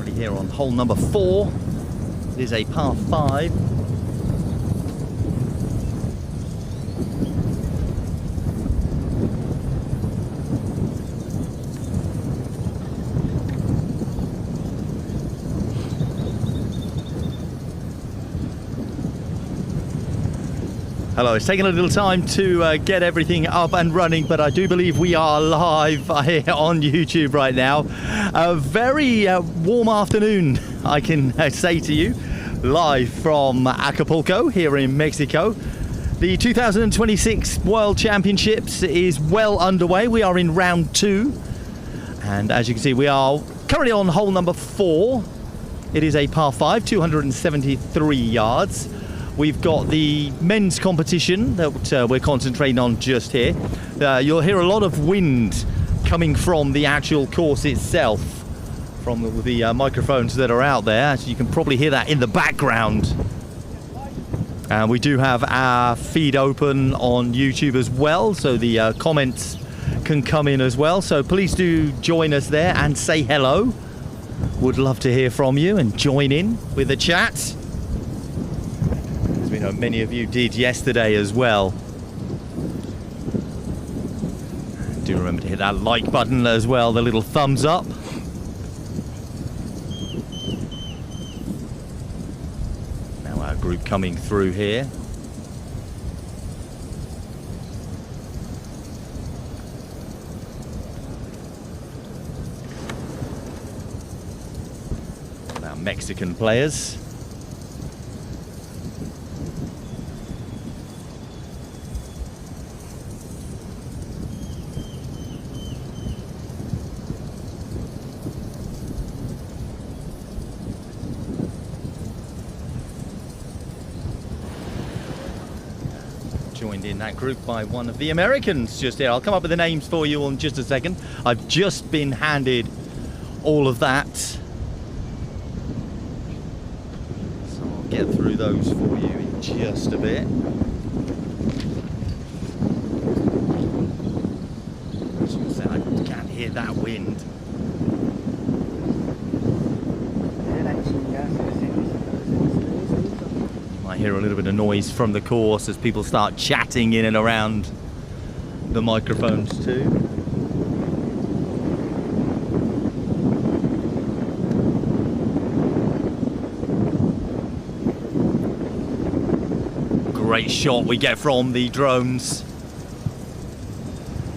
Currently here on hole number 4. It is a par 5. Hello, it's taken a little time to get everything up and running, but I do believe we are live here on YouTube right now. A very warm afternoon, I can say to you, live from Acapulco here in Mexico. The 2026 World Championships is well underway. We are in round 2, and as you can see, we are currently on hole number 4. It is a par 5, 273 yards. We've got the men's competition that we're concentrating on just here. You'll hear a lot of wind coming from the actual course itself, from the microphones that are out there. So you can probably hear that in the background. And we do have our feed open on YouTube as well, so the comments can come in as well. So please do join us there and say hello. Would love to hear from you and join in with the chat. We know many of you did yesterday as well. Do remember to hit that like button as well, the little thumbs up. Now our group coming through here. Our Mexican players. Joined in that group by one of the Americans just here. I'll come up with the names for you in just a second. I've just been handed all of that, so I'll get through those for you in just a bit. As you can say, I can't hear that wind. I hear a little bit of noise from the course as people start chatting in and around the microphones too. Great shot we get from the drones.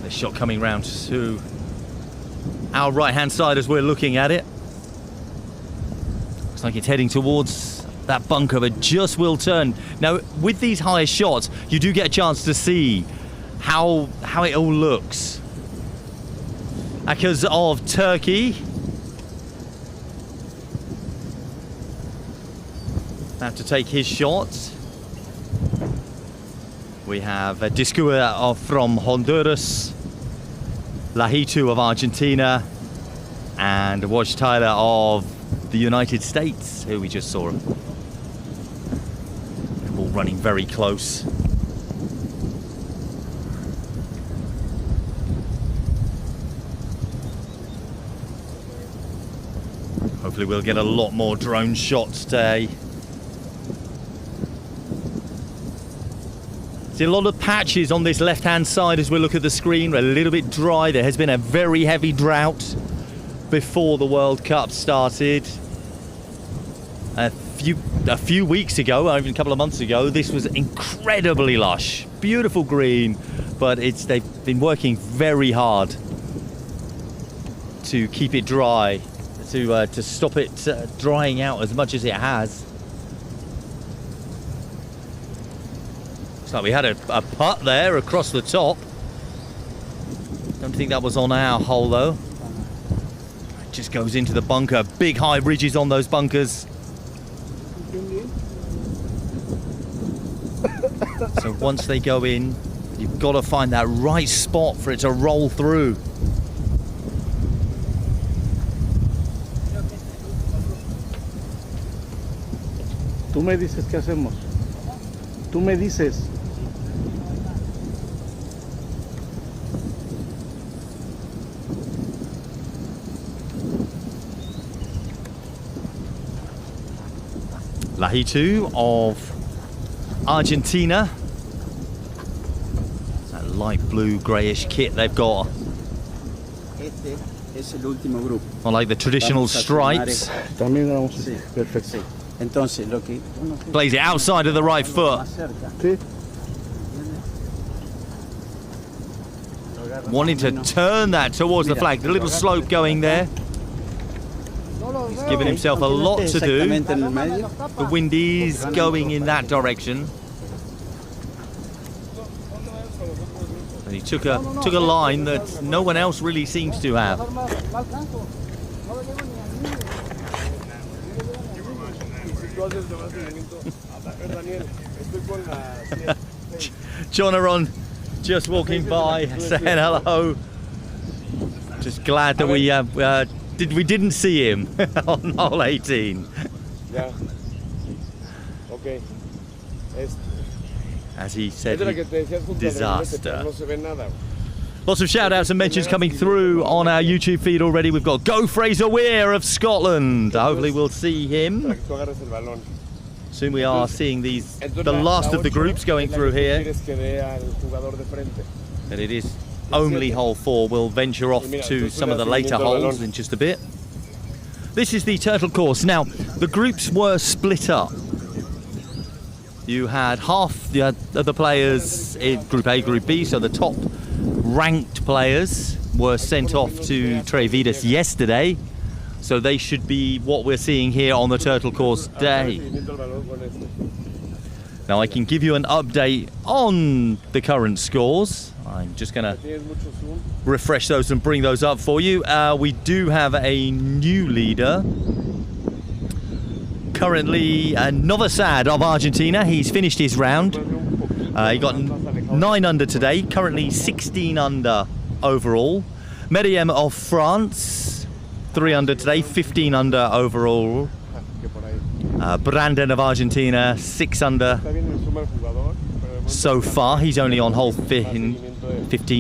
The shot coming round to our right hand side as we're looking at it. Looks like it's heading towards that bunker, but just will turn. Now, with these higher shots, you do get a chance to see how it all looks. Because of Turkey. Have to take his shots. We have Discua from Honduras, Lahitu of Argentina, and Watch Tyler of the United States, who we just saw. All running very close. Hopefully we'll get a lot more drone shots today. See a lot of patches on this left hand side as we look at the screen, a little bit dry. There has been a very heavy drought before the World Cup started. A few weeks ago, even a couple of months ago, this was incredibly lush, beautiful green, but they've been working very hard to keep it dry, to stop it drying out as much as it has. Looks like we had a putt there across the top. Don't think that was on our hole though. It just goes into the bunker. Big high ridges on those bunkers. So once they go in, you've got to find that right spot for it to roll through. Tú me dices qué hacemos. Tú me dices. Lahitu of Argentina. That light blue greyish kit they've got. Este es el último grupo. I like the traditional stripes. También vamos. Sí. Perfecto. Sí. Entonces, lo que uno tiene Plays it outside of the right foot. más cerca, Sí. Wanting to turn that towards the flag. The little slope going there. He's given himself a lot to do. exactamente en el medio. The wind is going in that direction. And he took a line that no one else really seems to have. John Aron just walking by, saying hello. Just glad that we didn't see him on hole 18. Ya. Ok. As he said, Es de la que te decía junto al disaster. pero no se ve nada. Lots of shout outs and mentions coming through on our YouTube feed already. We've got Go Fraser Weir of Scotland. Hopefully we'll see Para him. que tú agarres el balón. Soon we are seeing these, Entonces, the la last of the 8 groups going es la through que tú here. quieres que dé al jugador de frente. And it is only hole 4. We'll venture off to some of the later holes in just a bit. This is the Turtle course. Now, the groups were split up. You had half the players in Group A, Group B, so the top ranked players were sent off to Trevidas yesterday. So they should be what we're seeing here on the Turtle course day. Now I can give you an update on the current scores. I'm just going to refresh those and bring those up for you. We do have a new leader. Currently, Novosad of Argentina. He's finished his round. He got 9 under today, currently 16 under overall. Meriem of France, 3 under today, 15 under overall. Brandon of Argentina, 6 under so far. He's only on hole 15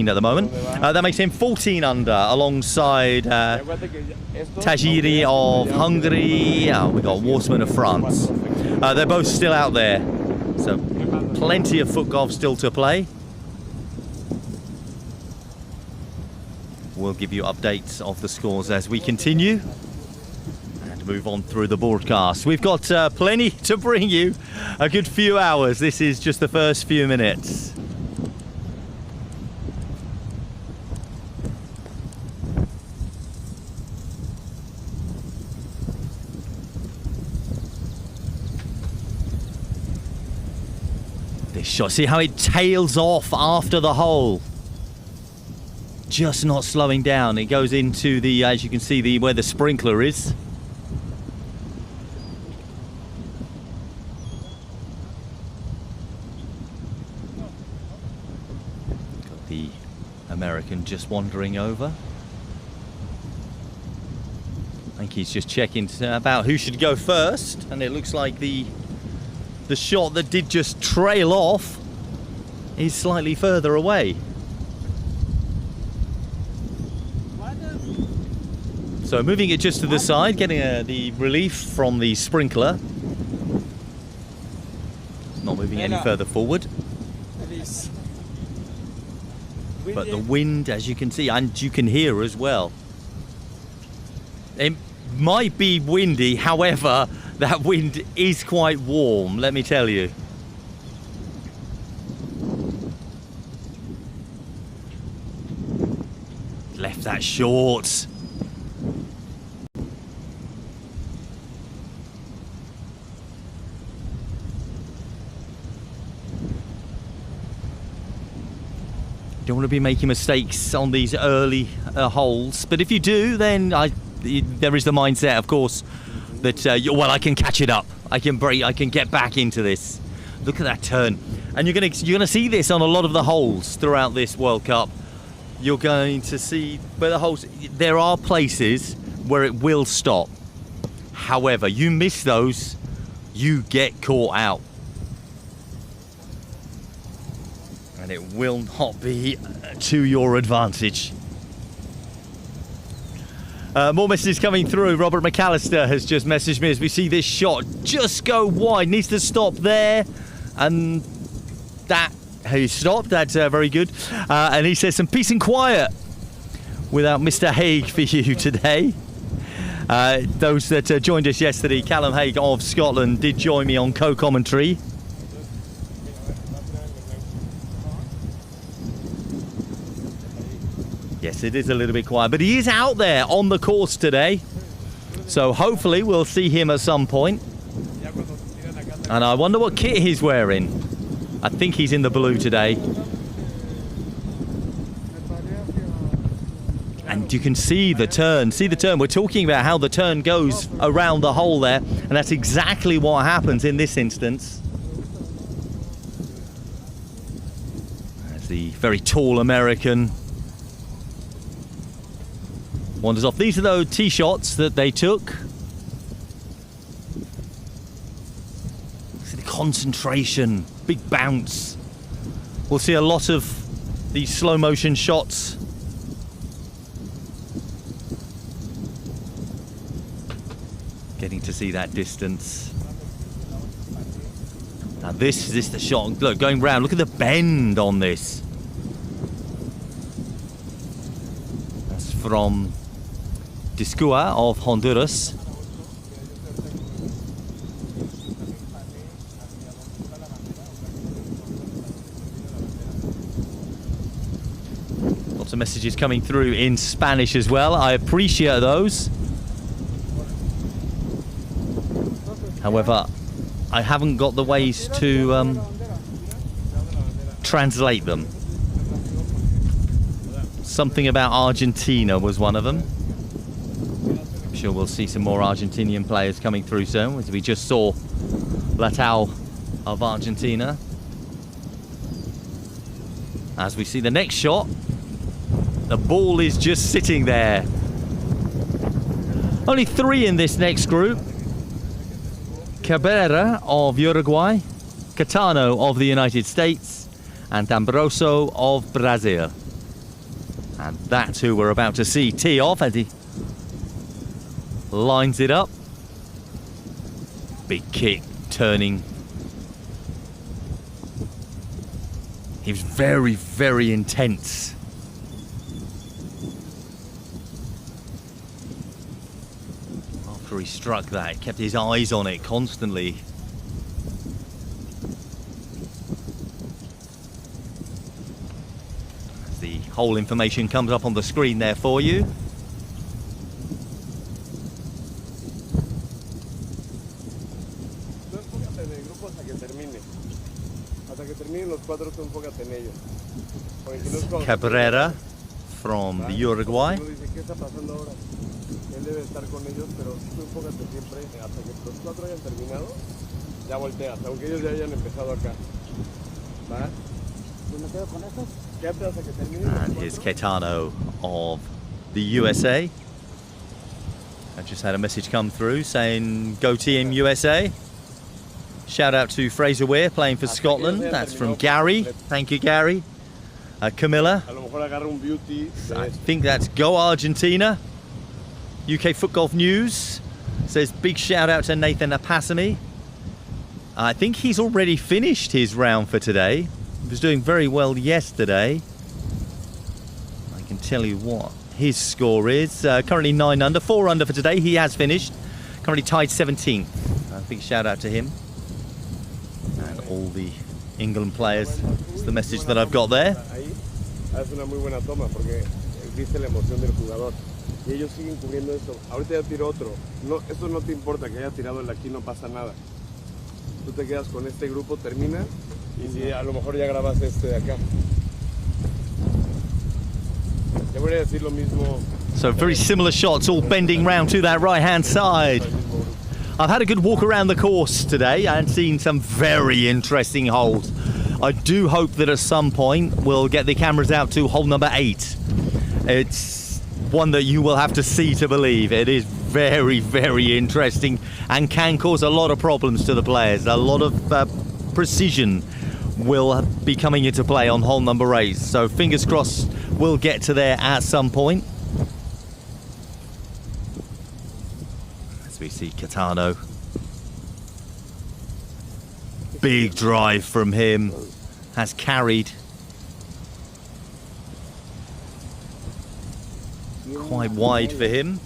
at the moment. That makes him 14 under alongside Tajiri of Hungary. We've got Warsman of France. They're both still out there. So plenty of foot golf still to play. We'll give you updates of the scores as we continue and move on through the broadcast. We've got plenty to bring you, a good few hours. This is just the first few minutes. This shot, see how it tails off after the hole. Just not slowing down. It goes into the, as you can see, where the sprinkler is. Got the American just wandering over. I think he's just checking about who should go first, and it looks like the shot that did just trail off is slightly further away. So moving it just to the side, getting the relief from the sprinkler. Not moving any further forward. But the wind, as you can see, and you can hear as well. It might be windy, however, that wind is quite warm, let me tell you. Left that short. Don't want to be making mistakes on these early holes, but if you do, then there is the mindset, of course, that well, I can catch it up. I can break. I can get back into this. Look at that turn, and you're gonna see this on a lot of the holes throughout this World Cup. You're going to see where the holes. There are places where it will stop. However, you miss those, you get caught out. And it will not be to your advantage. More messages coming through. Robert McAllister has just messaged me as we see this shot just go wide. Needs to stop there. And that, he stopped. That's very good. And he says some peace and quiet without Mr. Haig for you today. Those that joined us yesterday, Callum Haig of Scotland did join me on co-commentary. Yes, it is a little bit quiet, but he is out there on the course today. So hopefully we'll see him at some point. And I wonder what kit he's wearing. I think he's in the blue today. And you can see the turn. See the turn. We're talking about how the turn goes around the hole there. And that's exactly what happens in this instance. There's the very tall American. Wanders off. These are those tee shots that they took. See the concentration, big bounce. We'll see a lot of these slow motion shots. Getting to see that distance. Now this is the shot. Look, going round. Look at the bend on this. That's from Discua of Honduras. Lots of messages coming through in Spanish as well. I appreciate those. However, I haven't got the ways to translate them. Something about Argentina was one of them. I'm sure we'll see some more Argentinian players coming through soon, as we just saw Latau of Argentina. As we see the next shot, the ball is just sitting there. Only 3 in this next group. Cabrera of Uruguay, Catano of the United States, and Ambroso of Brazil. And that's who we're about to see tee off as he lines it up. Big kick, turning. He was very, very intense. After he struck that, he kept his eyes on it constantly. The whole information comes up on the screen there for you. Cabrera from the Uruguay. And here's Caetano of the USA. I just had a message come through saying go Team USA. Shout out to Fraser Weir playing for Scotland. That's from Gary. Thank you, Gary. Camilla. I think that's Go Argentina. UK FootGolf News says big shout out to Nathan Apasami. I think he's already finished his round for today. He was doing very well yesterday. I can tell you what his score is. Currently 9 under, 4 under for today. He has finished. Currently tied 17th. Big shout out to him. And all the England players. It's the message that I've got there. Y ellos siguen cubriendo esto. Ahorita ya tiró otro. No, esto no te importa que haya tirado el aquí, no pasa nada. Tú te quedas con este grupo, termina y si a lo mejor ya grabas este de acá. Te voy a decir lo mismo. So very similar shots, all bending round to that right-hand side. I've had a good walk around the course today and seen some very interesting holes. I do hope that at some point we'll get the cameras out to hole number 8. It's one that you will have to see to believe. It is very, very interesting and can cause a lot of problems to the players. A lot of precision will be coming into play on hole number 8. So fingers crossed we'll get to there at some point. we see Catano. Big drive from him. Has carried. Quite wide for him.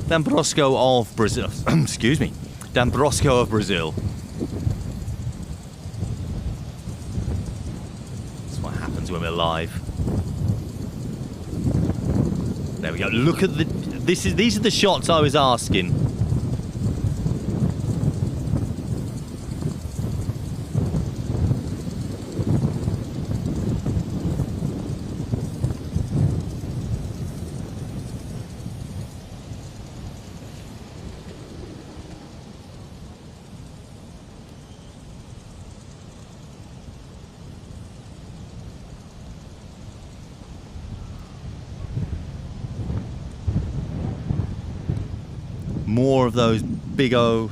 D'Ambrosco of Brazil. Excuse me. D'Ambrosco of Brazil. That's what happens when we're live. There we go. Look at the. These are the shots I was asking. More of those big O.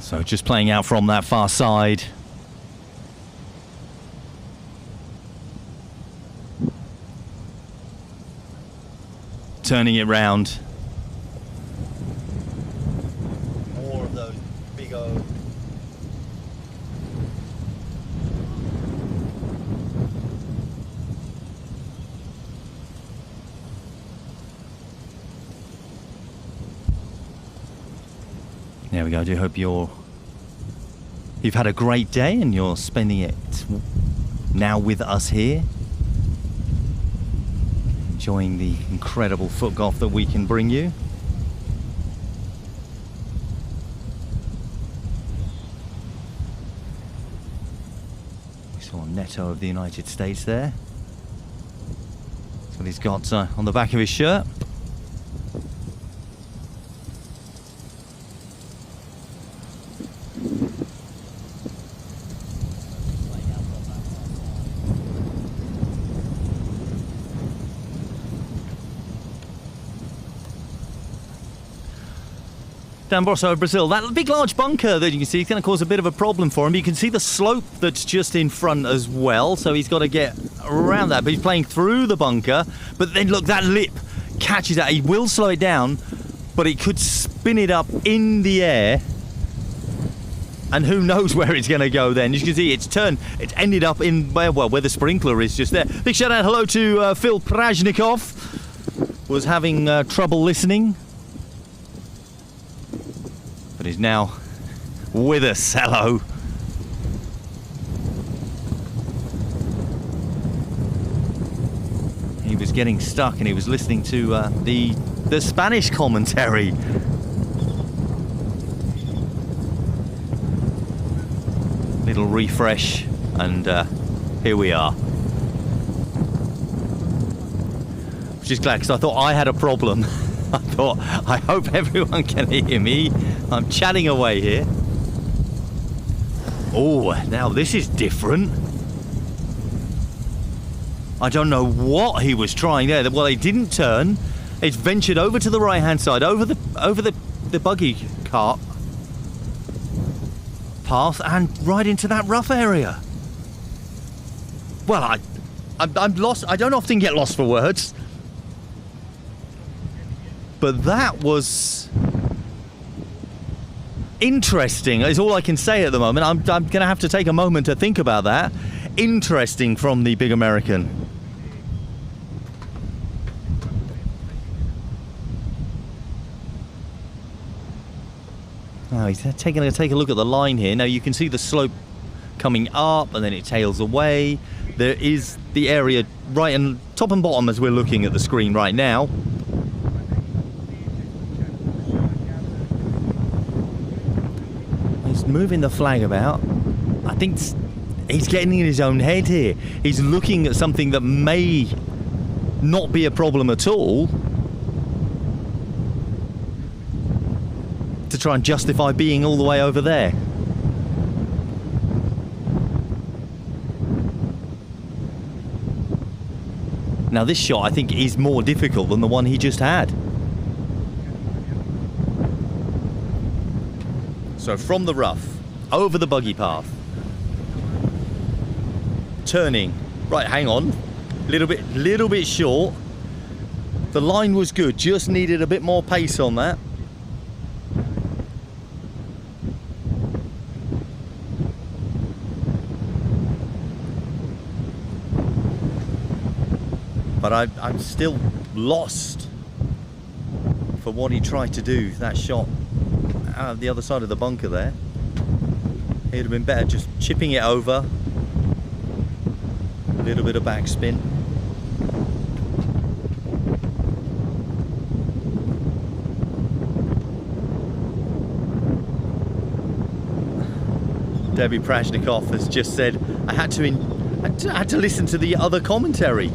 So just playing out from that far side. Turning it round. More of those big O. There we go. I do hope you've had a great day and you're spending it now with us here, enjoying the incredible foot golf that we can bring you. We saw Neto of the United States there. That's what he's got on the back of his shirt. D'Ambrosco of Brazil. That big large bunker that you can see is going to cause a bit of a problem for him. You can see the slope that's just in front as well, so he's got to get around that. But he's playing through the bunker. But then look, that lip catches that. He will slow it down, but it could spin it up in the air. And who knows where it's going to go then. As you can see, it's ended up in where the sprinkler is just there. Big shout out, hello to Phil Prajnikov. Was having trouble listening, but he's now with us. Hello. He was getting stuck and he was listening to the Spanish commentary. Little refresh and here we are. Which is glad, because I thought I had a problem. I thought, I hope everyone can hear me. I'm chatting away here. Oh, now this is different. I don't know what he was trying there. Well, he didn't turn. It's ventured over to the right-hand side, over the buggy cart path and right into that rough area. Well, I'm lost. I don't often get lost for words. But that was interesting, is all I can say at the moment. I'm going to have to take a moment to think about that. Interesting from the big American. Now he's taking a look at the line here. Now you can see the slope coming up and then it tails away. There is the area right and top and bottom as we're looking at the screen right now. He's moving the flag about. I think he's getting in his own head here. He's looking at something that may not be a problem at all to try and justify being all the way over there. Now this shot I think is more difficult than the one he just had. So from the rough, over the buggy path, turning, right, hang on, little bit short. The line was good, just needed a bit more pace on that. But I'm still lost for what he tried to do, that shot out of the other side of the bunker there. It'd have been better just chipping it over. A little bit of backspin. Debbie Prajnikov has just said, I had to listen to the other commentary.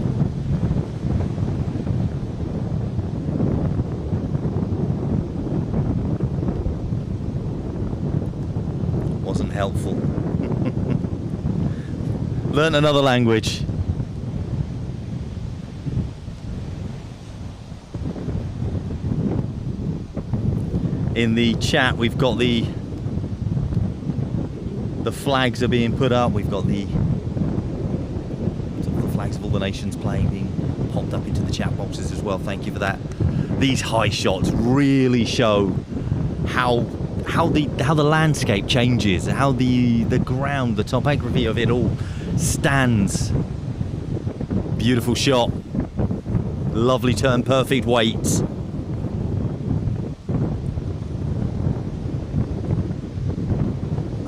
Wasn't helpful. Learn another language. In the chat we've got the flags are being put up. We've got the flags of all the nations playing being popped up into the chat boxes as well. Thank you for that. These high shots really show how the landscape changes, how the ground, the topography of it all stands. Beautiful shot. Lovely turn, perfect weight.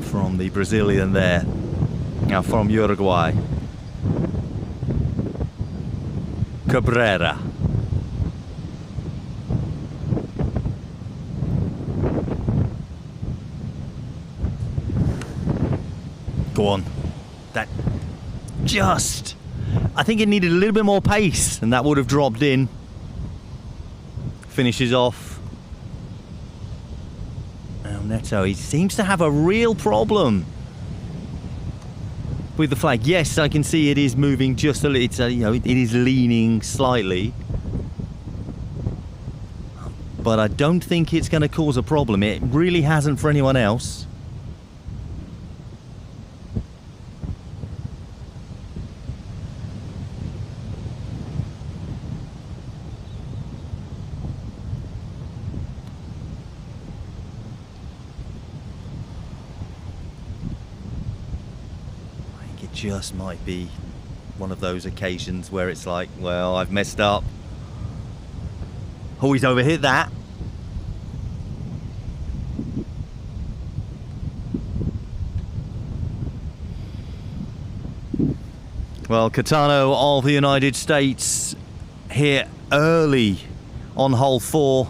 From the Brazilian there. Now from Uruguay. Cabrera. Go on. That just... I think it needed a little bit more pace and that would have dropped in. Finishes off. Now Neto, he seems to have a real problem with the flag. Yes, I can see it is moving just a little. It's it is leaning slightly. But I don't think it's going to cause a problem. It really hasn't for anyone else. Just might be one of those occasions where it's like, well, I've messed up. Oh, he's overhit that. Well, Catano of the United States here early on hole 4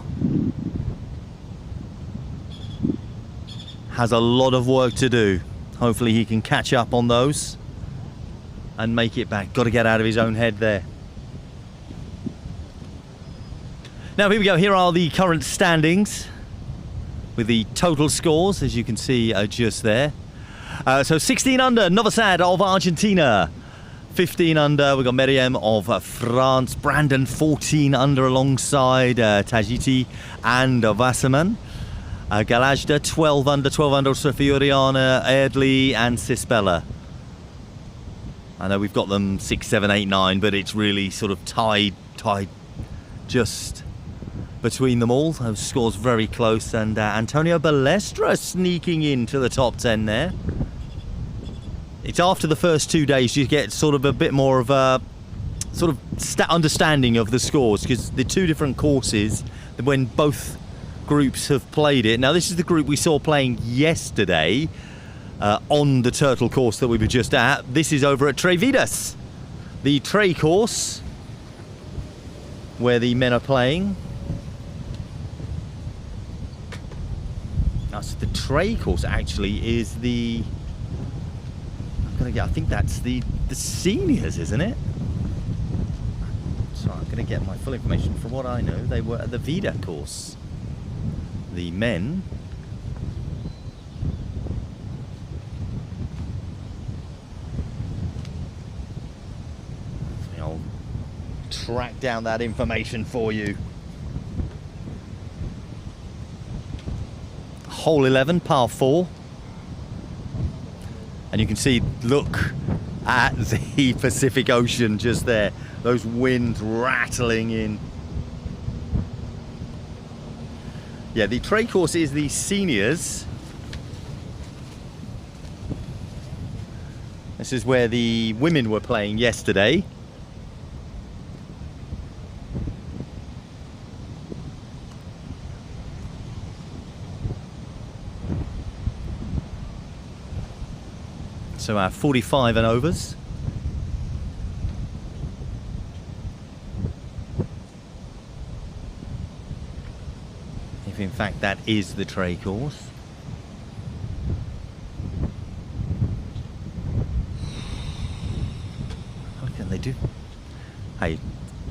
has a lot of work to do. Hopefully he can catch up on those and make it back. Got to get out of his own head there. Now here we go. Here are the current standings with the total scores, as you can see just there. So 16 under, Novosad of Argentina. 15 under, we've got Meriem of France. Brandon 14 under alongside Tajiti and Wasserman. Galajda 12 under also Fioriana, Erdley and Cispella. I know we've got them 6, 7, 8, 9, but it's really sort of tied just between them all. Those scores very close, and Antonio Balestra sneaking into the top 10 there. It's after the first 2 days you get sort of a bit more of a sort of understanding of the scores, because the two different courses, when both groups have played it. Now, this is the group we saw playing yesterday on the Turtle course that we were just at. This is over at Trevidas, the Trey course, where the men are playing. Now, so the Trey course actually is the... I think that's the seniors, isn't it? So I'm going to get my full information. From what I know, they were at the Vida course. The men. I'll track down that information for you. Hole 11, par 4. And you can see, look at the Pacific Ocean just there. Those winds rattling in. Yeah, the Trey course is the seniors. This is where the women were playing yesterday. So our 45 and overs. If in fact that is the Trey course. How can they do? Hey,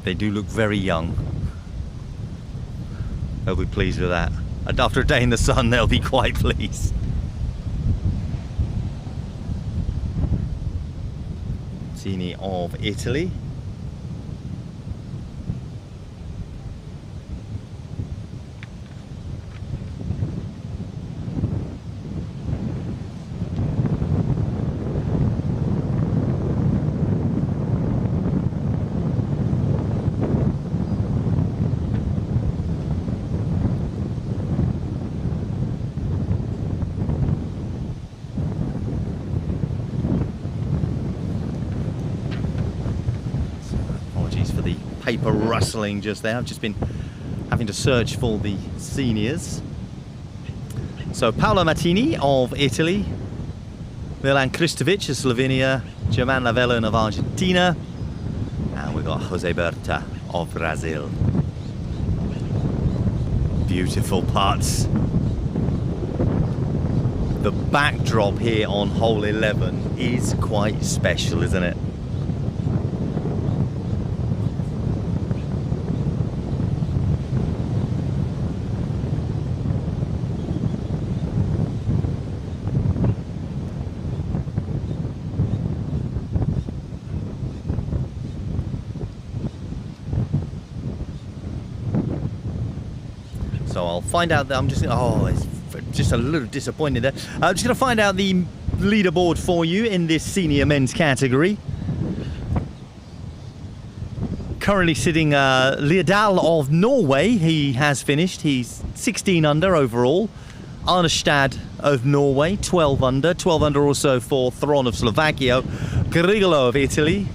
they do look very young. They'll be pleased with that. And after a day in the sun, they'll be quite pleased. Of Italy. Paper rustling just there. I've just been having to search for the seniors. So Paolo Mattini of Italy, Milan Kristovic of Slovenia, German Lavellon of Argentina, and we've got Jose Berta of Brazil. Beautiful putts. The backdrop here on hole 11 is quite special, isn't it? So I'll find out that it's just a little disappointed there. I'm just going to find out the leaderboard for you in this senior men's category. Currently sitting Liadal of Norway. He has finished. He's 16 under overall. Arnestad of Norway, 12 under. 12 under also for Thron of Slovakia. Grigolo of Italy,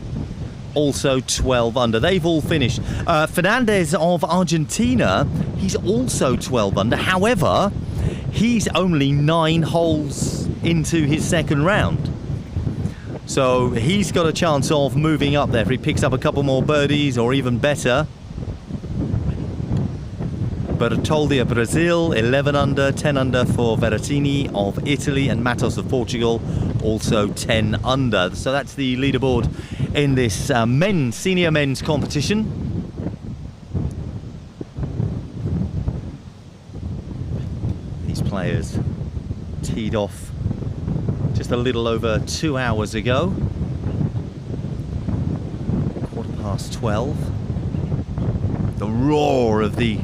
also 12 under. They've all finished. Fernandez of Argentina, he's also 12 under. However, he's only 9 holes into his second round. So he's got a chance of moving up there if he picks up a couple more birdies, or even better. Bertoldi of Brazil, 11 under, 10 under for Verratini of Italy, and Matos of Portugal, also 10 under. So that's the leaderboard in this senior men's competition. These players teed off just a little over 2 hours ago. 12:15. The roar of the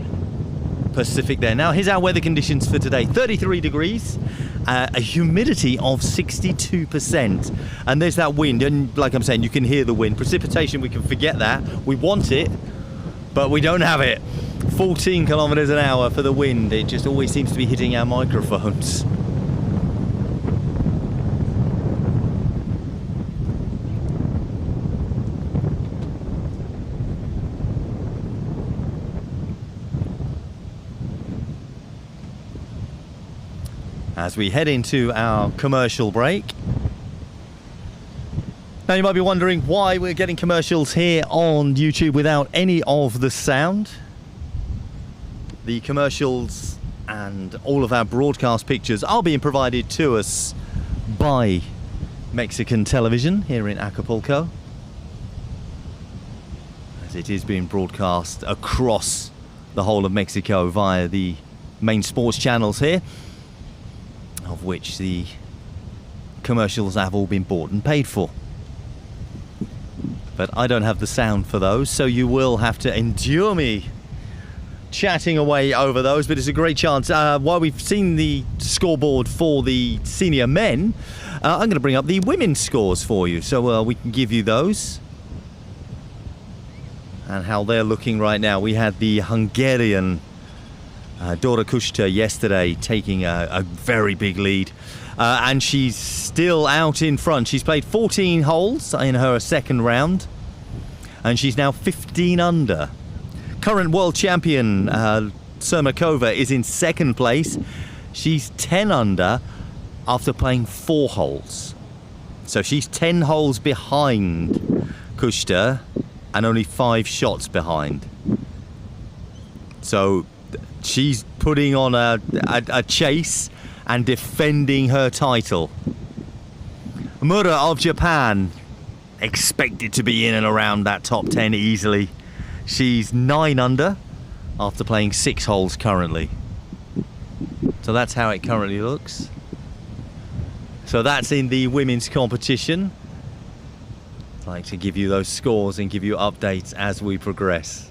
Pacific there. Now here's our weather conditions for today. 33 degrees, a humidity of 62%, and there's that wind, and like I'm saying, you can hear the wind. Precipitation, we can forget that. We want it, but we don't have it. 14 kilometers an hour for the wind. It just always seems to be hitting our microphones. as we head into our commercial break. Now you might be wondering why we're getting commercials here on YouTube without any of the sound. The commercials and all of our broadcast pictures are being provided to us by Mexican television here in Acapulco, as it is being broadcast across the whole of Mexico via the main sports channels here, of which the commercials have all been bought and paid for. But I don't have the sound for those, so you will have to endure me chatting away over those. But it's a great chance. While we've seen the scoreboard for the senior men, I'm going to bring up the women's scores for you, so we can give you those and how they're looking right now. We had the Hungarian Dora Kushta yesterday taking a very big lead. And she's still out in front. She's played 14 holes in her second round, and she's now 15 under. Current world champion Sermakova is in second place. She's 10 under after playing 4 holes. So she's 10 holes behind Kushta and only 5 shots behind. So she's putting on a chase and defending her title. Mura of Japan expected to be in and around that top 10 easily. She's 9 under after playing 6 holes currently. So that's how it currently looks. So that's in the women's competition. I'd like to give you those scores and give you updates as we progress.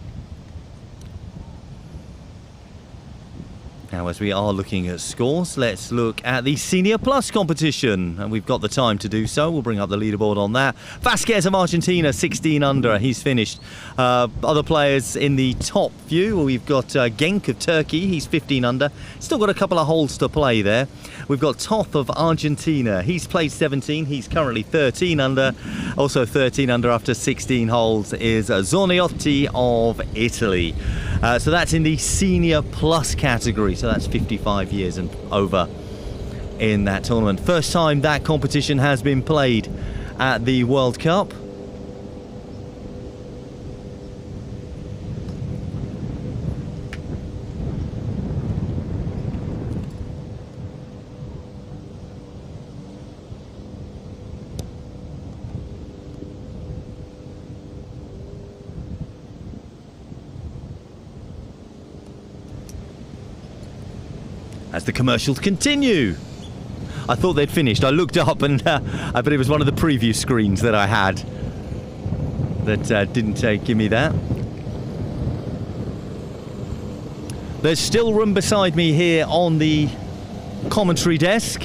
Now, as we are looking at scores, let's look at the Senior Plus competition. And we've got the time to do so. We'll bring up the leaderboard on that. Vasquez of Argentina, 16 under. He's finished. Other players in the top few, we've got Genk of Turkey. He's 15 under. Still got a couple of holes to play there. We've got Toth of Argentina. He's played 17. He's currently 13 under. Also 13 under after 16 holes is Zorniotti of Italy. So that's in the Senior Plus category. So that's 55 years and over in that tournament. First time that competition has been played at the World Cup. As the commercials continue. I thought they'd finished. I looked up and but it was one of the preview screens that I had that didn't give me that. There's still room beside me here on the commentary desk.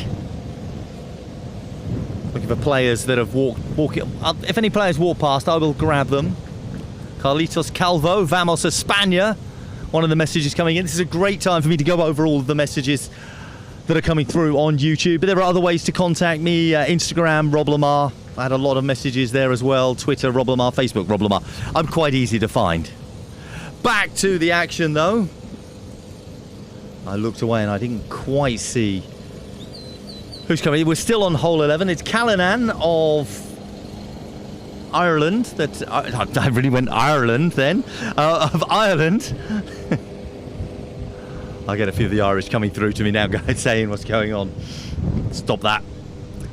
Looking for players that have walking. If any players walk past, I will grab them. Carlitos Calvo, Vamos España. One of the messages coming in. This is a great time for me to go over all of the messages that are coming through on YouTube. But there are other ways to contact me. Instagram, Rob Lamar. I had a lot of messages there as well. Twitter, Rob Lamar. Facebook, Rob Lamar. I'm quite easy to find. Back to the action, though. I looked away and I didn't quite see who's coming. We're still on hole 11. It's Callanan of Ireland. That I really went Ireland then. Of Ireland. I get a few of the Irish coming through to me now, guys, saying what's going on. Stop that.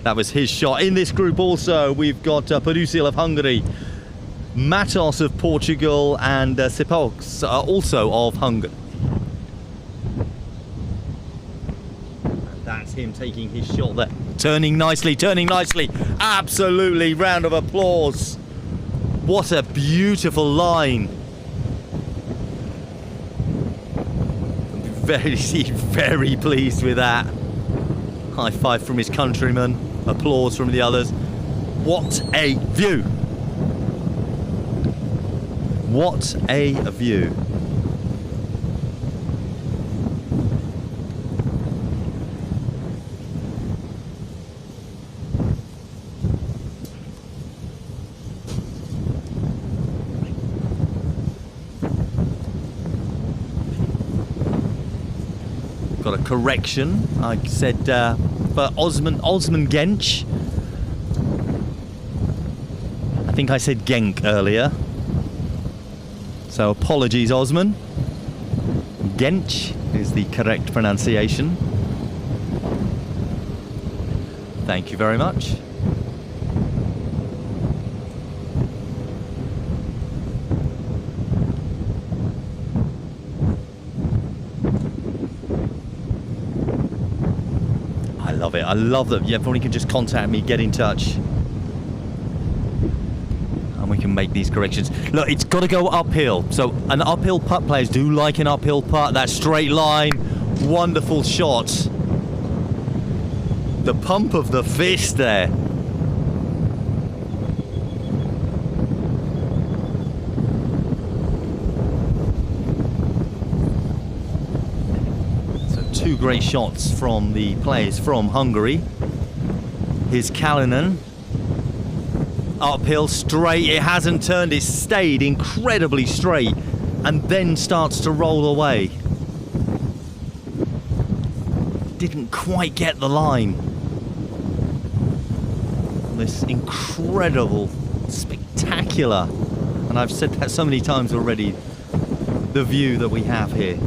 That was his shot. In this group also, we've got Perusil of Hungary, Matos of Portugal, and Sipox also of Hungary. That's him taking his shot there. Turning nicely, turning nicely. Absolutely, round of applause. What a beautiful line. Very pleased with that. High five from his countrymen. Applause from the others. What a view. What a view. got a correction. I said for Osman Genç. I think I said Genk earlier. So apologies, Osman. Genç is the correct pronunciation. Thank you very much. I love it. I love that. Yeah, everybody can just contact me, get in touch. And we can make these corrections. Look, it's got to go uphill. So an uphill putt, players do like an uphill putt. That straight line, wonderful shot. The pump of the fist there. So two great shots from the players from Hungary. Here's Kalinin. Uphill, straight, it hasn't turned, it's stayed incredibly straight and then starts to roll away. Didn't quite get the line. This incredible, spectacular, and I've said that so many times already, the view that we have here.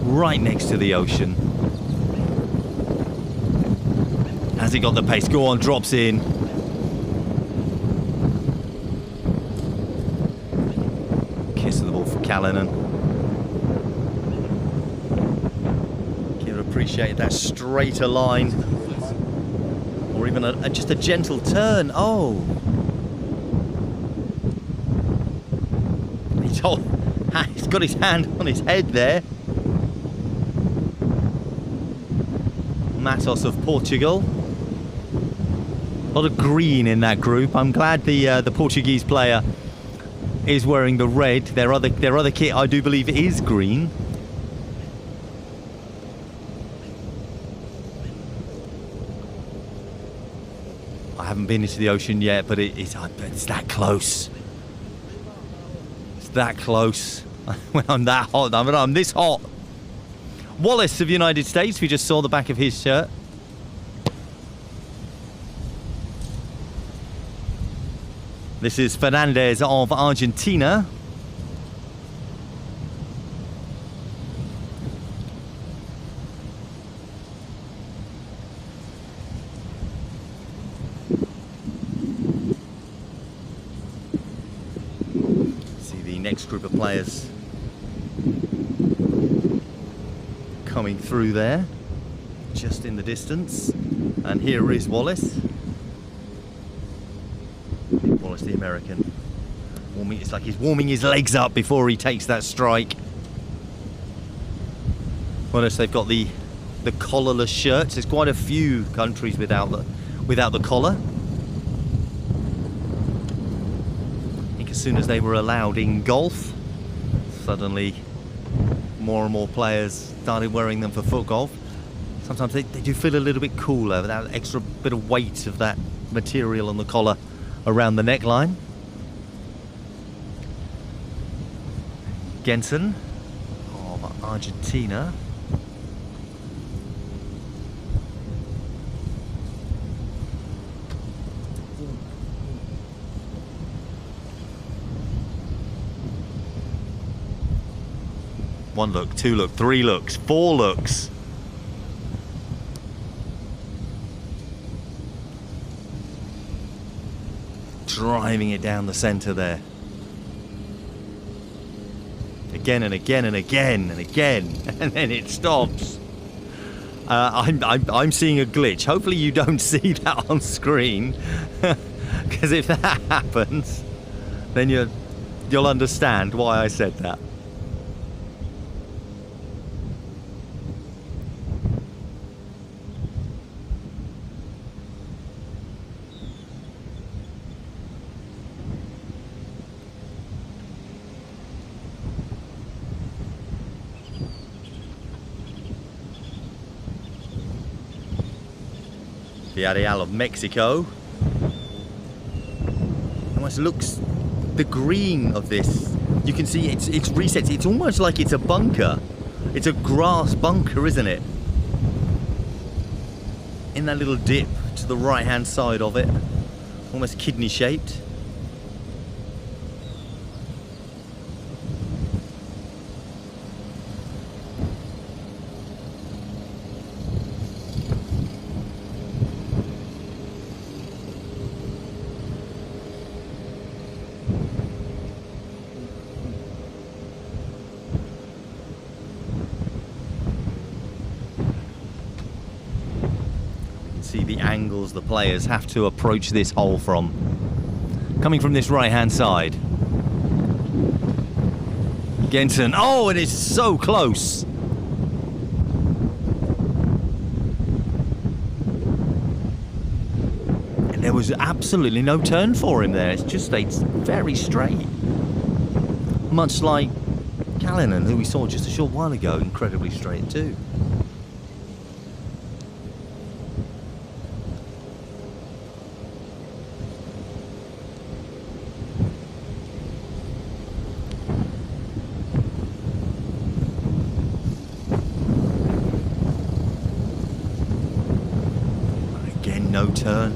Right next to the ocean. Has he got the pace? Go on, drops in. Kiss of the ball for Kalinin. Can appreciate that straighter line, or even just a gentle turn. Oh, he's got his hand on his head there. Matos of Portugal. A lot of green in that group. I'm glad the Portuguese player is wearing the red. Their other kit, I do believe, is green. I haven't been into the ocean yet, but it's that close. It's that close. When I'm that hot, I'm this hot. Wallace of the United States, we just saw the back of his shirt. This is Fernandez of Argentina. See the next group of players coming through there, just in the distance. And here is Wallace. Wallace, the American. It's like he's warming his legs up before he takes that strike. Notice they've got the collarless shirts. There's quite a few countries without the collar. I think as soon as they were allowed in golf, suddenly more and more players started wearing them for FootGolf. Sometimes they do feel a little bit cooler, that extra bit of weight of that material on the collar around the neckline. Gensen of Argentina. One look, two look, three looks, four looks. Driving it down the centre there. Again and again and again and again, and then it stops. I'm seeing a glitch. Hopefully you don't see that on screen, because if that happens, then you'll understand why I said that. Villarreal of Mexico. Almost looks, the green of this, you can see it's reset. It's almost like it's a bunker. It's a grass bunker, isn't it? In that little dip to the right hand side of it, almost kidney shaped. See the angles the players have to approach this hole from. Coming from this right hand side. Genson, oh, and it's so close. And there was absolutely no turn for him there. It's just stayed very straight. Much like Callanan, who we saw just a short while ago, incredibly straight too. No turn.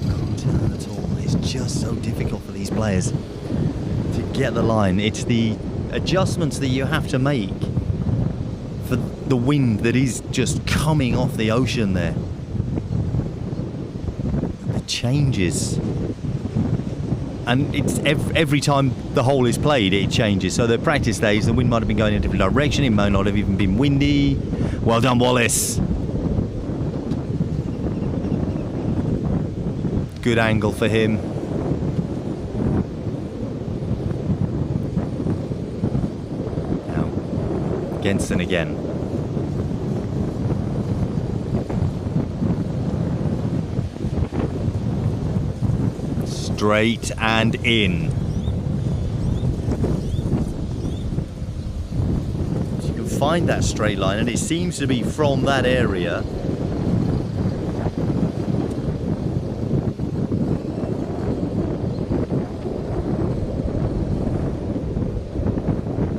No turn at all. It's just so difficult for these players to get the line. It's the adjustments that you have to make for the wind that is just coming off the ocean there. Changes, and it's every time the hole is played it changes. So the practice days the wind might have been going in a different direction, it might not have even been windy. Well done, Wallace. Good angle for him. Now Genson again. Straight and in. So you can find that straight line, and it seems to be from that area.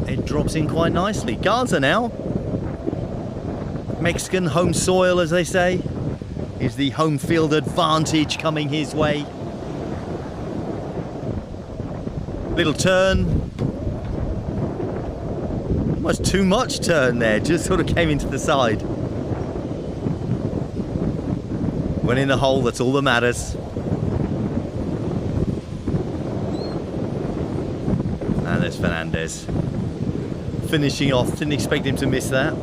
It drops in quite nicely. Garza now. Mexican home soil, as they say. Is the home field advantage coming his way? Little turn. Almost too much turn there, just sort of came into the side. Went in the hole, that's all that matters. And there's Fernandez. Finishing off, didn't expect him to miss that.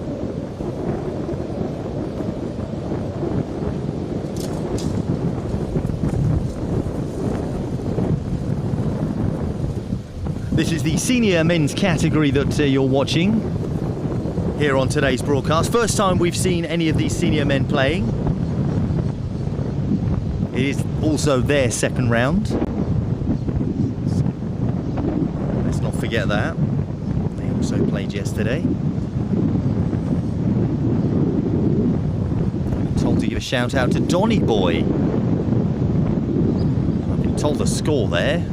This is the senior men's category that you're watching here on today's broadcast. First time we've seen any of these senior men playing. It is also their second round. Let's not forget that. They also played yesterday. I've been told to give a shout out to Donny Boy. I've been told the score there.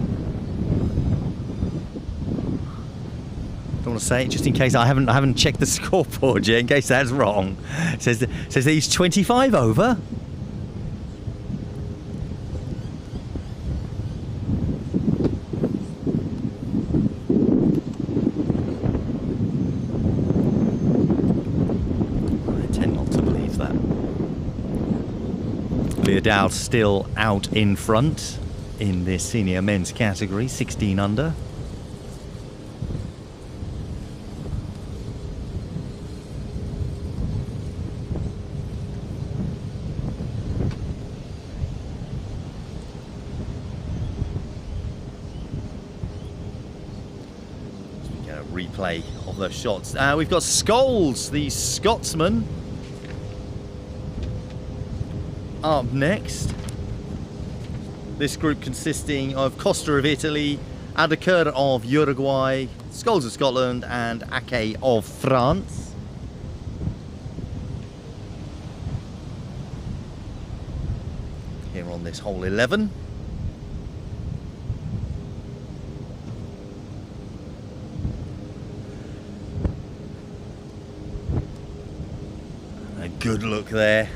Want to say it just in case I haven't checked the scoreboard yet, in case that's wrong. Says that he's 25 over. I tend not to believe that. Leodal still out in front in this senior men's category, 16 under. Replay of those shots. We've got Scholes, the Scotsman, up next. This group consisting of Costa of Italy, Adaker of Uruguay, Scholes of Scotland, and Ake of France. here on this hole 11. A good look there,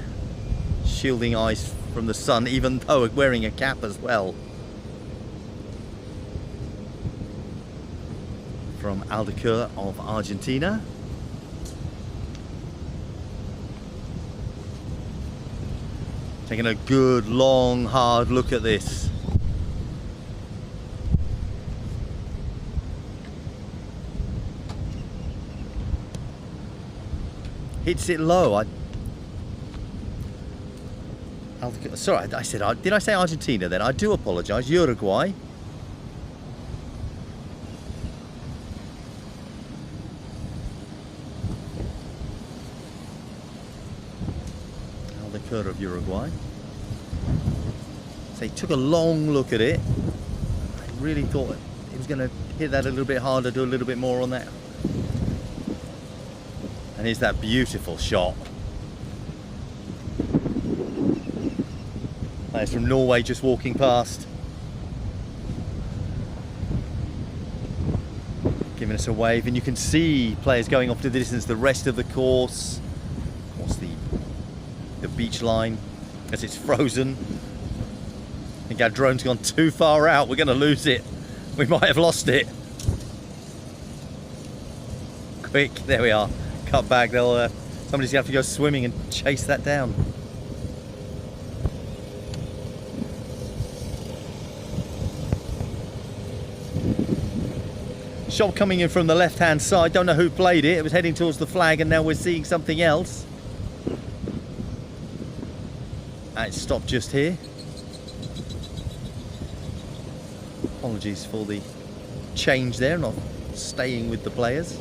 shielding eyes from the sun, even though wearing a cap as well. From Aldecoa of Argentina. Taking a good, long, hard look at this. Hits it low. Sorry, I said, did I say Argentina then? I do apologise. Uruguay. Aldecoa of Uruguay. So he took a long look at it. I really thought he was going to hit that a little bit harder, do a little bit more on that. And here's that beautiful shot. That's from Norway just walking past. Giving us a wave, and you can see players going off to the distance, the rest of the course. Of course, the beach line as it's frozen. I think our drone's gone too far out. We're going to lose it. We might have lost it. Quick, there we are. Cut back. They'll somebody's going to have to go swimming and chase that down. Shot coming in from the left-hand side. Don't know who played it. It was heading towards the flag, and now we're seeing something else. It stopped just here. Apologies for the change there, not staying with the players.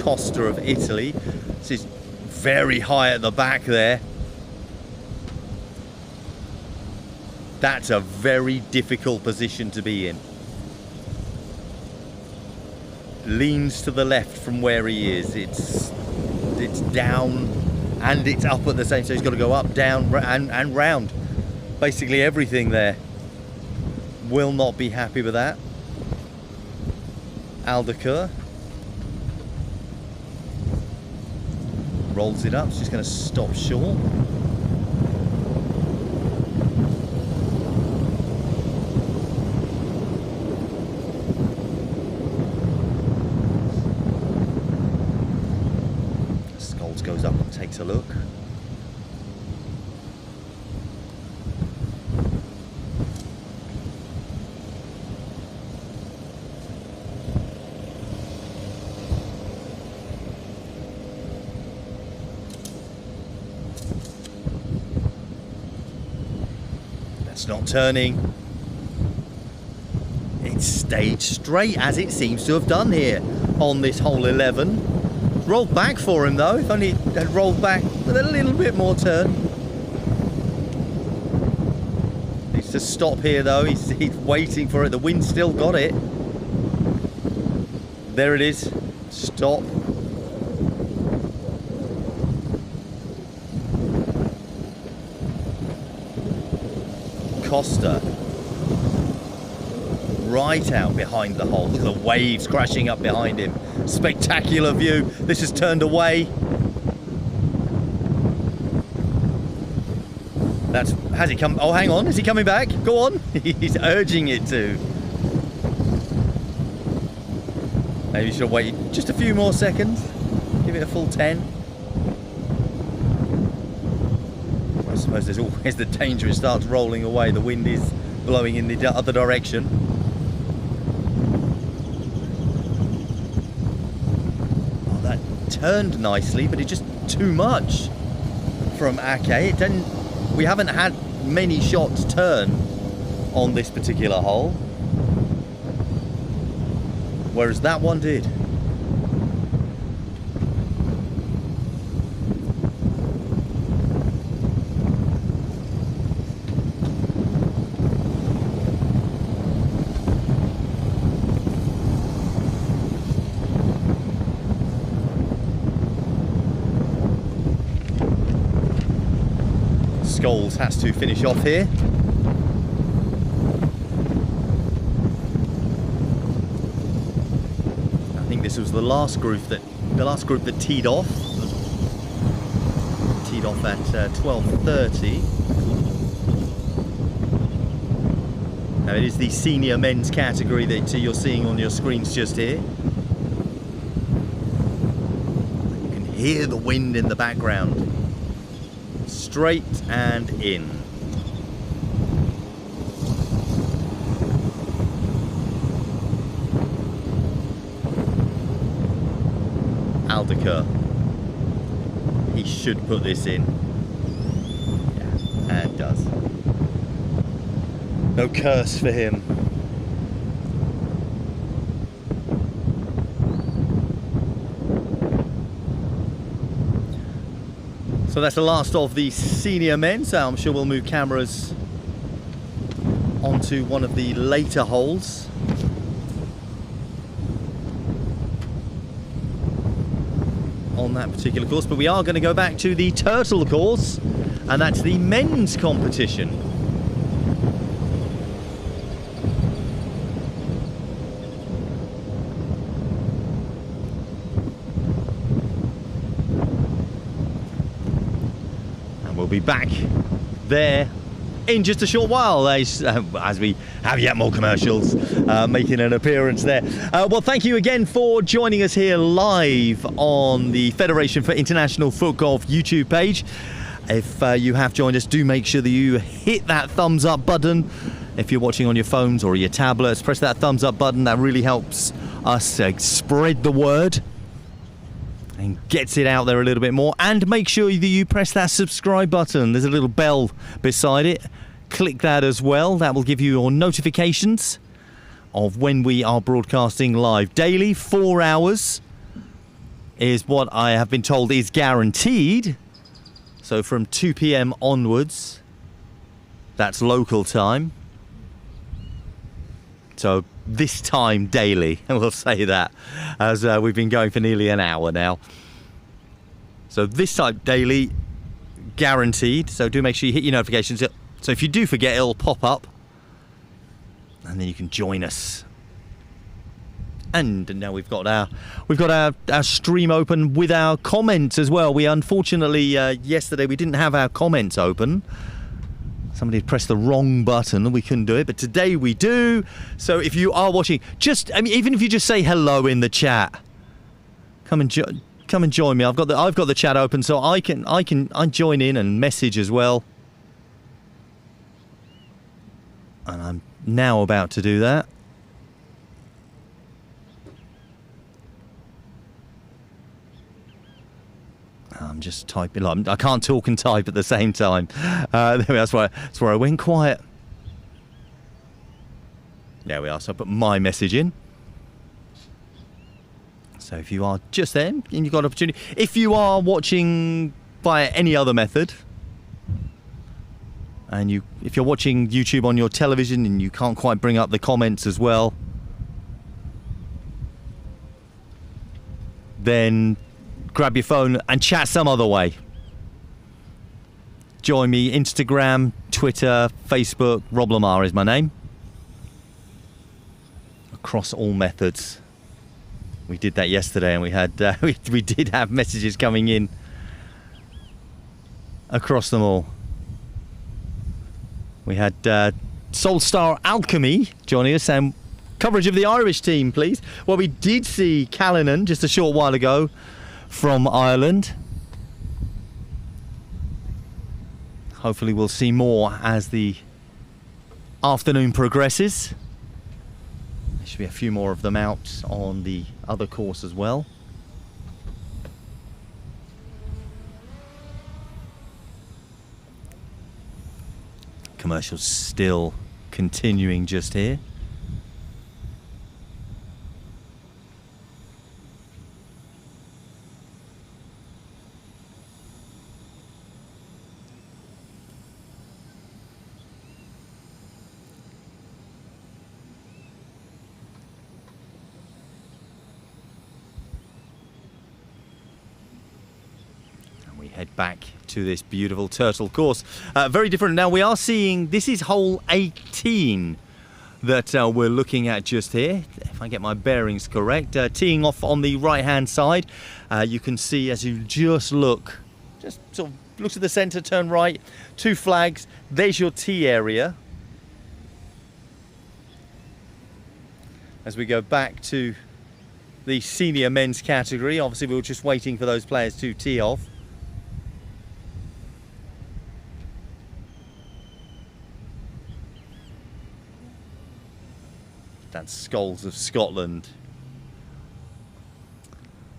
Costa of Italy. This is very high at the back there. That's a very difficult position to be in. Leans to the left from where he is. It's down and it's up at the same time. So he's got to go up, down and round. Basically everything there. Will not be happy with that. Aldecoa rolls it up. She's going to stop short. Goes up and takes a look. That's not turning. It's stayed straight, as it seems to have done here on this hole 11. Rolled back for him though, if only it had rolled back with a little bit more turn. Needs to stop here though, he's waiting for it, the wind still got it. There it is, stop. Costa, right out behind the hole, the waves crashing up behind him. Spectacular view. This has turned away. Has he come? Oh, hang on. Is he coming back? Go on. He's urging it to. Maybe you should wait just a few more seconds. Give it a full 10. I suppose there's always the danger it starts rolling away. The wind is blowing in the other direction. Turned nicely, but it's just too much from Ake. We haven't had many shots turn on this particular hole, whereas that one did. Scholes has to finish off here. I think this was the last group that teed off. Teed off at 12:30. Now it is the senior men's category that you're seeing on your screens just here. You can hear the wind in the background. Straight and in. Aldeker. He should put this in. Yeah, and does. No curse for him. So that's the last of the senior men, so I'm sure we'll move cameras onto one of the later holes. On that particular course, but we are going to go back to the Turtle course, and that's the men's competition. And we'll be back there in just a short while as we have yet more commercials making an appearance there. Well, thank you again for joining us here live on the Federation for International FootGolf YouTube page. If you have joined us, do make sure that you hit that thumbs up button. If you're watching on your phones or your tablets, press that thumbs up button. That really helps us spread the word and gets it out there a little bit more. And make sure that you press that subscribe button. There's a little bell beside it. Click that as well. That will give you your notifications of when we are broadcasting live daily. 4 hours is what I have been told is guaranteed. So from 2 p.m. onwards, that's local time. So this time daily, and we'll say that, as we've been going for nearly an hour now. So this time daily, guaranteed. So do make sure you hit your notifications. So if you do forget, it'll pop up, and then you can join us. And now we've got our stream open with our comments as well. We unfortunately yesterday we didn't have our comments open. Somebody had pressed the wrong button and we couldn't do it, but today we do. So if you are watching, even if you just say hello in the chat, come and join me. I've got the chat open, so I join in and message as well. And I'm now about to do that. I'm just typing. I can't talk and type at the same time. That's where I went quiet. There we are. So I put my message in. So if you are just there and you've got an opportunity, if you are watching via any other method, and if you're watching YouTube on your television and you can't quite bring up the comments as well, then grab your phone and chat some other way. Join me, Instagram, Twitter, Facebook. Rob Lamar is my name. Across all methods. We did that yesterday, and we had we did have messages coming in across them all. We had Soulstar Alchemy joining us, and coverage of the Irish team, please. Well, we did see Callanan just a short while ago from Ireland. Hopefully we'll see more as the afternoon progresses. There should be a few more of them out on the other course as well. Commercials still continuing just here. head back to this beautiful turtle course. Very different. Now we are seeing, this is hole 18 that we're looking at just here, if I get my bearings correct. Teeing off on the right hand side, you can see as you just look, just sort of look to the centre, turn right, 2 flags, there's your tee area. As we go back to the senior men's category, obviously we were just waiting for those players to tee off. That's Scholes of Scotland.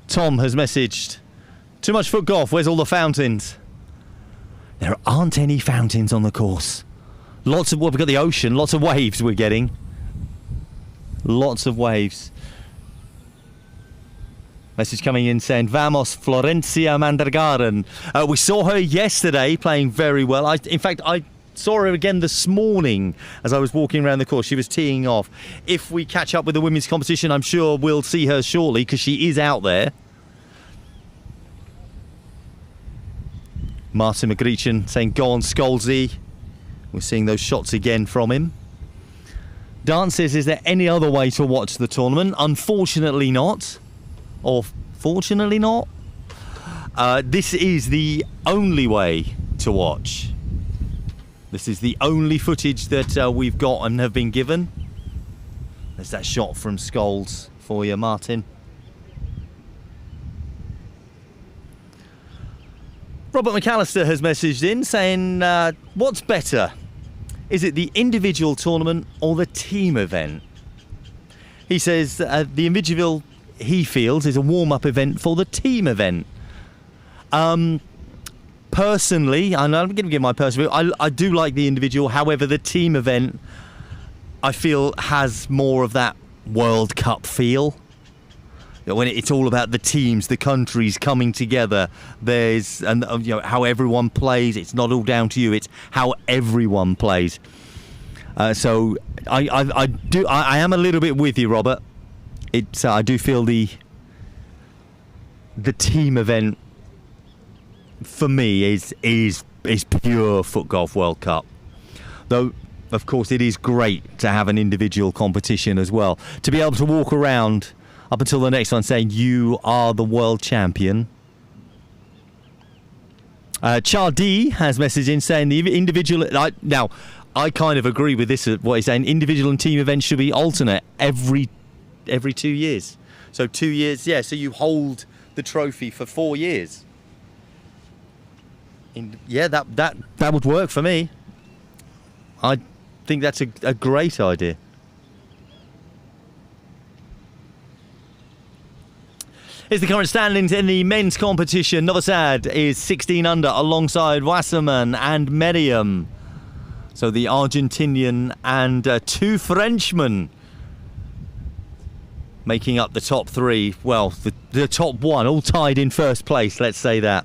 Tom has messaged, too much foot golf, where's all the fountains? There aren't any fountains on the course. Lots of, well, we've got the ocean, lots of waves we're getting. Lots of waves. Message coming in saying, Vamos, Florencia Mandargaran. We saw her yesterday playing very well. In fact, I saw her again this morning as I was walking around the course. She was teeing off. If we catch up with the women's competition, I'm sure we'll see her shortly because she is out there. Martin McGreechan saying, go on, Scholesy. We're seeing those shots again from him. Dan says, is there any other way to watch the tournament? Unfortunately not. Or fortunately not. This is the only way to watch. This is the only footage that we've got and have been given. There's that shot from Scholes for you, Martin. Robert McAllister has messaged in saying, what's better? Is it the individual tournament or the team event? He says the individual, he feels, is a warm-up event for the team event. Personally, and I'm going to give my personal view, I do like the individual. However, the team event, I feel, has more of that World Cup feel. When it's all about the teams, the countries coming together, there's, and you know, how everyone plays. It's not all down to you. It's how everyone plays. So I am a little bit with you, Robert. It's I do feel the team event for me is pure FootGolf World Cup. Though, of course, it is great to have an individual competition as well. To be able to walk around up until the next one saying you are the world champion. Chardy has messaged in saying the individual... Now, I kind of agree with this, what he's saying. Individual and team events should be alternate every 2 years. So 2 years, yeah, so you hold the trophy for 4 years. Yeah, that would work for me. I think that's a great idea. Here's the current standings in the men's competition. Novosad is 16 under alongside Wasserman and Merriam. So the Argentinian and 2 Frenchmen making up the top 3. Well, the top 1 all tied in first place, let's say that.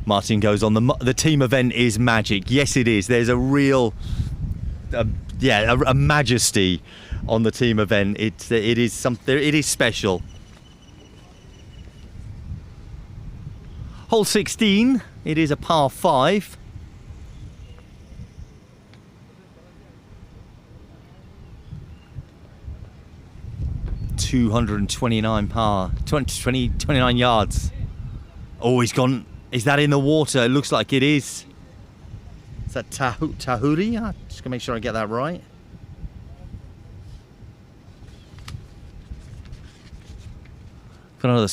Martin goes on, the team event is magic. Yes, it is. There's a real, a majesty on the team event. It is something. It is special. Hole 16. It is a par 5. $229 yards. Oh, he's gone. Is that in the water? It looks like it is. Is that Tahuri? I'm just gonna make sure I get that right. Got another.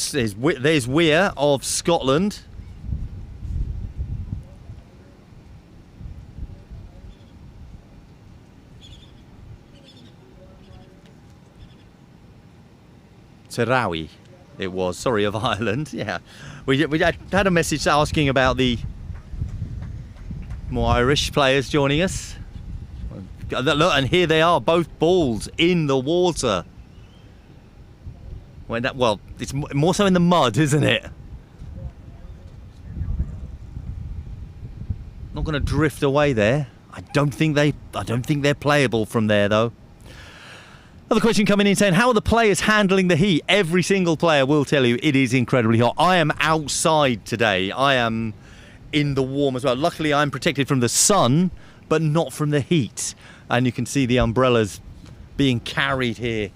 There's Weir of Scotland. Tarawi. It was, sorry, of Ireland. Yeah, we had a message asking about the more Irish players joining us. Look, and here they are, both balls in the water. Well, it's more so in the mud, isn't it? Not going to drift away there. I don't think they're playable from there though. Another question coming in saying, how are the players handling the heat? Every single player will tell you it is incredibly hot. I am outside today. I am in the warm as well. Luckily, I'm protected from the sun, but not from the heat. And you can see the umbrellas being carried here.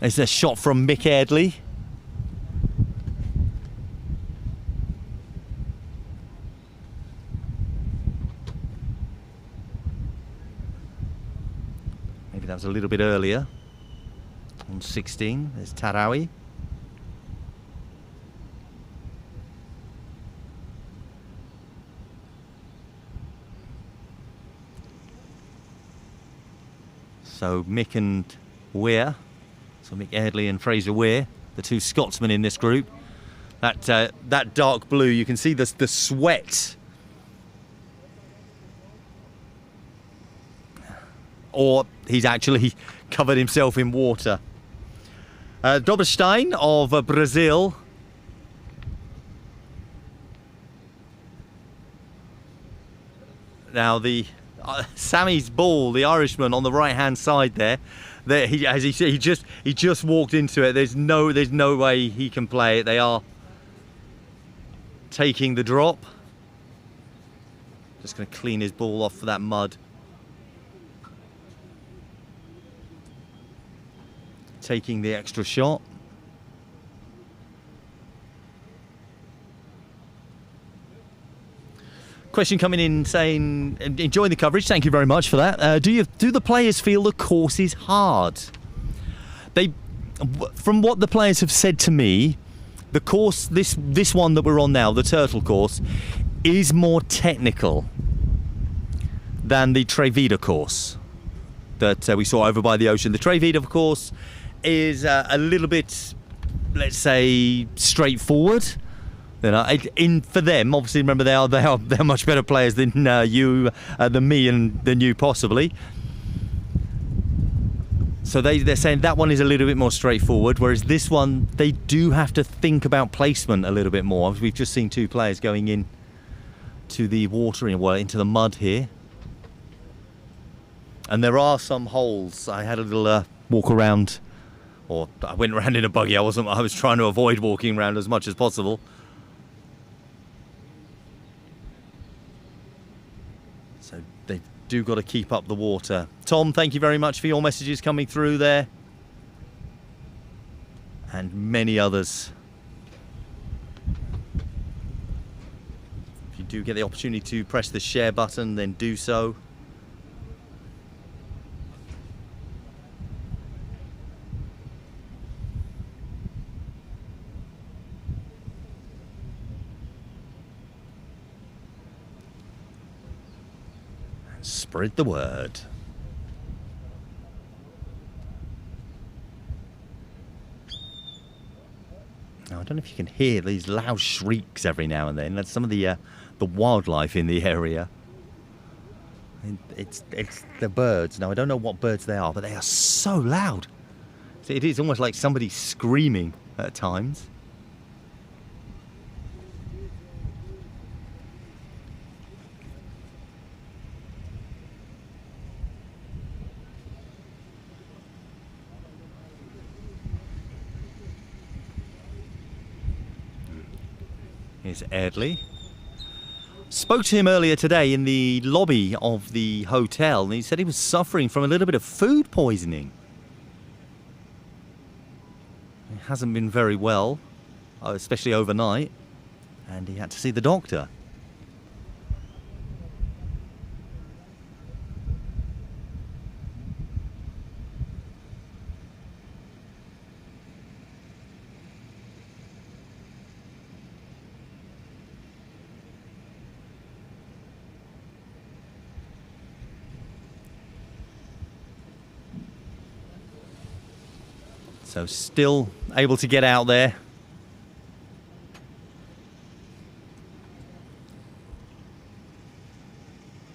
There's a shot from Mick Eardley. Maybe that was a little bit earlier. On 16, there's Tarawi. So Mick and Weir, so Mick Eardley and Fraser Weir, the two Scotsmen in this group. That dark blue, you can see the sweat. Or he's actually covered himself in water. Doberstein of Brazil. Now Sammy's ball, the Irishman on the right hand side there. He just walked into it. There's no way he can play it. They are taking the drop. Just going to clean his ball off for that mud. Taking the extra shot. Question coming in saying, enjoying the coverage, thank you very much for that. Do the players feel the course is hard? From what the players have said to me, the course, this one that we're on now, the Turtle course, is more technical than the Trevida course that we saw over by the ocean. The Trevida, of course, is a little bit, let's say, straightforward. You know, for them, obviously, remember they're much better players than than me, and than you possibly. So they're saying that one is a little bit more straightforward, whereas this one they do have to think about placement a little bit more. We've just seen two players going in to the water, into the mud here, and there are some holes. I had a little walk around, or I went around in a buggy. I was trying to avoid walking around as much as possible. So they've got to keep up the water. Tom, thank you very much for your messages coming through there. And many others. If you do get the opportunity to press the share button, then do so. Spread the word. Now, I don't know if you can hear these loud shrieks every now and then. That's some of the wildlife in the area. It's the birds. Now, I don't know what birds they are, but they are so loud. It is almost like somebody screaming at times. Here's Eardley. Spoke to him earlier today in the lobby of the hotel, and he said he was suffering from a little bit of food poisoning. He hasn't been very well, especially overnight, and he had to see the doctor. So still able to get out there.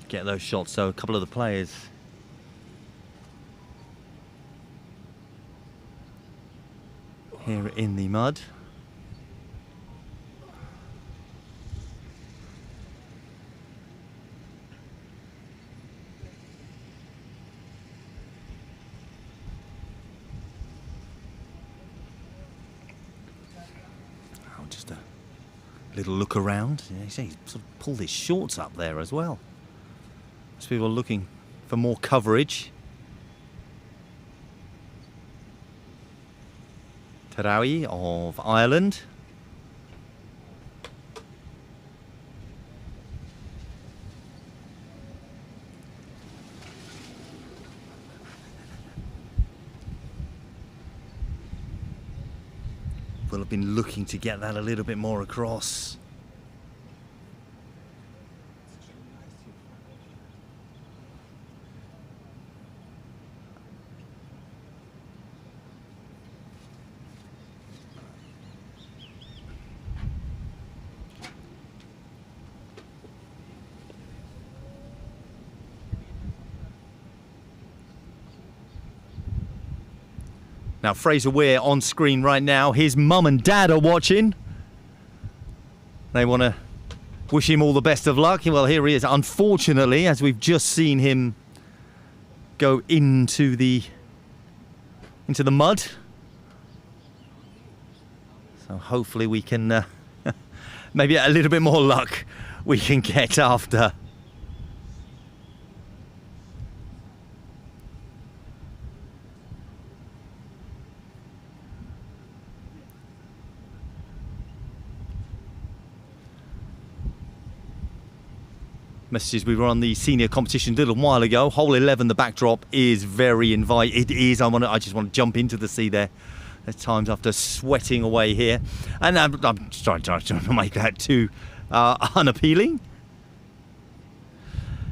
Get those shots. So a couple of the players here in the mud. Little look around. He sort of pulled his shorts up there as well. Most people are looking for more coverage. Tarawi of Ireland. Will have been looking to get that a little bit more across. Now, Fraser Weir on screen right now. His mum and dad are watching. They want to wish him all the best of luck. Well, here he is. Unfortunately, as we've just seen him go into the mud. So hopefully we can, maybe a little bit more luck we can get after. Messages. We were on the senior competition a little while ago. Hole 11, the backdrop is very inviting. It is. I just want to jump into the sea there. There's times after sweating away here, and I'm trying to make that too unappealing.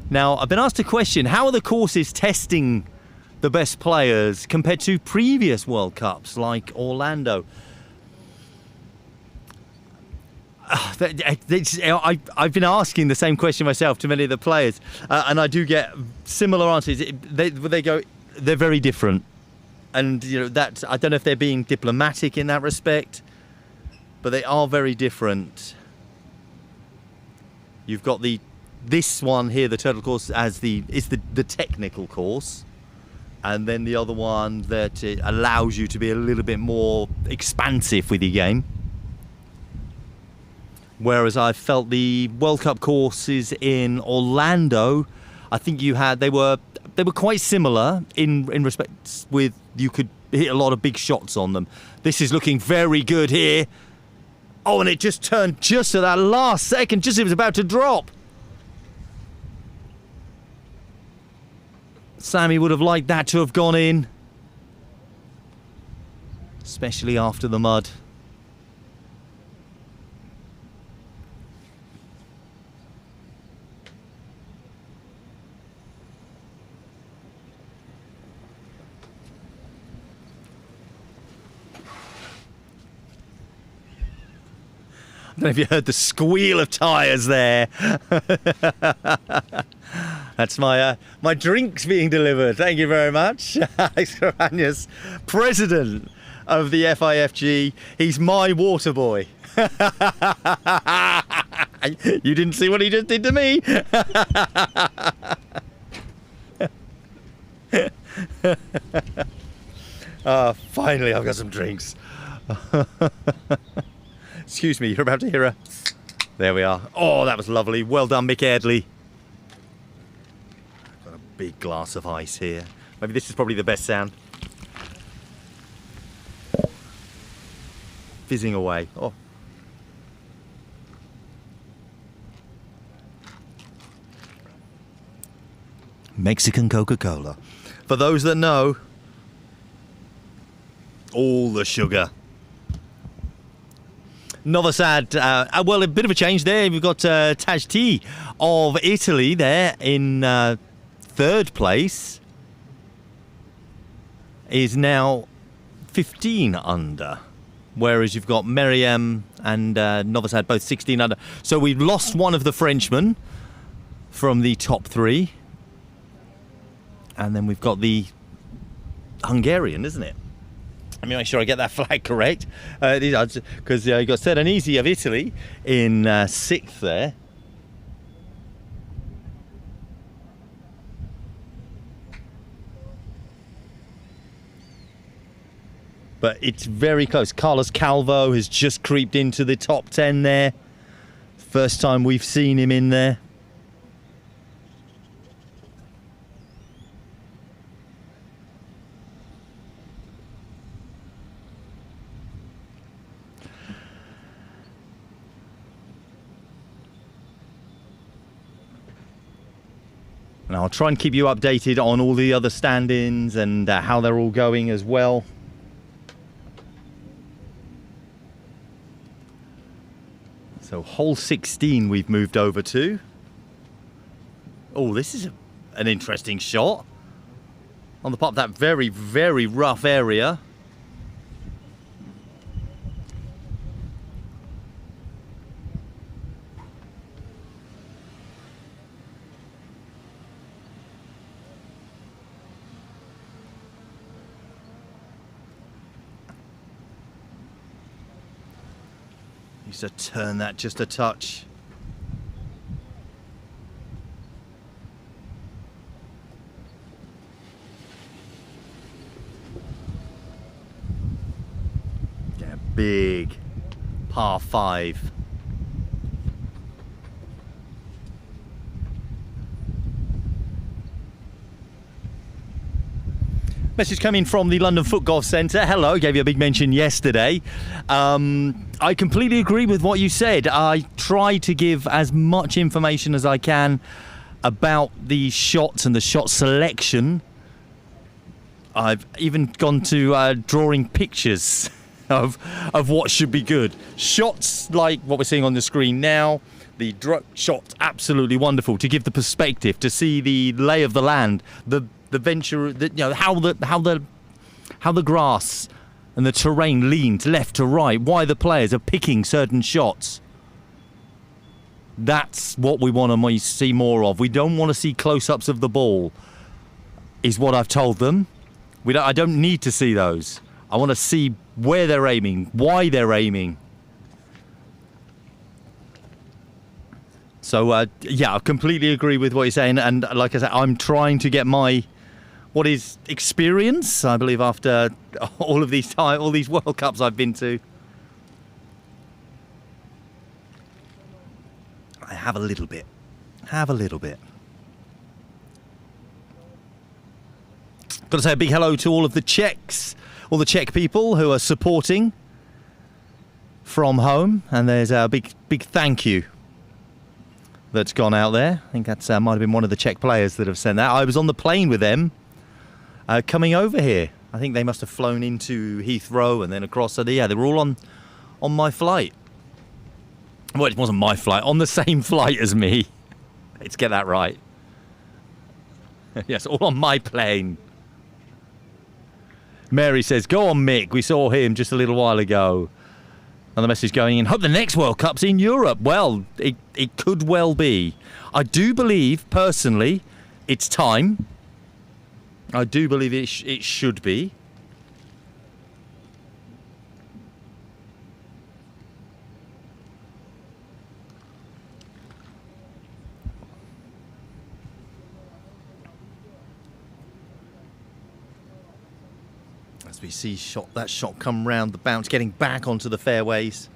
Now, I've been asked a question: how are the courses testing the best players compared to previous World Cups like Orlando? I've been asking the same question myself to many of the players, and I do get similar answers. They're very different, and you know that I don't know if they're being diplomatic in that respect, but they are very different. You've got this one here, the turtle course, as the technical course, and then the other one that it allows you to be a little bit more expansive with your game. Whereas I felt the World Cup courses in Orlando, I think they were quite similar in respect with you could hit a lot of big shots on them. This is looking very good here. Oh, and it just turned just at that last second, just as it was about to drop. Sammy would have liked that to have gone in, especially after the mud. I don't know if you heard the squeal of tyres there. That's my drinks being delivered. Thank you very much. Alex Caranias, president of the FIFG. He's my water boy. You didn't see what he just did to me. Finally, I've got some drinks. Excuse me, you're about to hear a... There we are. Oh, that was lovely. Well done, Mick Eardley. I've got a big glass of ice here. Maybe this is probably the best sound. Fizzing away. Oh. Mexican Coca-Cola. For those that know, all the sugar. Novice Sad, well, a bit of a change there. We've got Taj T of Italy there in third place. Is now 15 under. Whereas you've got Meriem and Novice Sad both 16 under. So we've lost one of the Frenchmen from the top three. And then we've got the Hungarian, isn't it? Let me make sure I get that flag correct, because you got Serenisi of Italy in sixth there. But it's very close. Carlos Calvo has just creeped into the top 10 there. First time we've seen him in there. And I'll try and keep you updated on all the other stand-ins and how they're all going as well. So hole 16 we've moved over to. Oh, this is an interesting shot. On the top of that very, very rough area. Used to turn that just a touch. Yeah, big par 5. Message coming from the London FootGolf Centre. Hello, gave you a big mention yesterday. I completely agree with what you said. I try to give as much information as I can about the shots and the shot selection. I've even gone to drawing pictures of what should be good. Shots like what we're seeing on the screen now. The shot, absolutely wonderful to give the perspective, to see the lay of the land, the venture, you know, how the grass and the terrain leans left to right, why the players are picking certain shots. That's what we want to see more of. We don't want to see close-ups of the ball, is what I've told them. I don't need to see those. I want to see where they're aiming, why they're aiming. So, yeah, I completely agree with what you're saying. And like I said, I'm trying to get what is experience, I believe, after all these World Cups I've been to. I have a little bit. Got to say a big hello to all of the Czechs, all the Czech people who are supporting from home. And there's a big thank you that's gone out there. I think that might have been one of the Czech players that have sent that. I was on the plane with them coming over here. I think they must have flown into Heathrow and then across. So yeah, they were all on my flight. Well, it wasn't my flight, on the same flight as me. Let's get that right. Yes, all on my plane. Mary says, go on, Mick. We saw him just a little while ago. Another message going in. Hope the next World Cup's in Europe. Well, it could well be. I do believe, personally, it's time. I do believe it should be. As we see that shot come round the bounce, getting back onto the fairways.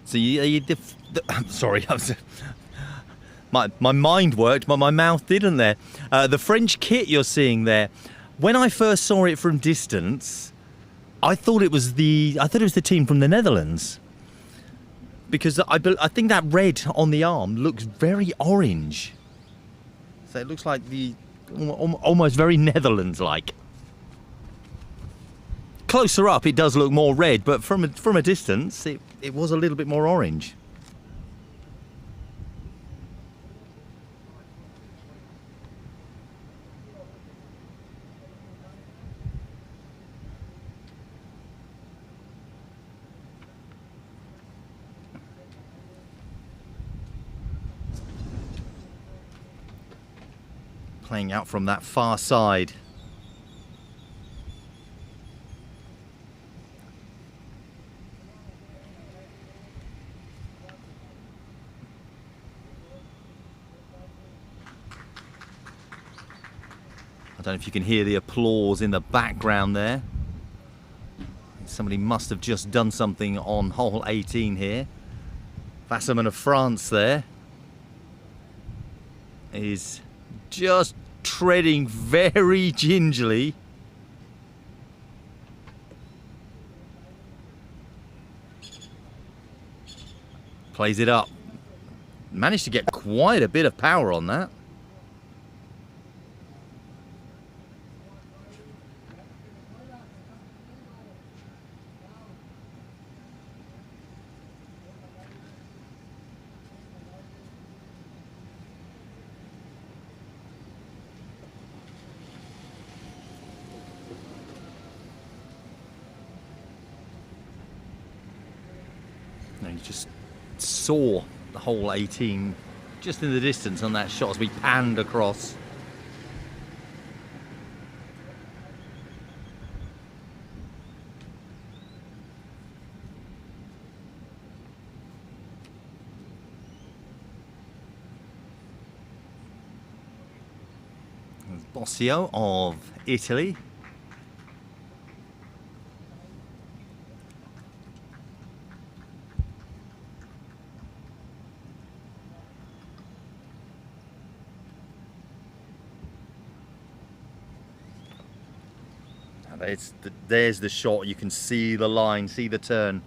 So sorry, my mind worked, but my mouth didn't there. The French kit you're seeing there, when I first saw it from distance, I thought it was the team from the Netherlands, because I think that red on the arm looks very orange. So it looks like almost very Netherlands-like. Closer up, it does look more red, but from a distance, it was a little bit more orange. Playing out from that far side. I don't know if you can hear the applause in the background there. Somebody must have just done something on hole 18 here. Wasserman of France there is just treading very gingerly. Plays it up. Managed to get quite a bit of power on that. You just saw the hole 18 just in the distance on that shot as we panned across. Bossio of Italy. There's the shot. You can see the line, see the turn.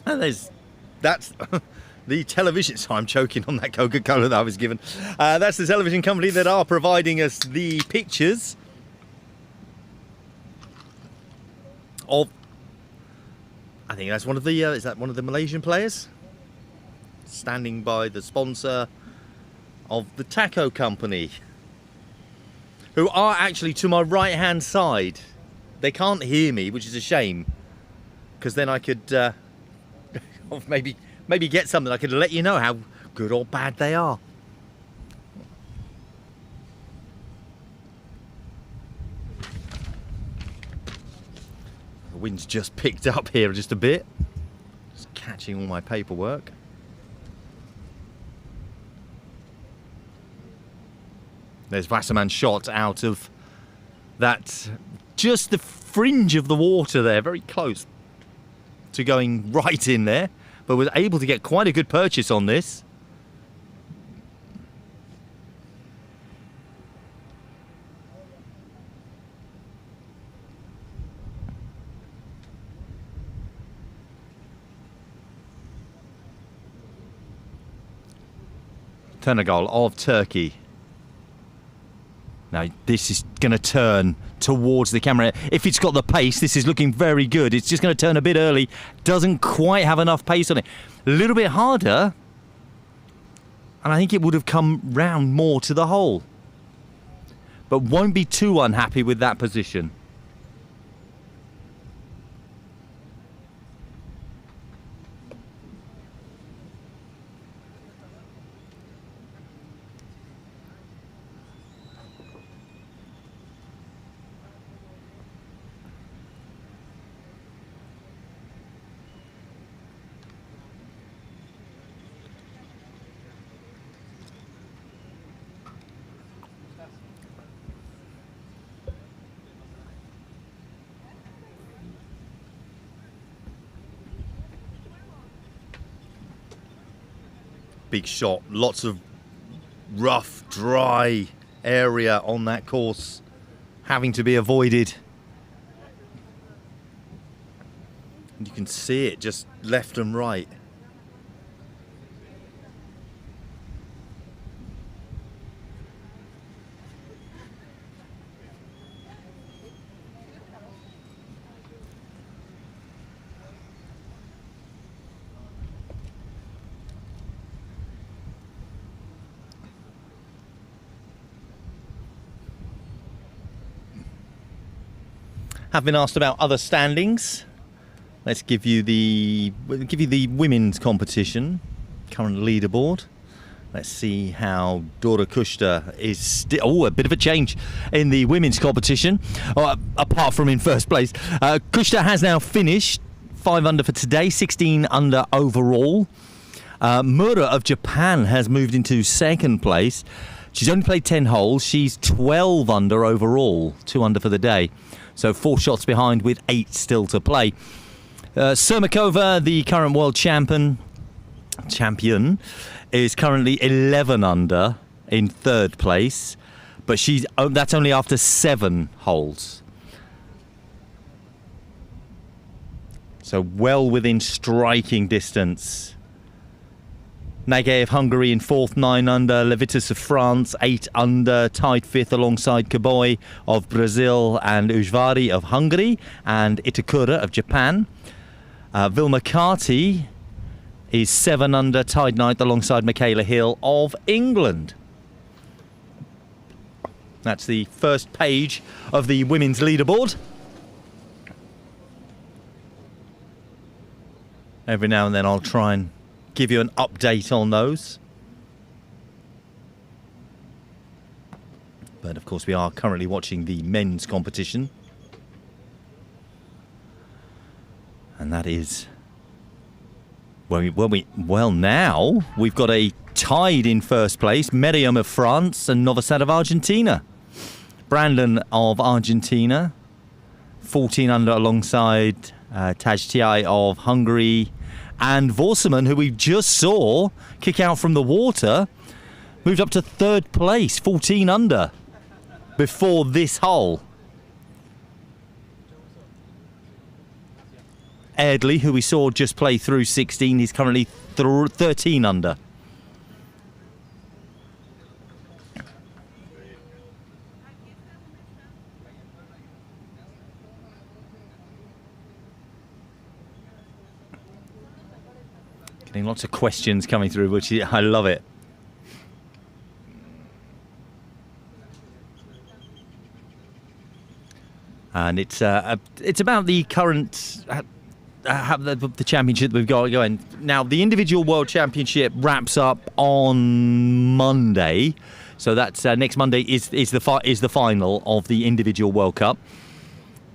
And that's the television. So I'm choking on that Coca-Cola that I was given. That's the television company that are providing us the pictures of. I think that's one of the, is that one of the Malaysian players? Standing by the sponsor of the taco company, who are actually to my right hand side. They can't hear me, which is a shame, because then I could maybe get something. I could let you know how good or bad they are. The wind's just picked up here just a bit. Just catching all my paperwork. There's Wasserman's shot out of that, just the fringe of the water there, very close to going right in there, but was able to get quite a good purchase on this. Turnagol of Turkey. Now this is going to turn towards the camera. If it's got the pace, this is looking very good. It's just going to turn a bit early. Doesn't quite have enough pace on it. A little bit harder. And I think it would have come round more to the hole. But won't be too unhappy with that position. Big shot, lots of rough, dry area on that course having to be avoided. You can see it just left and right. Have been asked about other standings. Let's give you the women's competition current leaderboard. Let's see how Dora Kushta is still. Oh, a bit of a change in the women's competition, apart from in first place. Kushta has now finished 5 under for today, 16 under overall. Mura of Japan has moved into second place. She's only played 10 holes. She's 12 under overall, 2 under for the day. So 4 shots behind with 8 still to play. Sermakova, the current world champion, is currently 11 under in third place, but that's only after 7 holes. So well within striking distance. Nage of Hungary in 4th, 9 under. Levitas of France, 8 under, tied 5th alongside Kaboi of Brazil and Ujvari of Hungary and Itakura of Japan. Vilma Carty is 7 under, tied 9th alongside Michaela Hill of England. That's the first page of the women's leaderboard. Every now and then I'll try and give you an update on those. But of course we are currently watching the men's competition. And that is... Well, now we've got a tied in first place, Meriam of France and Novosad of Argentina. Brandon of Argentina, 14 under alongside Tajtiai of Hungary, and Vorseman, who we just saw kick out from the water, moved up to third place, 14 under before this hole. Erdley, who we saw just play through 16, he's currently 13 under. Getting lots of questions coming through, which I love it. And it's about the current the championship that we've got going. Now, the individual world championship wraps up on Monday, so that's next Monday is the final of the individual World Cup.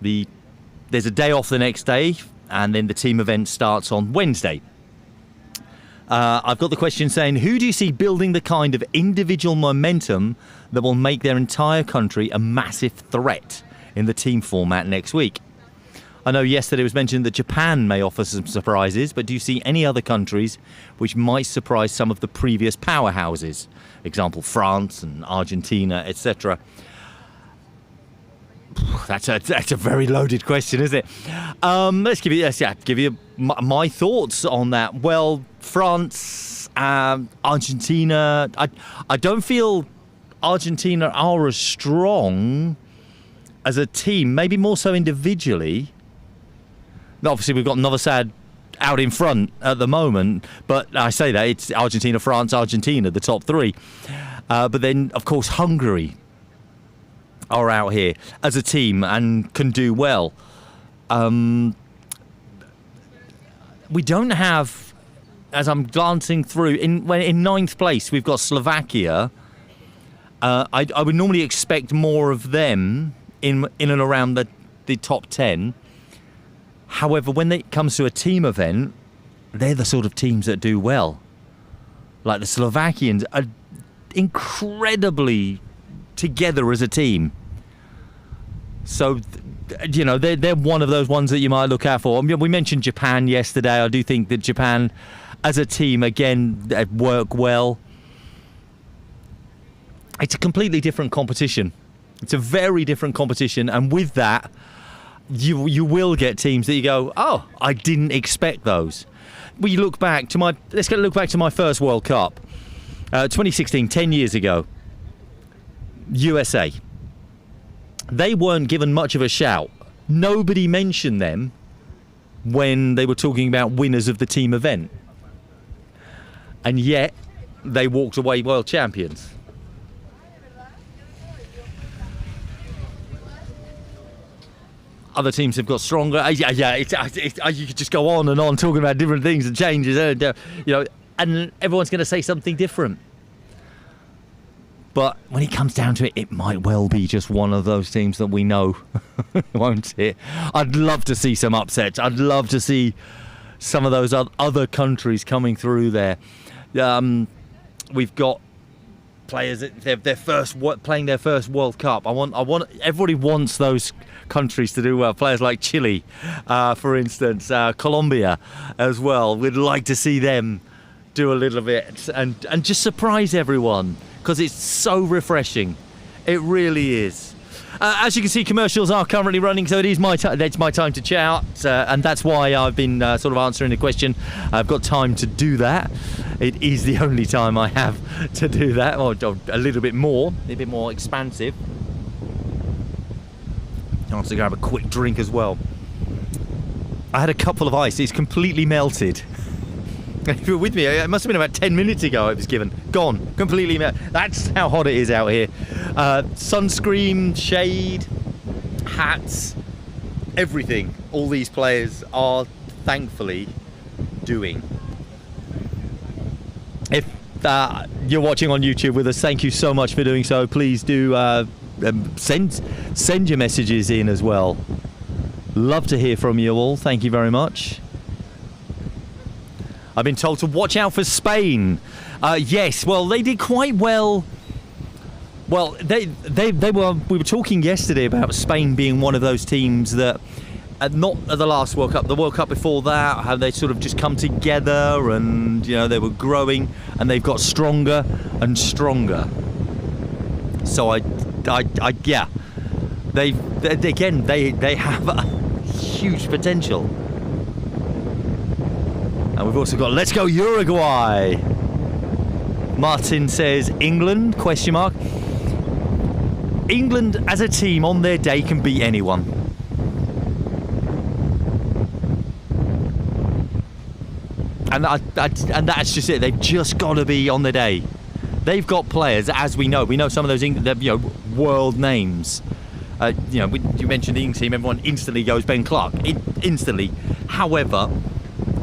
There's a day off the next day, and then the team event starts on Wednesday. I've got the question saying, who do you see building the kind of individual momentum that will make their entire country a massive threat in the team format next week? I know yesterday it was mentioned that Japan may offer some surprises, but do you see any other countries which might surprise some of the previous powerhouses? Example, France and Argentina, etc. That's a very loaded question, isn't it? Let's give you my thoughts on that. Well, France, Argentina. I don't feel Argentina are as strong as a team. Maybe more so individually. Obviously, we've got Novosad out in front at the moment, but I say that it's Argentina, France, Argentina, the top 3. But then, of course, Hungary are out here as a team and can do well. We don't have, as I'm glancing through, in 9th place we've got Slovakia. I would normally expect more of them in and around the top 10. However, when it comes to a team event, they're the sort of teams that do well. Like the Slovakians are incredibly together as a team. So, you know, they're one of those ones that you might look out for. I mean, we mentioned Japan yesterday. I do think that Japan, as a team, again, they work well. It's a completely different competition. It's a very different competition, and with that, you will get teams that you go, oh, I didn't expect those. Let's look back to my first World Cup, 2016, 10 years ago. USA. They weren't given much of a shout. Nobody mentioned them when they were talking about winners of the team event. And yet, they walked away world champions. Other teams have got stronger. You could just go on and on talking about different things and changes. You know, and everyone's going to say something different. But when it comes down to it, it might well be just one of those teams that we know, won't it? I'd love to see some upsets. I'd love to see some of those other countries coming through there. We've got players that they're playing their first World Cup. Everybody wants those countries to do well. Players like Chile, for instance, Colombia as well. We'd like to see them do a little bit and just surprise everyone, because it's so refreshing. It really is. As you can see, commercials are currently running, so it's my time to chat out, and that's why I've been sort of answering the question. I've got time to do that. It is the only time I have to do that, or a little bit more expansive. I have to grab a quick drink as well. I had a couple of ice. It's completely melted. If you were with me, it must have been about 10 minutes ago it was given. Gone. Completely melted. That's how hot it is out here. Sunscreen, shade, hats, everything. All these players are thankfully doing. If you're watching on YouTube with us, thank you so much for doing so. Please do send your messages in as well. Love to hear from you all. Thank you very much. I've been told to watch out for Spain. Yes, well, they did quite well. Well, they were. We were talking yesterday about Spain being one of those teams that, not at the last World Cup, the World Cup before that, how they sort of just come together and they were growing and they've got stronger and stronger. So yeah, they have a huge potential. And we've also got Let's Go Uruguay. Martin says England, ? England as a team on their day can beat anyone. And that's just it. They've just got to be on the day. They've got players, as we know. We know some of those world names. You mentioned the England team. Everyone instantly goes Ben Clark. Instantly. However,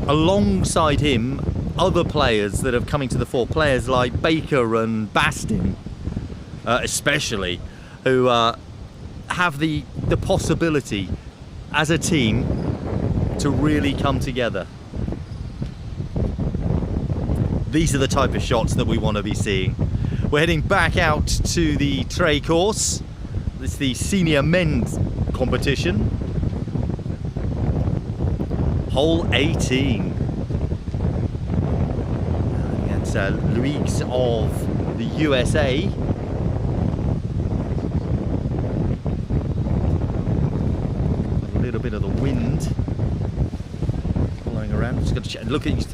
alongside him, other players that have coming to the fore, players like Baker and Bastin, especially, who have the possibility as a team to really come together. These are the type of shots that we want to be seeing. We're heading back out to the Tray course. It's the senior men's competition. Hole 18. That's Luis of the USA. A little bit of the wind blowing around. Just got to check. Look at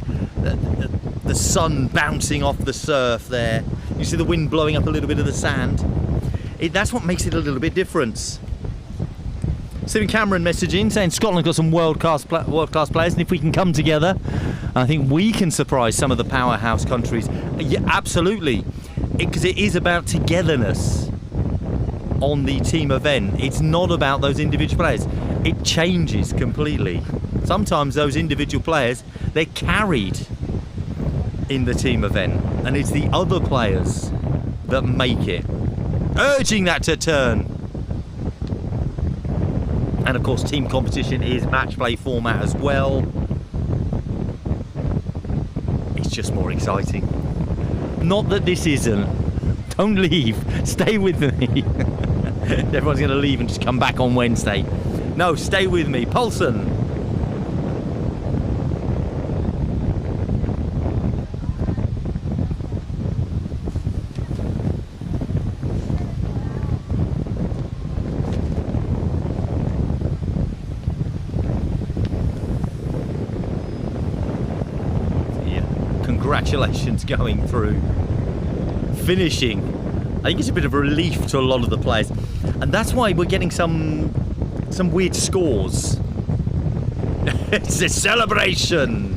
the sun bouncing off the surf there. You see the wind blowing up a little bit of the sand. That's what makes it a little bit different. Stephen Cameron messaging saying Scotland got some world-class players, and if we can come together, I think we can surprise some of the powerhouse countries. Yeah, absolutely, because it is about togetherness on the team event. It's not about those individual players. It changes completely. Sometimes those individual players, they're carried in the team event, and it's the other players that make it. Urging that to turn. And of course, team competition is match play format as well. It's just more exciting. Not that this isn't. Don't leave. Stay with me. Everyone's going to leave and just come back on Wednesday. No, stay with me. Paulson. Congratulations going through, finishing. I think it's a bit of a relief to a lot of the players, and that's why we're getting some weird scores. It's a celebration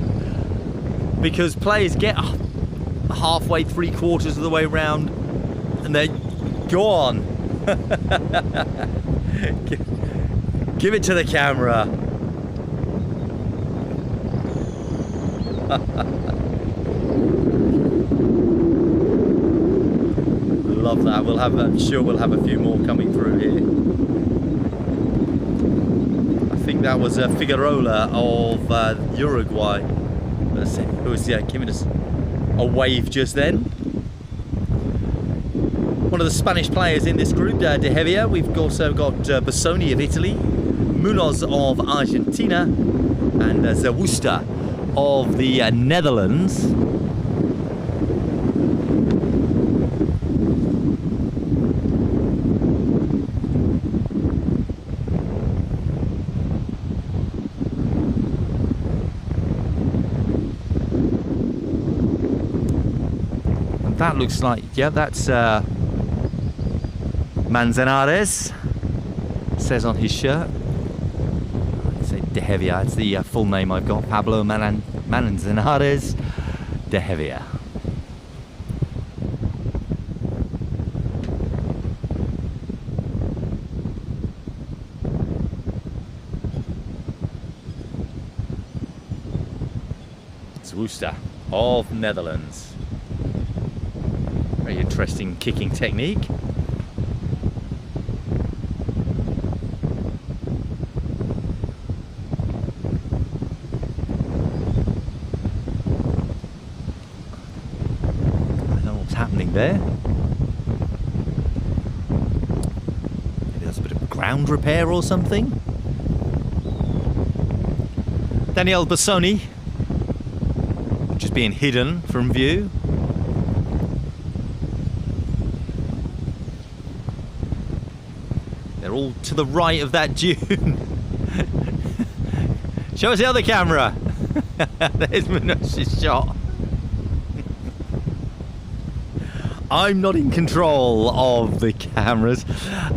because players get halfway, 3/4 of the way around, and they go on. Give it to the camera. love that. I'm sure we'll have a few more coming through here. I think that was Figueroa of Uruguay. Who was giving us a wave just then. One of the Spanish players in this group, De Hevia. We've also got Bassoni of Italy, Munoz of Argentina, and Zawusta of the Netherlands. And that looks like, yeah, that's Manzanares, says on his shirt. Say De Hevia, it's the full name I've got. Pablo Manzanares De Hevia. Zwooster of Netherlands. Very interesting kicking technique. There. Maybe that's a bit of ground repair or something. Daniel Bassoni, just being hidden from view. They're all to the right of that dune. Show us the other camera. There's Munoz's shot. I'm not in control of the cameras.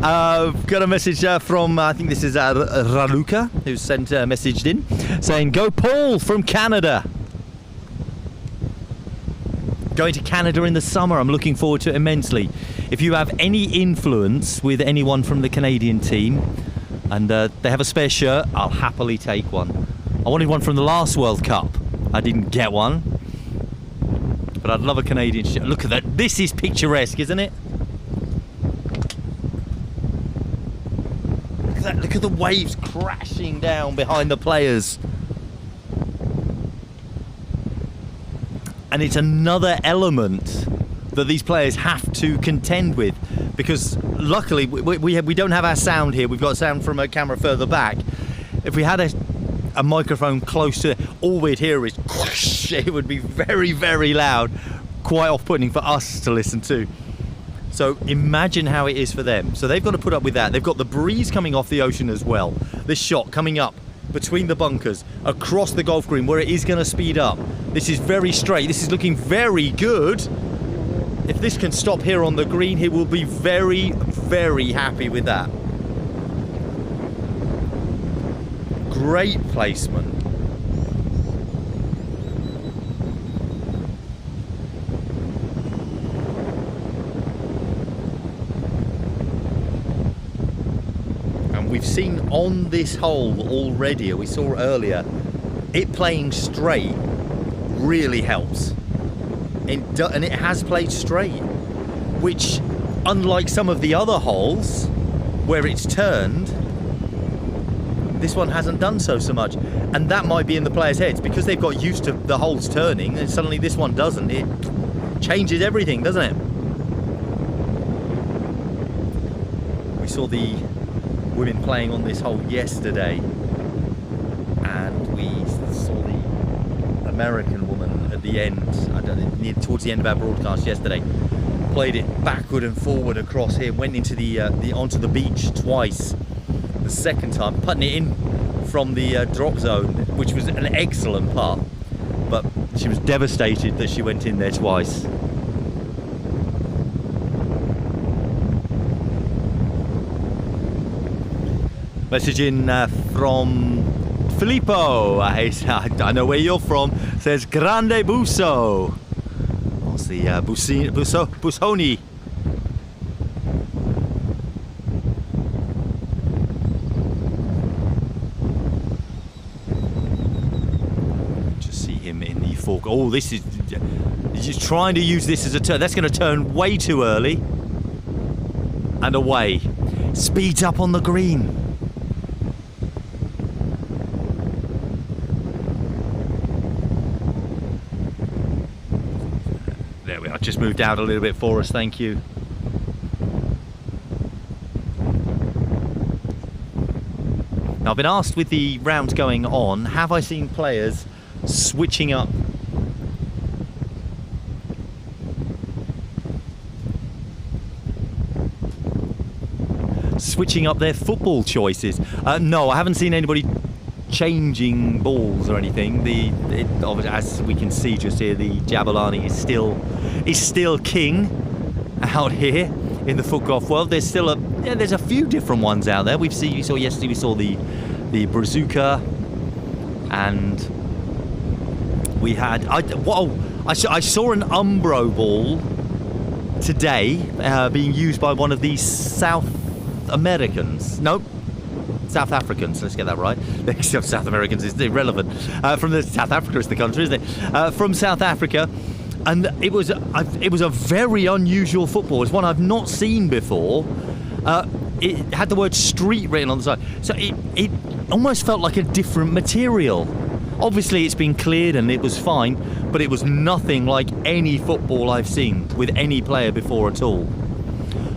I've got a message from, I think this is Raluca, who sent messaged in, saying, "Go Paul from Canada." Going to Canada in the summer. I'm looking forward to it immensely. If you have any influence with anyone from the Canadian team and they have a spare shirt, I'll happily take one. I wanted one from the last World Cup. I didn't get one. But I'd love a Canadian shirt. Look at that. This is picturesque, isn't it? Look at that. Look at the waves crashing down behind the players. And it's another element that these players have to contend with, because luckily we don't have our sound here. We've got sound from a camera further back. If we had a microphone close to it, all we'd hear is whoosh. It would be very, very loud, quite off-putting for us to listen to. So imagine how it is for them. So they've got to put up with that. They've got the breeze coming off the ocean as well. This shot coming up between the bunkers across the golf green where it is going to speed up. This is very straight. This is looking very good. If this can stop here on the green, he will be very, very happy with that. Great placement. And we've seen on this hole already, we saw earlier, it playing straight really helps. And it has played straight, which, unlike some of the other holes where it's turned, this one hasn't done so much. And that might be in the players' heads because they've got used to the holes turning, and suddenly this one doesn't. It changes everything, doesn't it? We saw the women playing on this hole yesterday, and we saw the American woman at the end, I don't know, near towards the end of our broadcast yesterday, played it backward and forward across here, went into the onto the beach twice. The second time, putting it in from the drop zone, which was an excellent putt, but she was devastated that she went in there twice. Message in from Filippo. I know where you're from. Says Grande Busso. What's the Bussoni? Just see him in the fork. Oh, this is. He's just trying to use this as a turn. That's going to turn way too early. and away. Speeds up on the green. There we are, just moved out a little bit for us, thank you. Now, I've been asked with the rounds going on, have I seen players switching up their football choices? No, I haven't seen anybody changing balls or anything. Obviously, as we can see just here, the Jabulani is still king out here in the FootGolf world. There's still there's a few different ones out there. We saw yesterday. We saw the Brazuca, and we had I saw an Umbro ball today being used by one of these South Africans. Let's get that right. South Americans is irrelevant. From South Africa is the country, isn't it? From South Africa, and it was a very unusual football. It's one I've not seen before. It had the word street written on the side, so it almost felt like a different material. Obviously, it's been cleared and it was fine, but it was nothing like any football I've seen with any player before at all.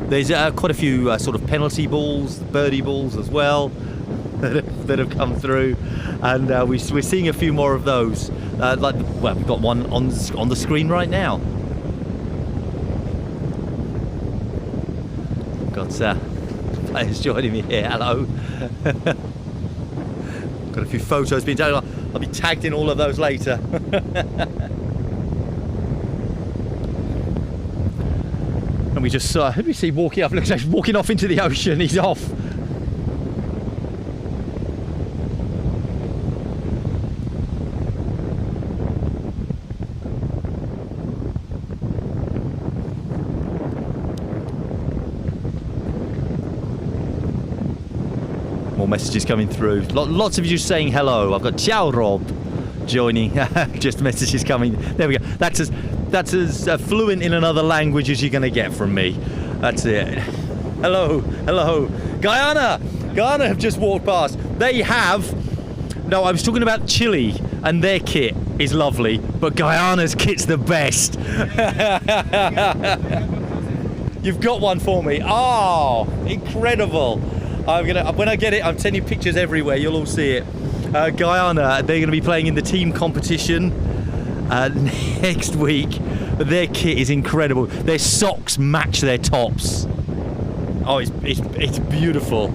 There's quite a few sort of penalty balls, birdie balls as well that have come through, and we're seeing a few more of those. We've got one on the screen right now. Got players joining me here. Hello. Got a few photos being taken. I'll be tagged in all of those later. And we just saw, who do we see walking off? Looks like he's walking off into the ocean. He's off. More messages coming through. Lots of you saying hello. I've got Ciao Rob joining. Just messages coming. There we go. That's as fluent in another language as you're going to get from me. That's it. Hello. Guyana have just walked past. They have. No, I was talking about Chile, and their kit is lovely, but Guyana's kit's the best. You've got one for me. Oh, incredible. When I get it, I'm sending pictures everywhere. You'll all see it. Guyana, they're going to be playing in the team competition next week. Their kit is incredible. Their socks match their tops. Oh, it's beautiful.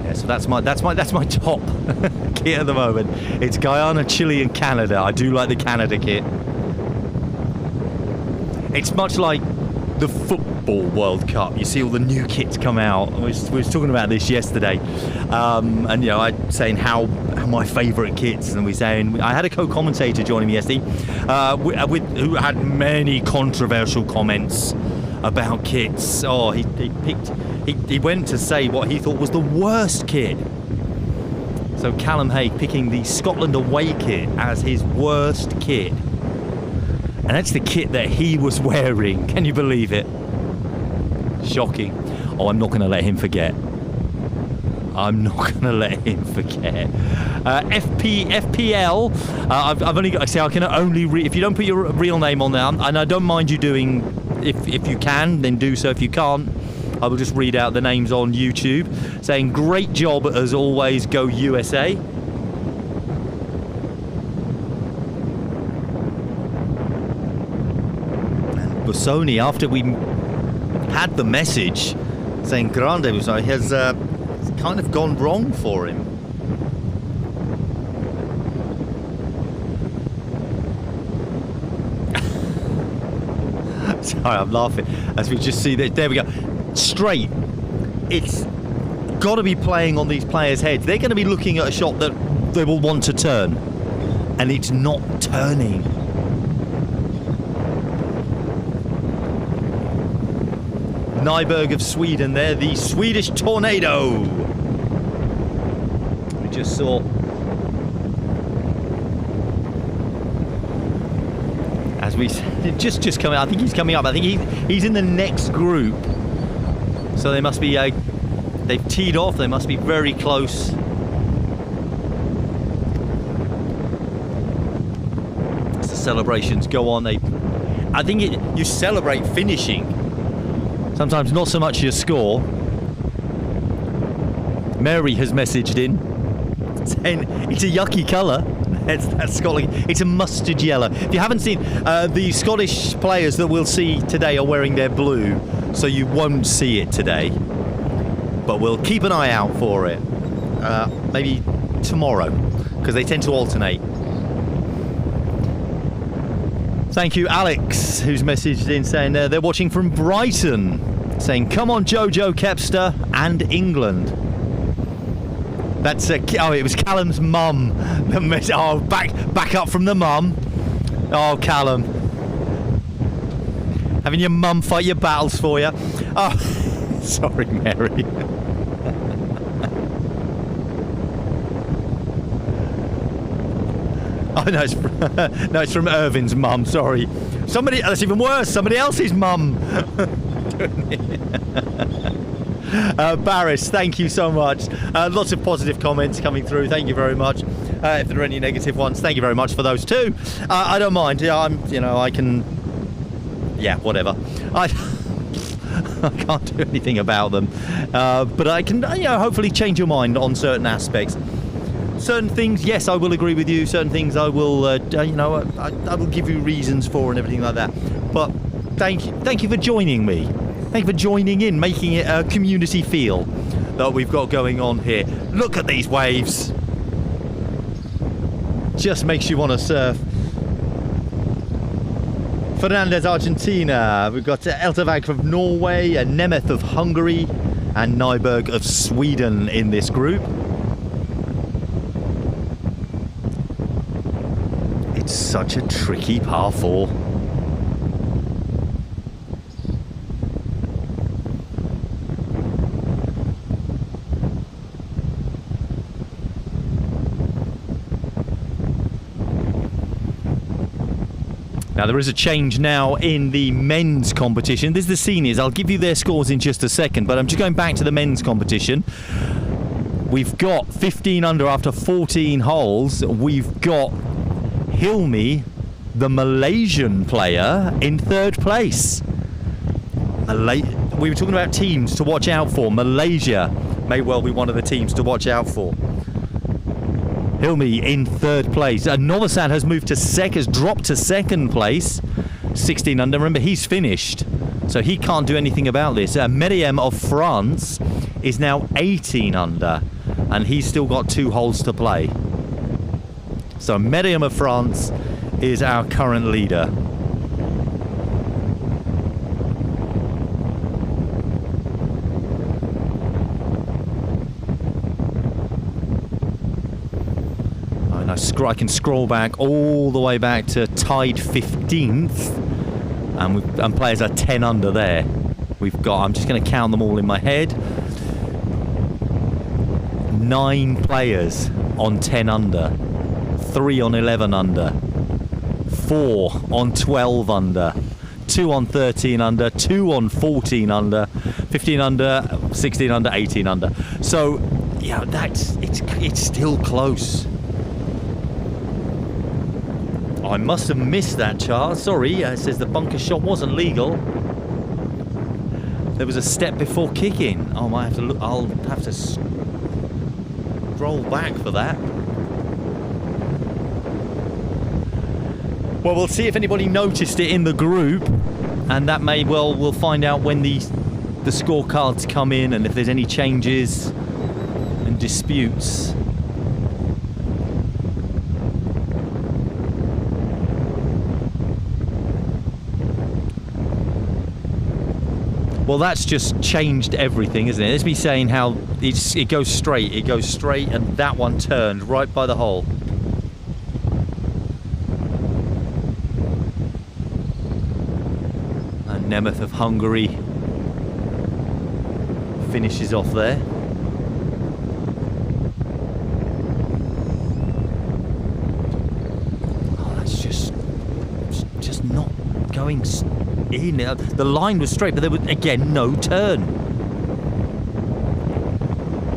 Yeah, so that's my top kit at the moment. It's Guyana, Chile, and Canada. I do like the Canada kit. It's much like the Football World Cup. You see all the new kits come out. We was talking about this yesterday, and you know, I saying how my favourite kits, and I had a co-commentator joining me yesterday, who had many controversial comments about kits. Oh, he went to say what he thought was the worst kit. So Callum Haig picking the Scotland away kit as his worst kit. And that's the kit that he was wearing. Can you believe it? Shocking. Oh, I'm not going to let him forget. FPL. I've only got. I can only read. If you don't put your real name on there, and I don't mind you doing. If you can, then do so. If you can't, I will just read out the names on YouTube, saying great job as always. Go USA. Busoni, after we had the message saying Grande Busoni has kind of gone wrong for him. Sorry, I'm laughing as we just see that. There we go. Straight. It's got to be playing on these players' heads. They're going to be looking at a shot that they will want to turn, and it's not turning. Nyberg of Sweden there, the Swedish Tornado. We just saw. As we just coming, I think he's coming up. I think he's in the next group. So they must be. They've teed off. They must be very close. As the celebrations go on, I think you celebrate finishing. Sometimes not so much your score. Mary has messaged in saying it's a yucky colour. That's Scotland. It's a mustard yellow. If you haven't seen, the Scottish players that we'll see today are wearing their blue, so you won't see it today. But we'll keep an eye out for it. Maybe tomorrow, because they tend to alternate. Thank you, Alex, who's messaged in saying they're watching from Brighton, saying, "Come on, Jojo Kepster and England." That's oh, it was Callum's mum. Oh, back up from the mum. Oh, Callum, having your mum fight your battles for you. Oh, sorry, Mary. Oh no, it's from Irvin's mum. Sorry, that's even worse. Somebody else's mum. Barris, thank you so much. Lots of positive comments coming through. Thank you very much. If there are any negative ones, thank you very much for those too. I don't mind. Yeah, I can. Yeah, whatever. I can't do anything about them, but I can, hopefully change your mind on certain aspects. Certain things, yes, I will agree with you. Certain things, I will, I will give you reasons for and everything like that. But thank you for joining me. Thank you for joining in, making it a community feel that we've got going on here. Look at these waves. Just makes you want to surf. Fernandez, Argentina. We've got Eltervag of Norway, Nemeth of Hungary, and Nyberg of Sweden in this group. It's such a tricky par 4. Now there is a change now in the men's competition. This is the seniors. I'll give you their scores in just a second, but I'm just going back to the men's competition. We've got 15 under after 14 holes. We've got Hilmi, the Malaysian player, in 3rd place. We were talking about teams to watch out for. Malaysia may well be one of the teams to watch out for. Hilmi in 3rd place. Novosad has moved to has dropped to 2nd place, 16 under. Remember, he's finished, so he can't do anything about this. Meriem of France is now 18 under, and he's still got 2 holes to play. So Meriem of France is our current leader. I can scroll back all the way back to tied 15th, and players are 10 under there. We've got, I'm just going to count them all in my head, 9 players on 10 under, 3 on 11 under, 4 on 12 under, 2 on 13 under, 2 on 14 under, 15 under, 16 under, 18 under. So yeah, it's still close. I must have missed that chart. Sorry, it says the bunker shot wasn't legal. There was a step before kicking. Oh, I might have to look. I'll have to scroll back for that. Well, we'll see if anybody noticed it in the group, and that may well, we'll find out when the scorecards come in and if there's any changes and disputes. Well, that's just changed everything, isn't it? Let's be saying how it goes straight. It goes straight, and that one turned right by the hole. And Nemeth of Hungary finishes off there. Oh, that's just not going in. The line was straight, but there was, again, no turn.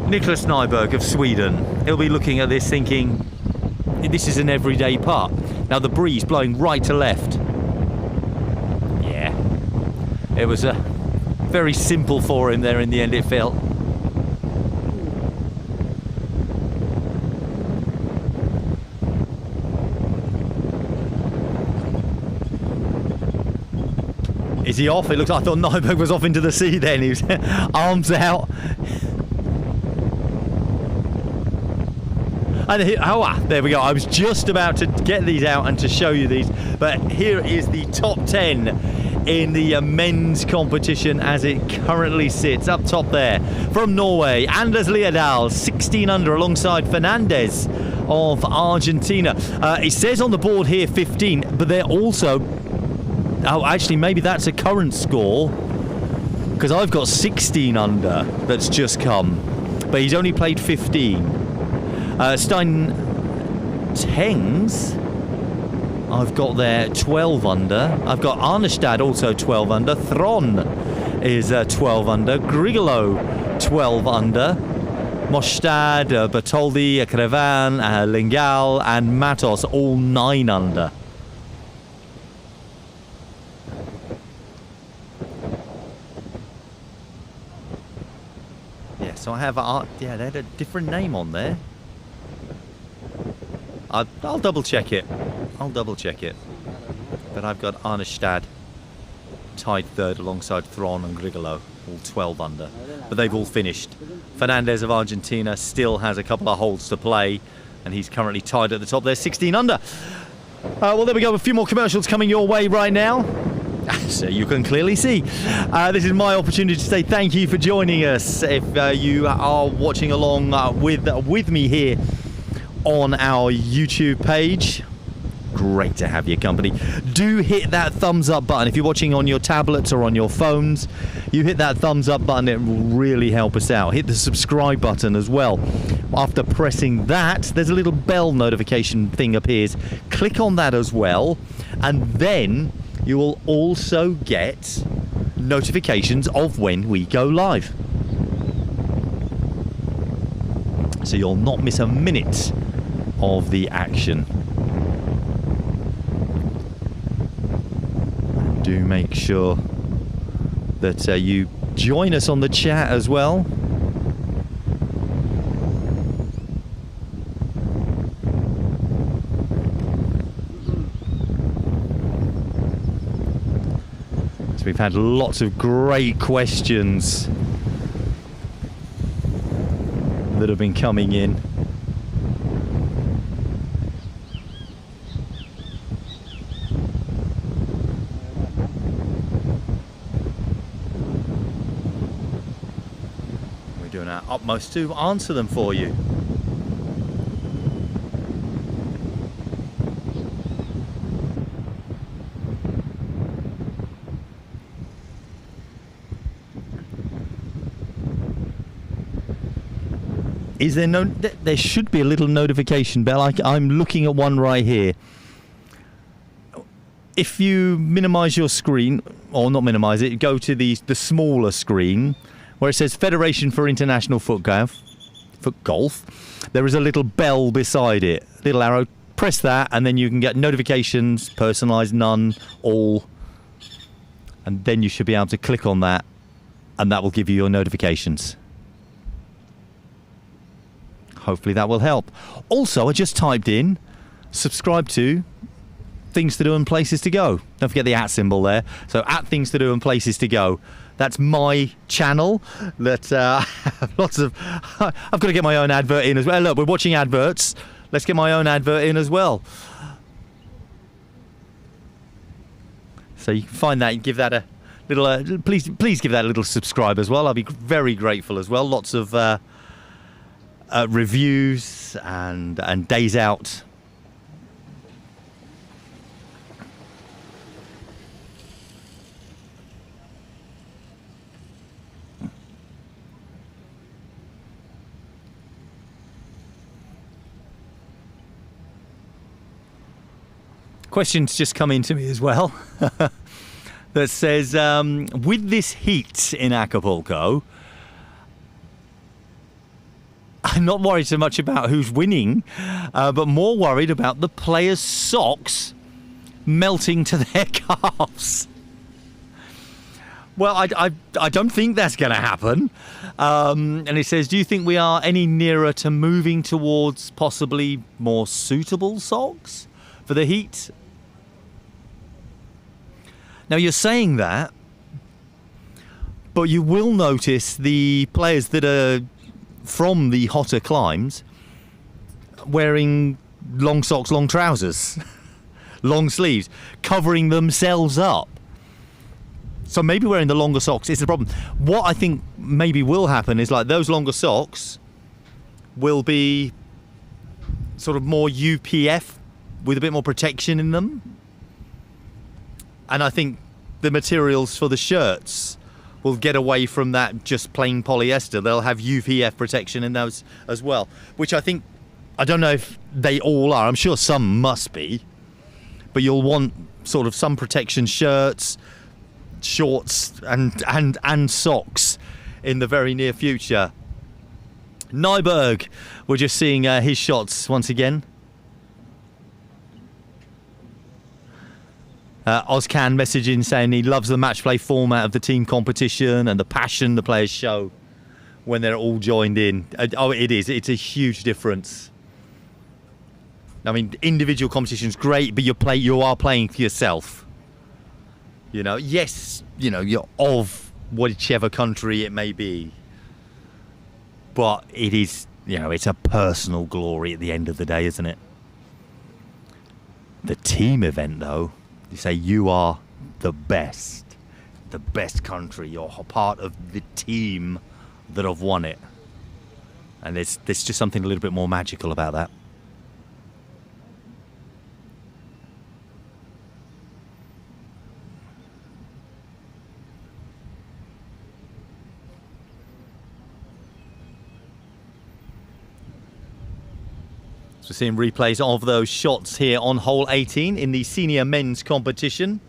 Nicholas Nyberg of Sweden, he'll be looking at this thinking, this is an everyday putt. Now the breeze blowing right to left. Yeah, it was very simple for him there in the end, it felt. Is he off? It looks like I thought Nyberg was off into the sea then. He was arms out. And there we go. I was just about to get these out and to show you these, but here is the top 10 in the men's competition as it currently sits. Up top there, from Norway, Anders Liadal, 16 under alongside Fernandez of Argentina. It says on the board here 15, but they're also... Oh, actually, maybe that's a current score, because I've got 16 under that's just come, but he's only played 15. Stein Tengs, I've got there 12 under. I've got Arnestad also 12 under. Thron is 12 under. Grigolo 12 under. Mostad, Bertoldi, Crevan, Lingal and Matos all 9 under. Yeah, so I have yeah, they had a different name on there. I'll double check it. But I've got Arnestad tied third alongside Thron and Grigolo, all 12 under. But they've all finished. Fernandez of Argentina still has a couple of holes to play, and he's currently tied at the top there, 16 under. Well, there we go. A few more commercials coming your way right now. So you can clearly see. This is my opportunity to say thank you for joining us. If you are watching along with me here on our YouTube page, great to have your company. Do hit that thumbs up button. If you're watching on your tablets or on your phones, you hit that thumbs up button, it will really help us out. Hit the subscribe button as well. After pressing that, there's a little bell notification thing appears. Click on that as well, and then you will also get notifications of when we go live, so you'll not miss a minute of the action. Do make sure that you join us on the chat as well. So we've had lots of great questions that have been coming in. Our utmost to answer them for you. Is there no? There should be a little notification bell. I'm looking at one right here. If you minimize your screen, or not minimize it, go to the smaller screen where it says Federation for International FootGolf. There is a little bell beside it, little arrow. Press that, and then you can get notifications, personalized, none, all, and then you should be able to click on that, and that will give you your notifications. Hopefully that will help. Also, I just typed in subscribe to Things to Do and Places to Go. Don't forget the @ symbol there. So @ Things to Do and Places to Go. That's my channel. That lots of. I've got to get my own advert in as well. Look, we're watching adverts. Let's get my own advert in as well. So you can find that and give that a little. Please give that a little subscribe as well. I'll be very grateful as well. Lots of reviews and days out. Question's just come into me as well that says, with this heat in Acapulco, I'm not worried so much about who's winning, but more worried about the players' socks melting to their calves. Well, I don't think that's going to happen. And it says, do you think we are any nearer to moving towards possibly more suitable socks for the heat? Now, you're saying that, but you will notice the players that are from the hotter climes wearing long socks, long trousers, long sleeves, covering themselves up. So maybe wearing the longer socks is the problem. What I think maybe will happen is like those longer socks will be sort of more UPF with a bit more protection in them. And I think the materials for the shirts will get away from that just plain polyester. They'll have UPF protection in those as well, which I think, I don't know if they all are. I'm sure some must be, but you'll want sort of some protection shirts, shorts and socks in the very near future. Nyberg, we're just seeing his shots once again. Ozcan messaging saying he loves the match play format of the team competition and the passion the players show when they're all joined in. Oh, it's a huge difference. I mean, individual competition's great, but you are playing for yourself. You know, yes, you know, you're of whichever country it may be, but it is, you know, it's a personal glory at the end of the day, isn't it? The team event, though, you say you are the best country. You're a part of the team that have won it, and there's just something a little bit more magical about that. We're seeing replays of those shots here on hole 18 in the senior men's competition.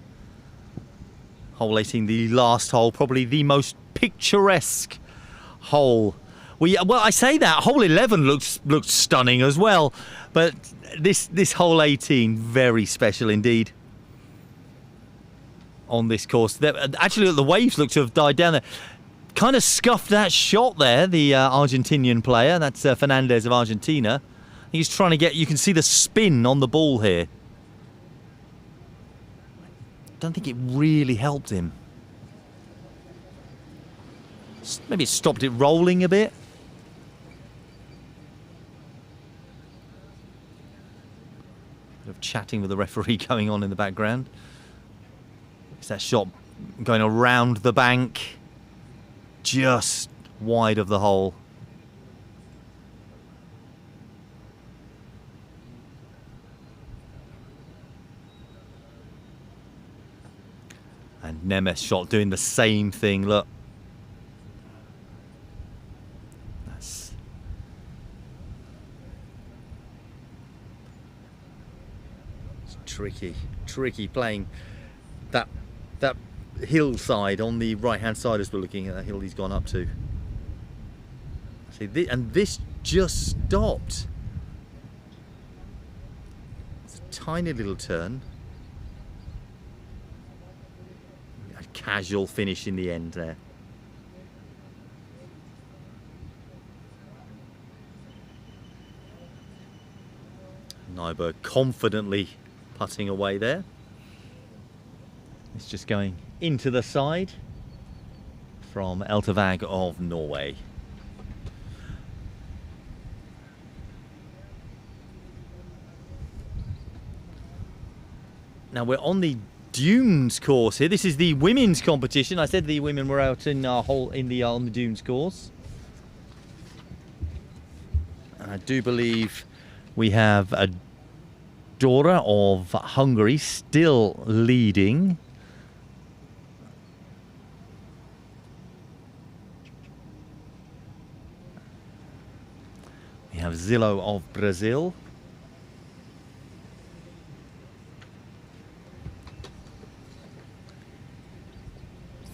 Hole 18, the last hole, probably the most picturesque hole. Well, I say that hole 11 looks stunning as well, but this hole 18 very special indeed on this course. Actually, the waves look to have died down there. Kind of scuffed that shot there, the Argentinian player. That's Fernandez of Argentina. He's trying to get, you can see the spin on the ball here. Don't think it really helped him. Maybe it stopped it rolling a bit. Bit of chatting with the referee going on in the background. Is that shot going around the bank, just wide of the hole. And Nemes shot doing the same thing, look. That's it's tricky playing that hillside on the right hand side as we're looking at that hill he's gone up to. See, and this just stopped. It's a tiny little turn. Casual finish in the end there. Nyberg confidently putting away there. It's just going into the side from Eltevag of Norway. Now we're on the Dunes course here. This is the women's competition. I said the women were out in on the Dunes course. And I do believe we have a Dora of Hungary still leading. We have Zillow of Brazil.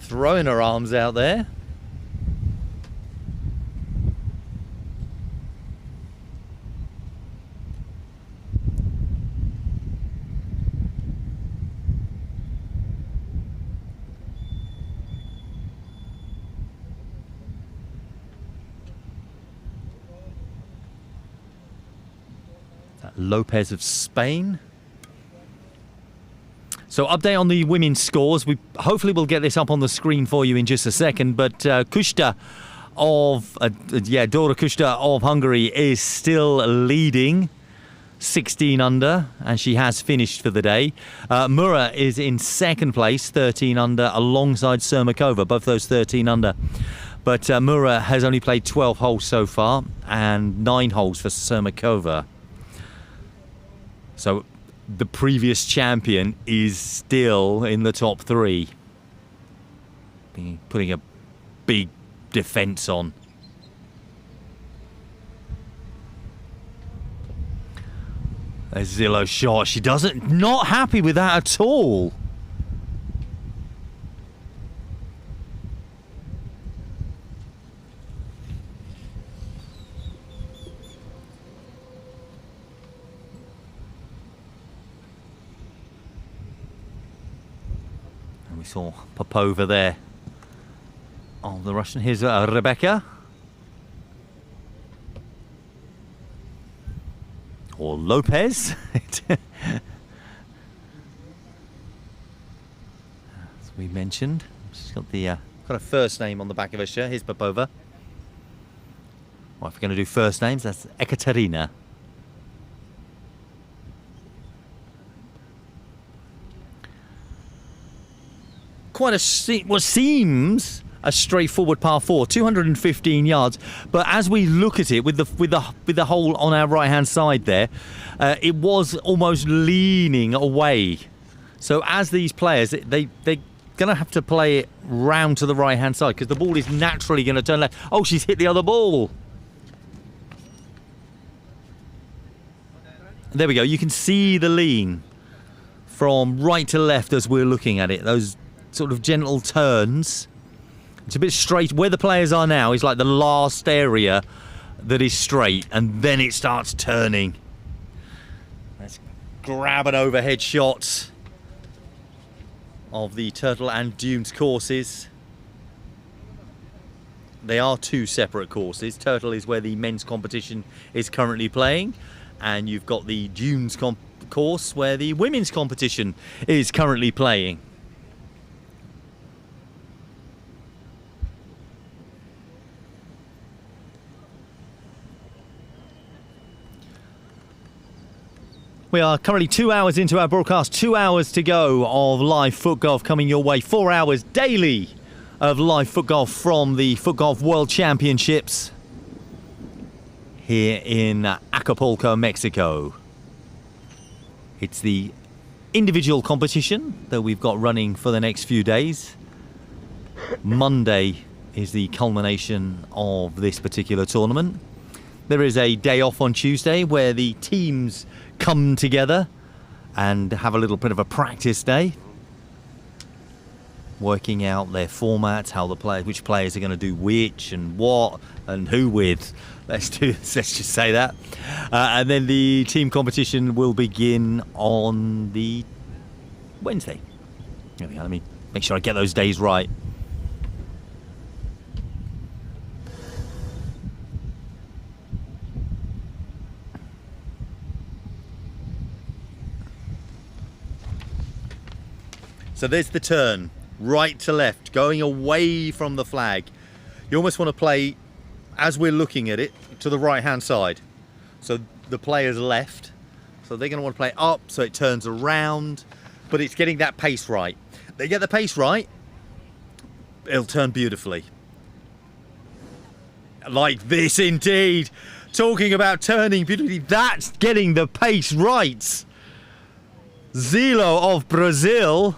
throwing her arms out there. Lopez of Spain. So update on the women's scores. We hopefully will get this up on the screen for you in just a second. But Kushta of Dora Kushta of Hungary is still leading, 16 under, and she has finished for the day. Mura is in second place, 13 under, alongside Sermakova, both those 13 under. But Mura has only played 12 holes so far, and 9 holes for Sermakova. So the previous champion is still in the top 3. Putting a big defence on. There's Zillow's shot. She not happy with that at all. We saw Popova there. Oh, the Russian. Here's Rebecca. Or Lopez. As we mentioned. She's got the got a first name on the back of her shirt. Here's Popova. Well, if we're going to do first names, that's Ekaterina. Quite what seems a straightforward par 4, 215 yards. But as we look at it, with the hole on our right hand side there, it was almost leaning away. So as these players, they're going to have to play it round to the right hand side because the ball is naturally going to turn left. Oh, she's hit the other ball. There we go. You can see the lean from right to left as we're looking at it. Those sort of gentle turns. It's a bit straight. Where the players are now is like the last area that is straight, and then it starts turning. Let's grab an overhead shot of the Turtle and Dunes courses. They are 2 separate courses. Turtle is where the men's competition is currently playing, and you've got the Dunes course where the women's competition is currently playing. We are currently 2 hours into our broadcast, 2 hours to go of live foot golf coming your way. 4 hours daily of live foot golf from the Foot Golf World Championships here in Acapulco, Mexico. It's the individual competition that we've got running for the next few days. Monday is the culmination of this particular tournament. There is a day off on Tuesday where the teams come together and have a little bit of a practice day, working out their formats, how which players are going to do which and what and who with. Let's just say that. And then the team competition will begin on the Wednesday. There we go. Let me make sure I get those days right. So there's the turn, right to left, going away from the flag. You almost want to play, as we're looking at it, to the right-hand side. So the player's left. So they're going to want to play up, so it turns around. But it's getting that pace right. They get the pace right, it'll turn beautifully. Like this, indeed. Talking about turning beautifully, that's getting the pace right. Zillow of Brazil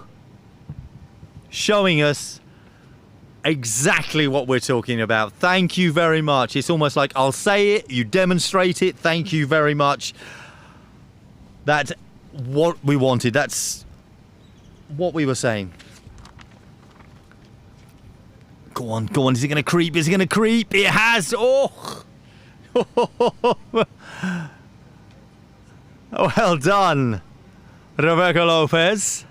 showing us exactly what we're talking about. Thank you very much. It's almost like I'll say it, you demonstrate it. Thank you very much. That's what we wanted. That's what we were saying. Go on, go on. Is it going to creep? Is it going to creep? It has. Oh. Well done, Rebecca Lopez.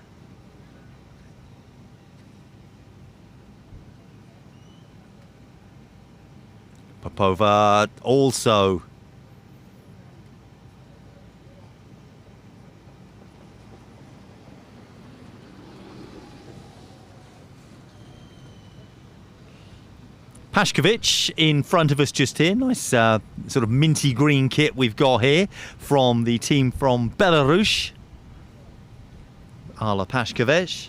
Popova also. Pashkovic in front of us just here. Nice sort of minty green kit we've got here from the team from Belarus. Ala Pashkovic.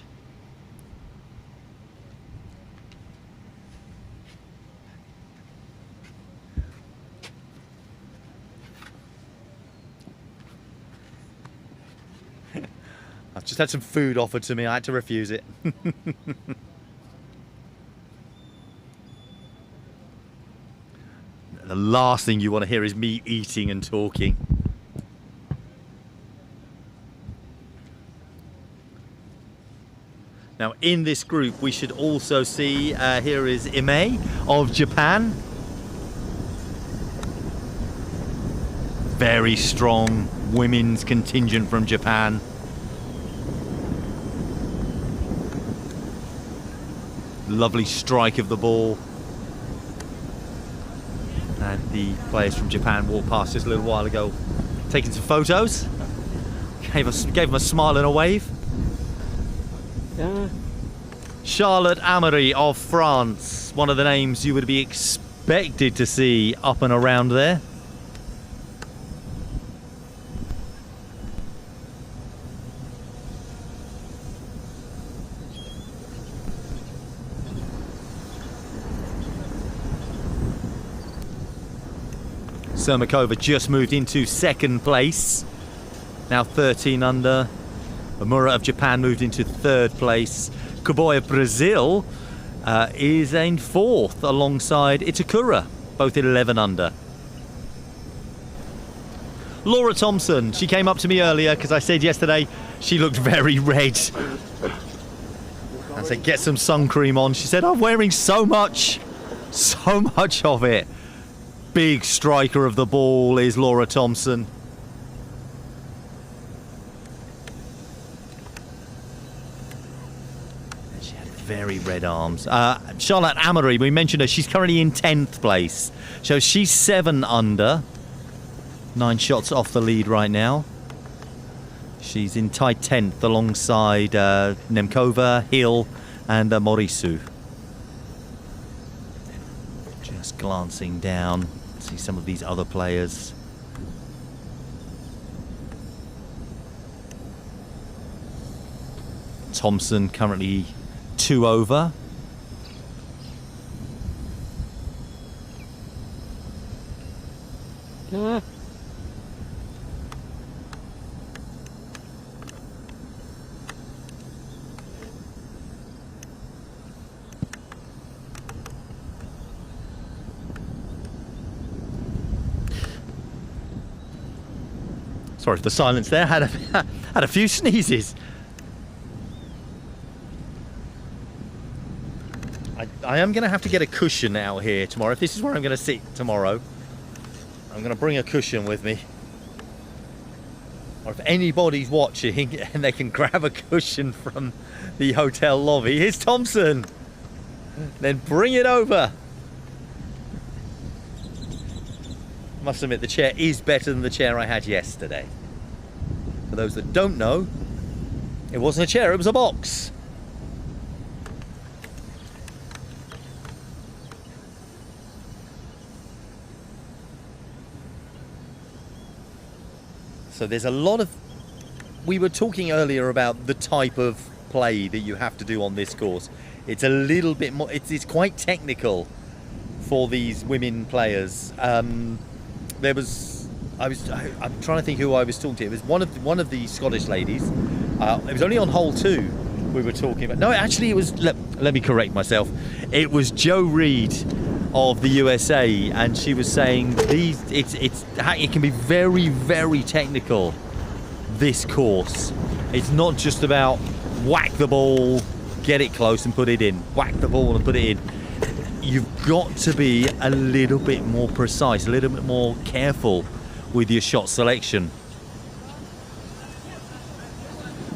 I've just had some food offered to me. I had to refuse it. The last thing you want to hear is me eating and talking. Now in this group we should also see, here is Ime of Japan. Very strong women's contingent from Japan. Lovely strike of the ball. And the players from Japan walked past just a little while ago, taking some photos. Gave them a smile and a wave. Yeah. Charlotte Amery of France, one of the names you would be expected to see up and around there. Sermakova just moved into second place, now 13 under. Amura of Japan moved into third place. Koboy of Brazil is in fourth alongside Itakura, both 11 under. Laura Thompson, she came up to me earlier because I said yesterday she looked very red. I said get some sun cream on. She said I'm wearing so much of it. Big striker of the ball is Laura Thompson. And she had very red arms. Charlotte Amery, we mentioned her, she's currently in 10th place. So she's 7 under. 9 shots off the lead right now. She's in tight 10th alongside Nemkova, Hill and Morisu. Just glancing down. See some of these other players. Thompson currently 2 over. Yeah. Sorry for the silence there. Had a few sneezes. I am going to have to get a cushion out here tomorrow. If this is where I'm going to sit tomorrow, I'm going to bring a cushion with me. Or if anybody's watching and they can grab a cushion from the hotel lobby. Here's Thompson. Then bring it over. Must admit the chair is better than the chair I had yesterday. For those that don't know, it wasn't a chair, it was a box. So there's a lot of... We were talking earlier about the type of play that you have to do on this course. It's a little bit more... It's quite technical for these women players. There was... I'm trying to think who I was talking to. It was one of the Scottish ladies. It was only on hole 2 we were talking about. No, actually it was... Let me correct myself. It was Joe Reed of the USA, and she was saying it can be very, very technical, this course. It's not just about whack the ball, get it close and put it in. Whack the ball and put it in. you've got to be a little bit more precise, a little bit more careful with your shot selection.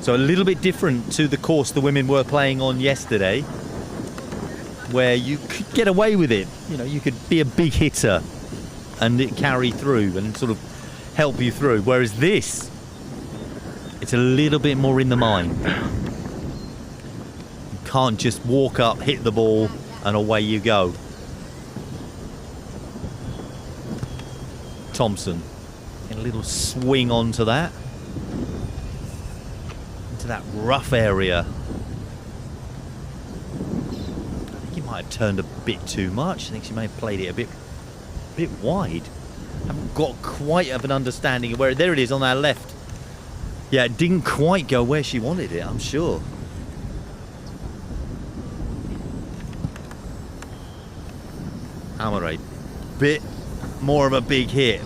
So a little bit different to the course the women were playing on yesterday, where you could get away with it. You know, you could be a big hitter and it carry through and sort of help you through. Whereas this, it's a little bit more in the mind. You can't just walk up, hit the ball, and away you go. Thompson, a little swing onto that. Into that rough area. I think he might have turned a bit too much. I think she may have played it a bit wide. Haven't got quite of an understanding of where. There it is on that left. Yeah, it didn't quite go where she wanted it, I'm sure. Hammerade, bit more of a big hit.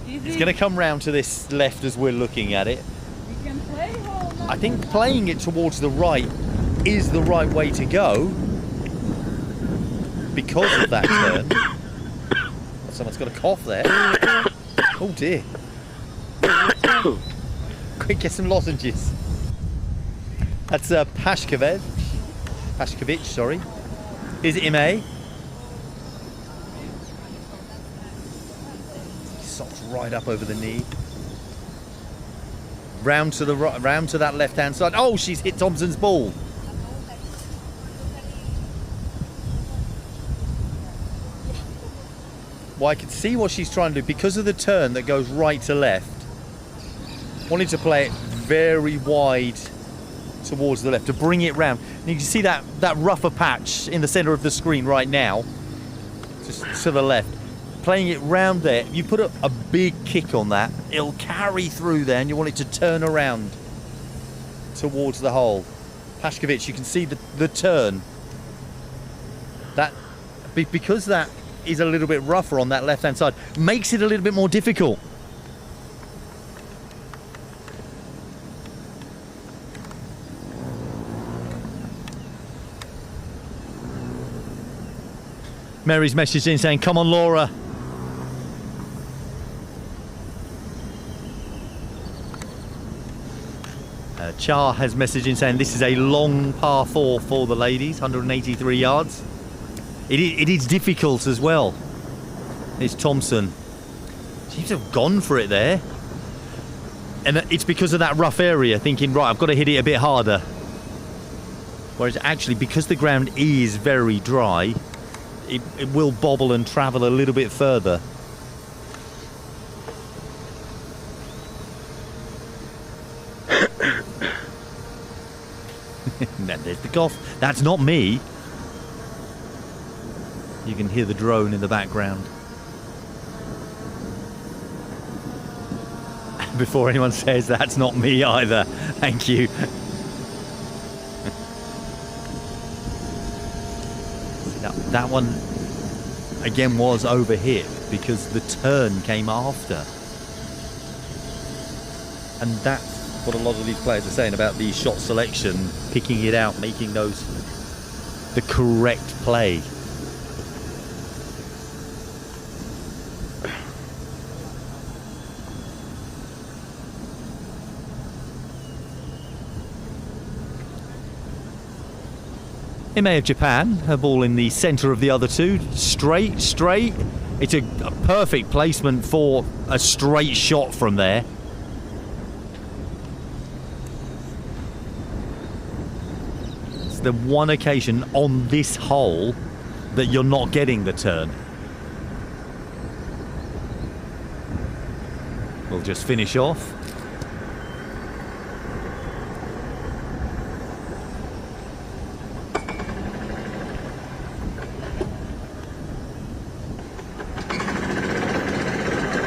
It's going to come round to this left as we're looking at it. You can play hole. I think playing it towards the right is the right way to go because of that turn. Someone's got a cough there. Oh dear. Quick, get some lozenges. That's Pashkovic, sorry. Is it Ime? Socks right up over the knee. Round to the right, round to that left-hand side. Oh, she's hit Thompson's ball. Well, I can see what she's trying to do because of the turn that goes right to left. Wanting to play it very wide towards the left to bring it round. And you can see that rougher patch in the center of the screen right now, just to the left. Playing it round there, you put a big kick on that, it'll carry through there, and you want it to turn around towards the hole. Pashkovic, you can see the turn. That, because that is a little bit rougher on that left-hand side, makes it a little bit more difficult. Mary's messaged in saying, come on, Laura. Char has messaged in saying this is a long par 4 for the ladies, 183 yards. It is difficult as well. It's Thompson. Seems to have gone for it there. And it's because of that rough area, thinking, right, I've got to hit it a bit harder. Whereas actually, because the ground is very dry, it will bobble and travel a little bit further. Now there's the golf. That's not me. You can hear the drone in the background. Before anyone says that's not me either. Thank you. That one again was overhit because the turn came after. And that's what a lot of these players are saying about the shot selection, picking it out, making those the correct play. Ime of Japan, her ball in the centre of the other two, straight. It's a perfect placement for a straight shot from there. It's the one occasion on this hole that you're not getting the turn. We'll just finish off.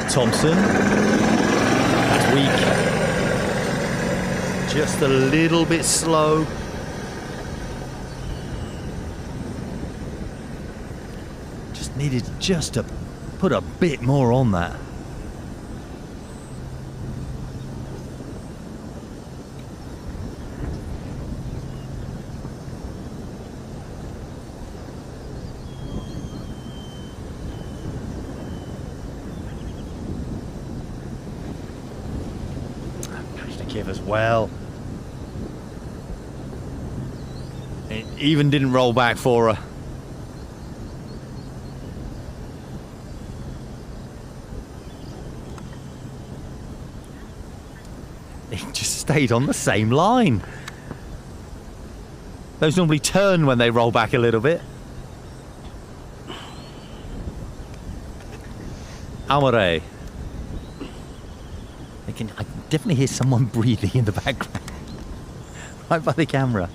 Thompson, that's weak, just a little bit slow. Just needed just to put a bit more on that. massive as well. It even didn't roll back for her. It just stayed on the same line. Those normally turn when they roll back a little bit. Amore. I can definitely hear someone breathing in the background. Right by the camera.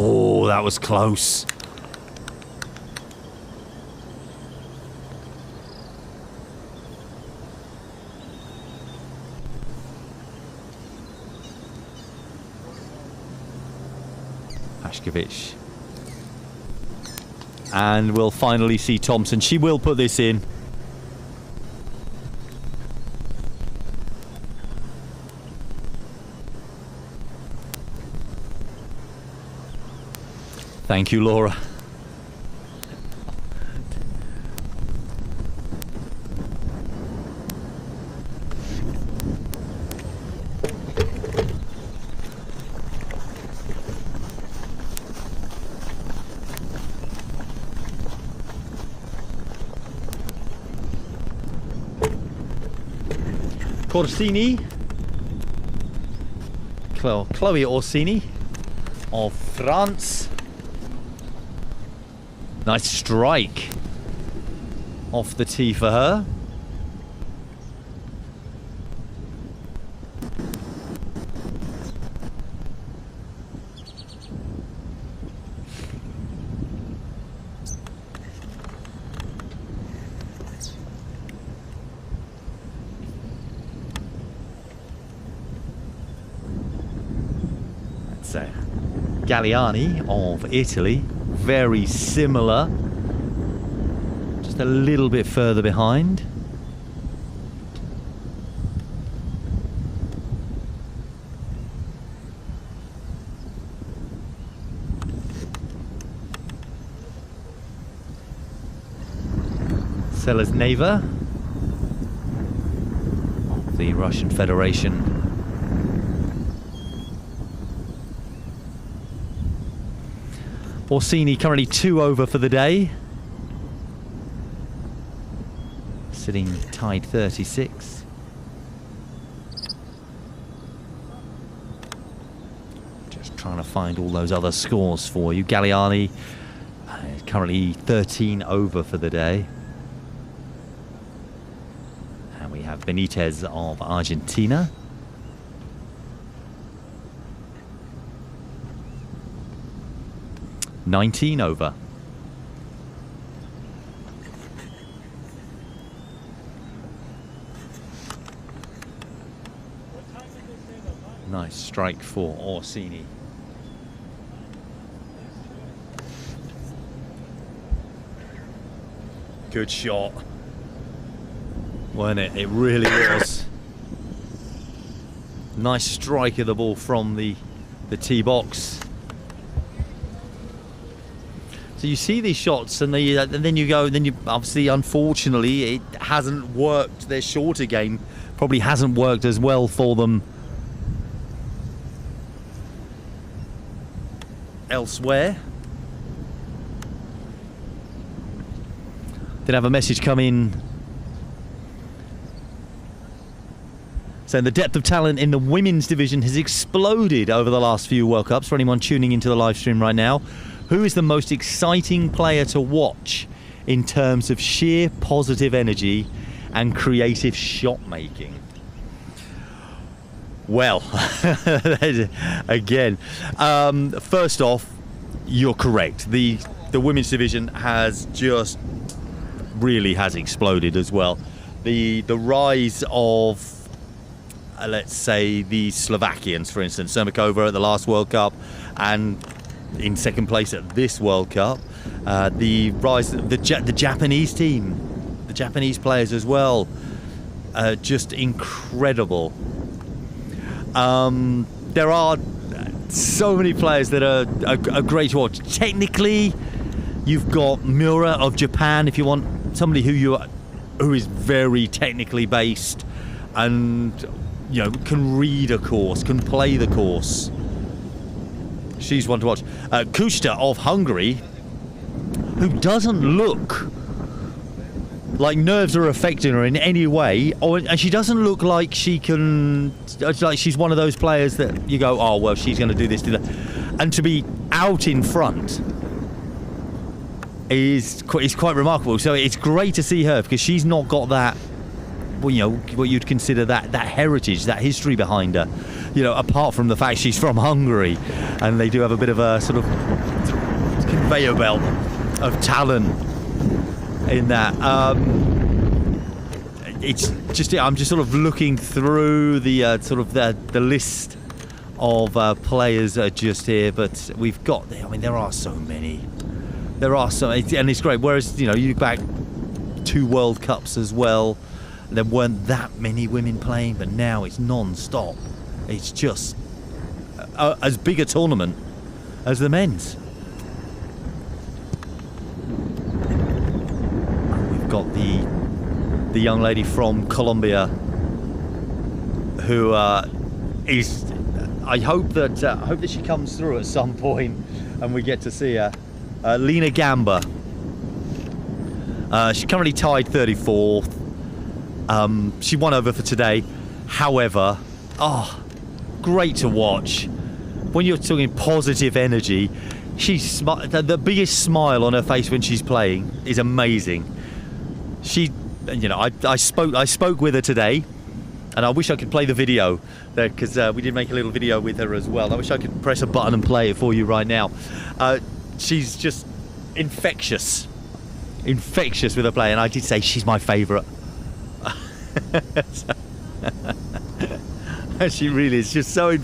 Oh, that was close. Pashkovic. And we'll finally see Thompson. She will put this in. Thank you, Laura. Corsini, Chloe Orsini of France. Nice strike off the tee for her. That's Galliani of Italy. Very similar, just a little bit further behind. Selezneva of the Russian Federation. Orsini currently 2 over for the day. Sitting tied 36. Just trying to find all those other scores for you. Galliani currently 13 over for the day. And we have Benitez of Argentina. $19 over. Nice strike for Orsini. Good shot. Wasn't it? It really was. Nice strike of the ball from the tee box. So you see these shots, and then you go, then you obviously, unfortunately, it hasn't worked. Their shorter game probably hasn't worked as well for them elsewhere. Did have a message come in saying the depth of talent in the women's division has exploded over the last few World Cups. For anyone tuning into the live stream right now, who is the most exciting player to watch in terms of sheer positive energy and creative shot making? Well, again, first off, you're correct. The women's division has just really has exploded as well. The rise of let's say the Slovakians, for instance, Sermakova at the last World Cup and in second place at this World Cup. The rise of the Japanese team, the Japanese players as well, just incredible. There are so many players that are great to watch. Technically, You've got Miura of Japan, if you want somebody who is very technically based and can read a course, can play the course. She's one to watch. Kusta of Hungary, who doesn't look like nerves are affecting her in any way, and she doesn't look like she can, like she's one of those players that you go, oh well, she's going to do this, do that, and to be out in front is quite remarkable. So it's great to see her, because she's not got that, what you'd consider that heritage, that history behind her, apart from the fact she's from Hungary, and they do have a bit of a sort of conveyor belt of talent in that. It's just, I'm just sort of looking through the sort of the list of players just here, but we've got, there are so many. There are so, and it's great. Whereas, you look back 2 World Cups as well, there weren't that many women playing, but now it's non-stop. It's just as big a tournament as the men's. We've got the young lady from Colombia who is. I hope that she comes through at some point, and we get to see her. Lena Gamba. She's currently tied 34th. She won over for today. However, great to watch. When you're talking positive energy, she's the biggest smile on her face when she's playing is amazing. She, I spoke with her today, and I wish I could play the video there, because we did make a little video with her as well. I wish I could press a button and play it for you right now. She's just infectious with her play, and I did say she's my favourite. She really is just so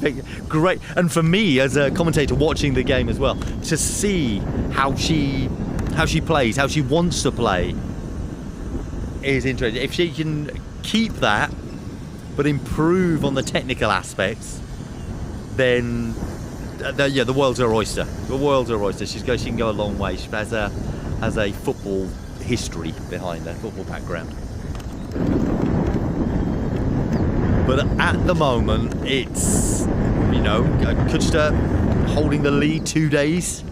great, and for me as a commentator watching the game as well, to see how she plays, how she wants to play, is interesting. If she can keep that but improve on the technical aspects, then the world's her oyster. The world's her oyster. She can go a long way. She has a football history behind her, football background. But at the moment, it's, Kuchta holding the lead 2 days.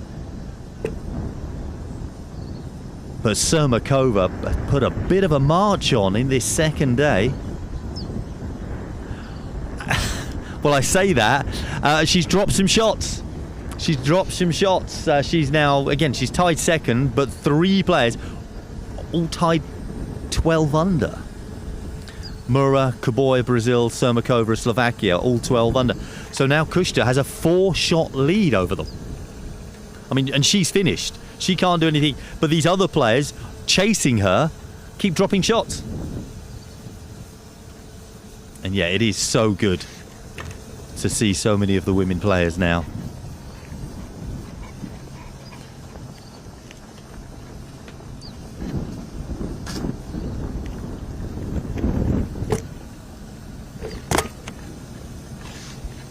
But Sermakova put a bit of a march on in this second day. Well, I say that. She's dropped some shots. She's now, again, she's tied second, but 3 players all tied 12 under. Mura, Kaboya, Brazil, Sermakova, Slovakia, all 12 under. So now Kuchta has a 4-shot lead over them. And she's finished. She can't do anything. But these other players chasing her keep dropping shots. And yeah, it is so good to see so many of the women players now.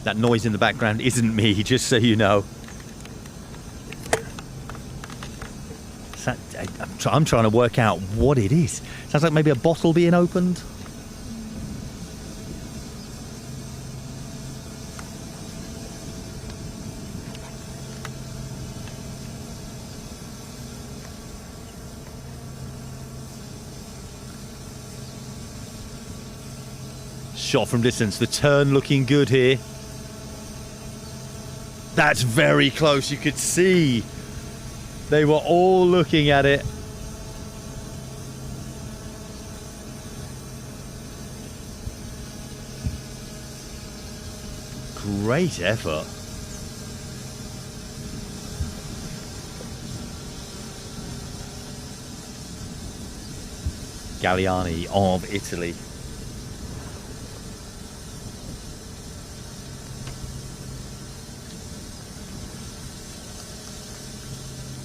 That noise in the background isn't me, just so you know. I'm trying to work out what it is. Sounds like maybe a bottle being opened. Shot from distance, the turn looking good here. That's very close, you could see they were all looking at it. Great effort. Galliani of Italy.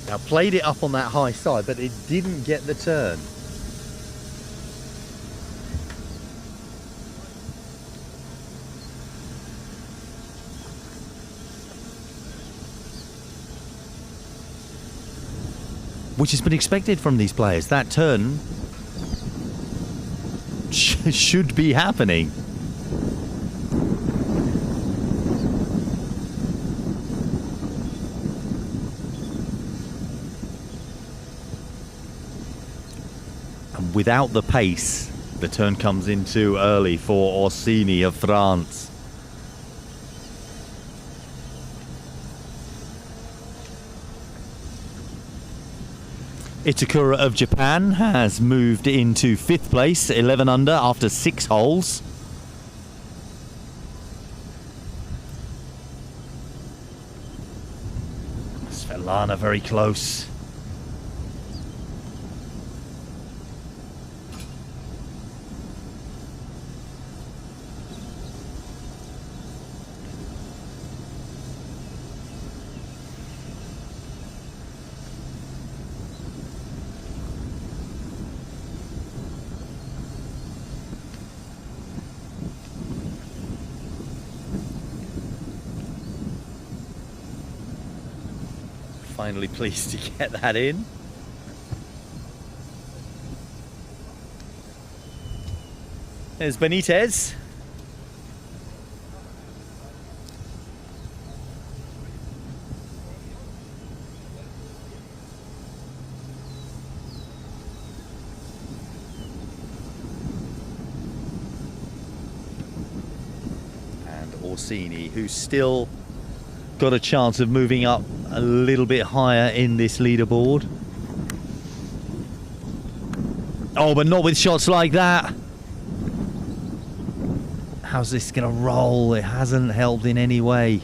Now played it up on that high side, but it didn't get the turn. which has been expected from these players. That turn should be happening. And without the pace, the turn comes in too early for Orsini of France. Itakura of Japan has moved into 5th place, 11 under after 6 holes. Svetlana very close. Finally pleased to get that in. There's Benitez. And Orsini, who's still got a chance of moving up a little bit higher in this leaderboard. Oh, but not with shots like that. How's this going to roll? It hasn't helped in any way.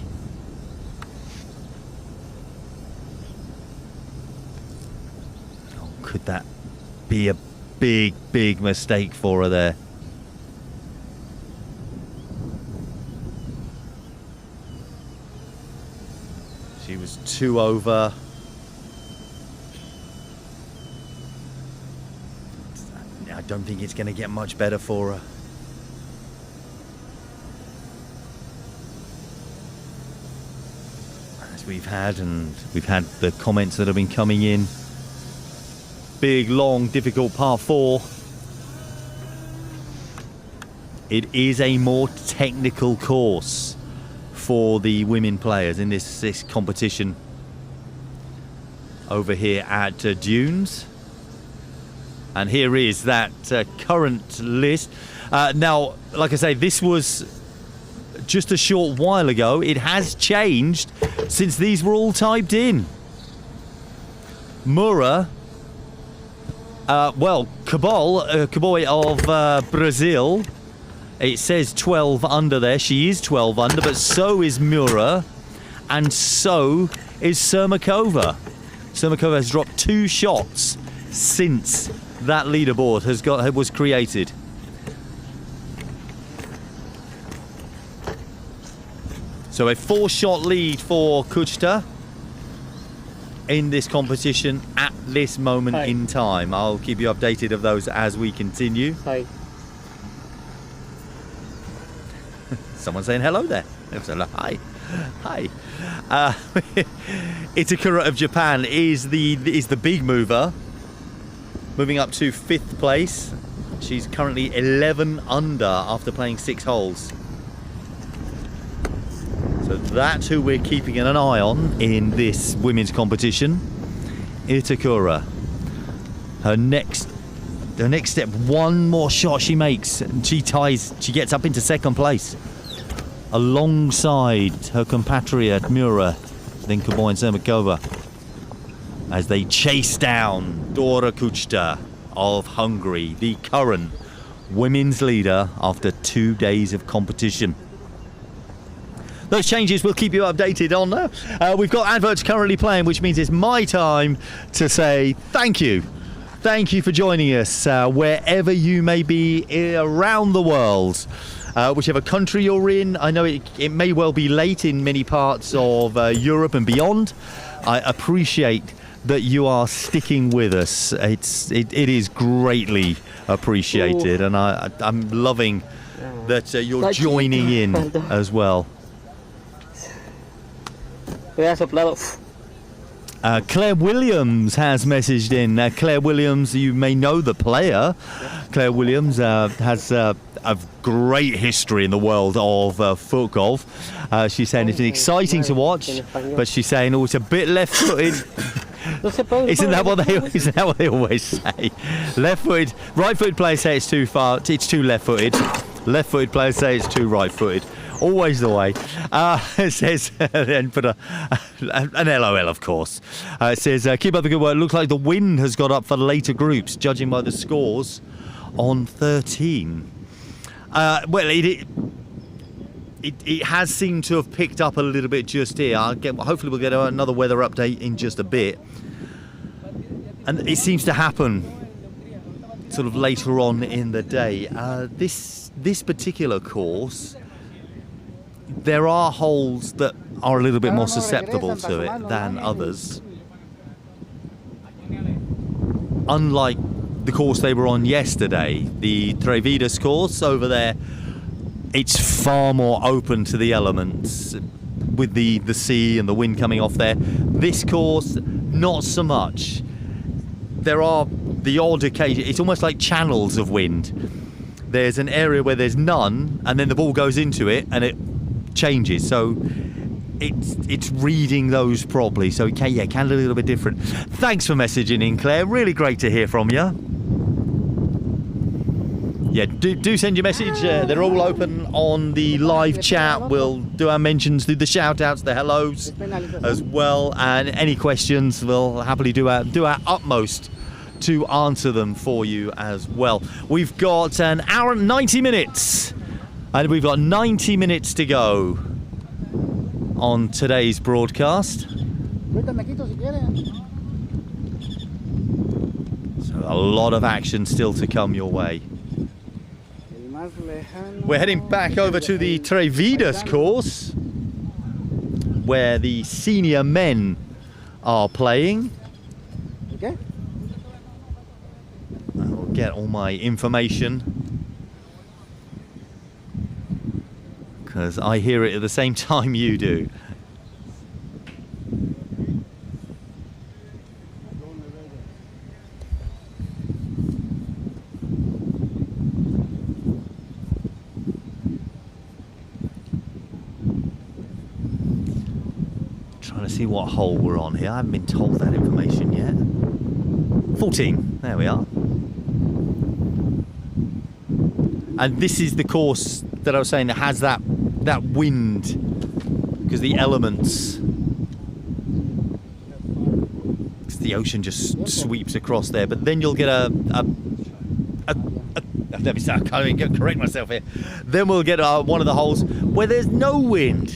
Oh, could that be a big, big mistake for her there? She was 2 over. I don't think it's going to get much better for her. As we've had the comments that have been coming in. Big, long, difficult par 4. It is a more technical course for the women players in this competition over here at Dunes. And here is that current list. Now, like I say, this was just a short while ago. It has changed since these were all typed in. Moura, Cabal of Brazil. It says 12 under there. She is 12 under, but so is Moura, and so is Sermakova. Sermakova has dropped 2 shots since that leaderboard was created. So a 4-shot lead for Kuchta in this competition at this moment in time. I'll keep you updated of those as we continue. Hi. Someone saying hello there. Hi. Hi. Itakura of Japan is the big mover, moving up to 5th place. She's currently 11 under after playing 6 holes. So that's who we're keeping an eye on in this women's competition. Itakura. Her next step, one more shot she makes, and she gets up into 2nd place, alongside her compatriot Moura, then Cabal and Sermakova, as they chase down Dora Kuchta of Hungary, the current women's leader after 2 days of competition. Those changes we'll keep you updated on. We've got adverts currently playing, which means it's my time to say thank you. Thank you for joining us wherever you may be around the world. Whichever country you're in. I know it may well be late in many parts of Europe and beyond. I appreciate that you are sticking with us. It is greatly appreciated. And I'm loving that you're joining in as well. Claire Williams has messaged in. Claire Williams, you may know the player. Claire Williams has a great history in the world of FootGolf. She's saying it's exciting to watch, but she's saying, oh, it's a bit left-footed. Isn't that what they always say? Left-footed, right-footed players say it's too far, it's too left-footed. Left-footed players say it's too right-footed. Always the way. It says, and put an LOL, of course. It says, keep up the good work. Looks like the wind has got up for the later groups, judging by the scores on 13. Well, it has seemed to have picked up a little bit just here. Hopefully we'll get another weather update in just a bit. And it seems to happen sort of later on in the day. This particular course, there are holes that are a little bit more susceptible to it than others. Unlike the course they were on yesterday, the Trevidas course over there, it's far more open to the elements with the sea and the wind coming off there. This course, not so much. There are the odd occasion, it's almost like channels of wind. There's an area where there's none, and then the ball goes into it and it changes. So it's reading those properly. So it can be a little bit different. Thanks for messaging in, Claire. Really great to hear from you. Yeah, do send your message. They're all open on the live chat. We'll do our mentions, do the shout outs, the hellos as well, and any questions we'll happily do our utmost to answer them for you as well. We've got an hour and 90 minutes, and we've got 90 minutes to go on today's broadcast. So a lot of action still to come your way. We're heading back over to the Trevidas course, where the senior men are playing. Okay. I'll get all my information, because I hear it at the same time you do. Trying to see what hole we're on here. I haven't been told that information yet. 14. There we are. And this is the course that I was saying that has that wind, because the elements, because the ocean just sweeps across there. But then you'll get let me start. I can't even correct myself here. Then we'll get one of the holes where there's no wind.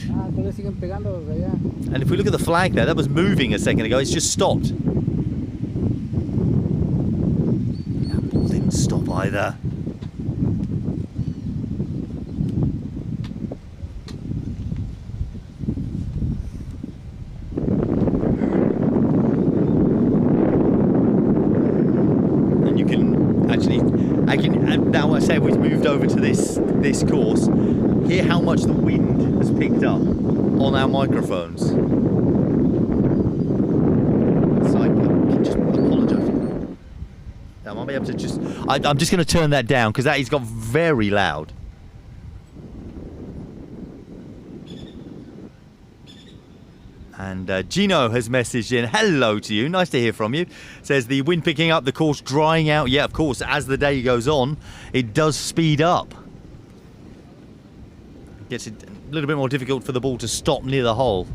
And if we look at the flag there, that was moving a second ago. It's just stopped. That ball didn't stop either. And you can actually, now I say we've moved over to this course. Hear how much the wind has picked up on our microphones. So I can just apologise. I might be able to just... I'm just going to turn that down, because that has got very loud. And Gino has messaged in, hello to you, nice to hear from you. Says the wind picking up, the course drying out. Yeah, of course, as the day goes on, it does speed up. Gets it a little bit more difficult for the ball to stop near the hole.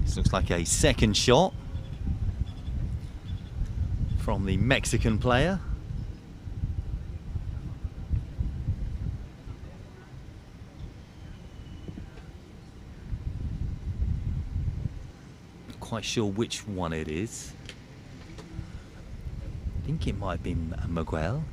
This looks like a second shot from the Mexican player. Quite sure which one it is. I think it might be Miguel.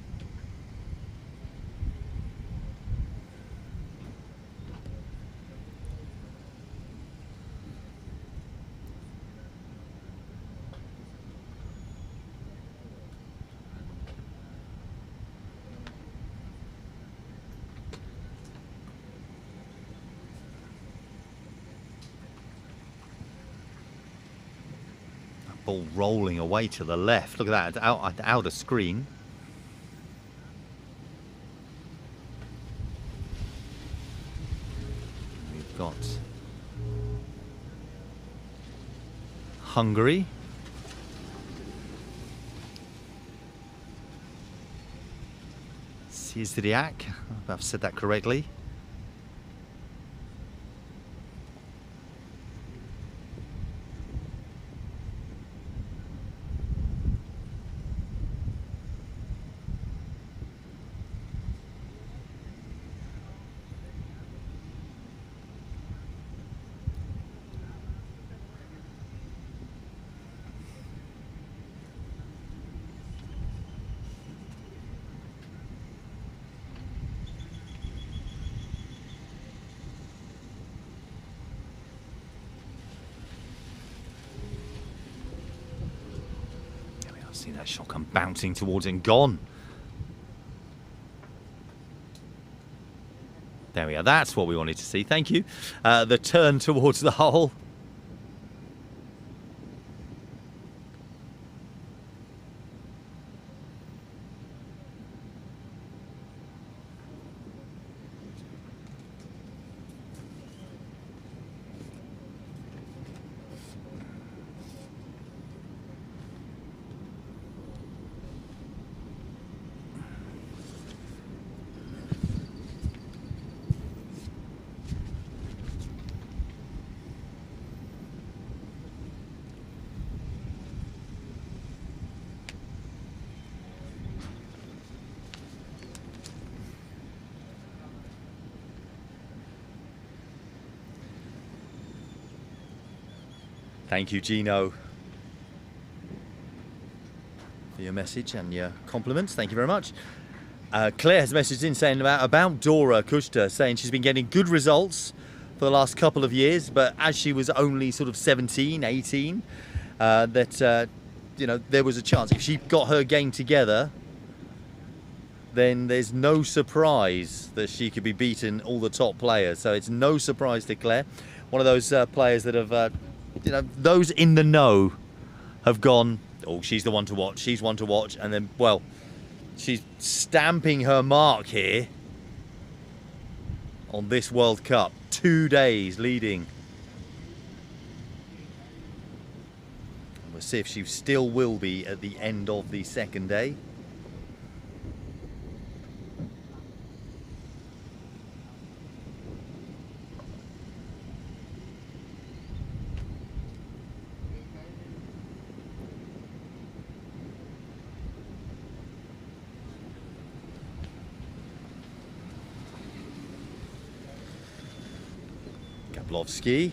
Ball rolling away to the left. Look at that, out of screen. We've got Hungary. Sizriak, if I've said that correctly. See that shot come bouncing towards it and gone. There we are. That's what we wanted to see. Thank you. The turn towards the hole. Thank you, Gino, for your message and your compliments. Thank you very much. Claire has messaged in saying about Dora Kushta, saying she's been getting good results for the last couple of years, but as she was only sort of 17, 18, you know, there was a chance. If she got her game together, then there's no surprise that she could be beating all the top players. So it's no surprise to Claire. One of those players that have, you know, those in the know have gone, oh, she's the one to watch, she's one to watch, and then, well, she's stamping her mark here on this World Cup. 2 days leading. And we'll see if she still will be at the end of the second day. Kaplovsky.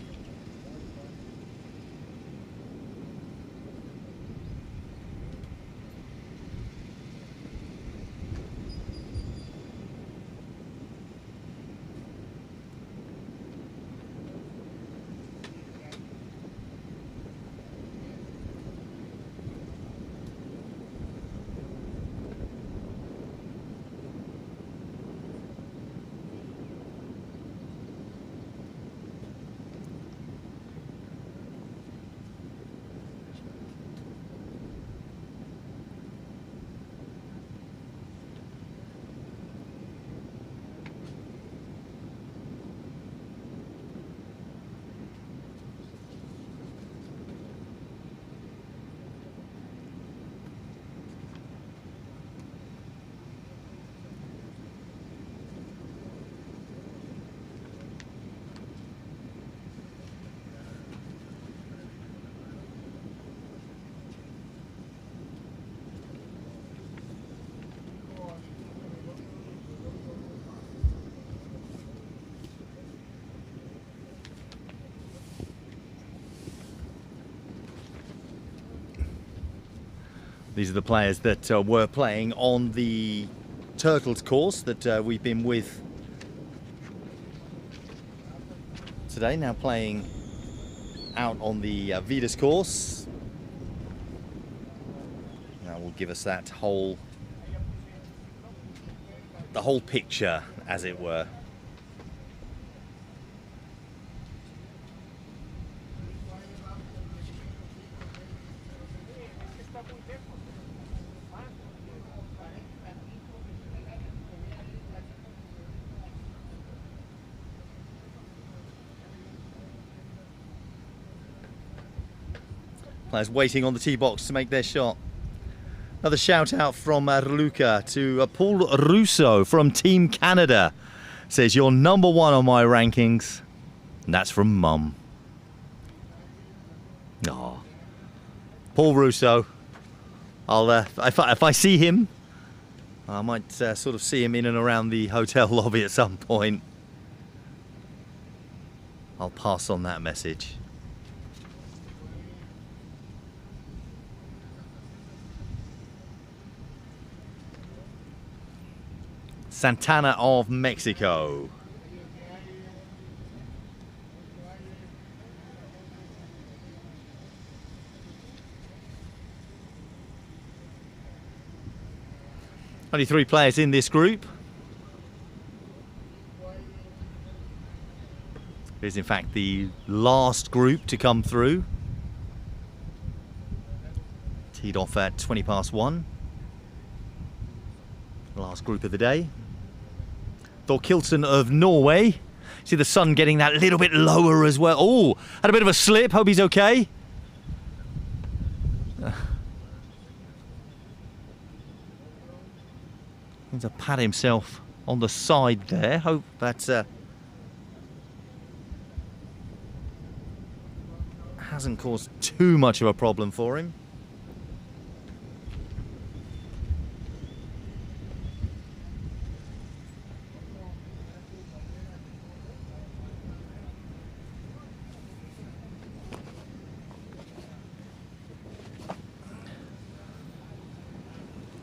These are the players that were playing on the Turtles course that we've been with today, now playing out on the Vidas course. That will give us that whole, the whole picture, as it were. Players waiting on the tee box to make their shot. Another shout out from Luca to Paul Russo from Team Canada. Says, you're number one on my rankings. And that's from Mum. Oh. Paul Russo. I'll if I see him, I might sort of see him in and around the hotel lobby at some point. I'll pass on that message. Santana of Mexico. Only 3 players in this group. It is in fact the last group to come through. Teed off at 20 past 1. Last group of the day. Thorkildsen of Norway. See the sun getting that little bit lower as well. Oh, had a bit of a slip. Hope he's okay. Needs to pat himself on the side there. Hope that hasn't caused too much of a problem for him.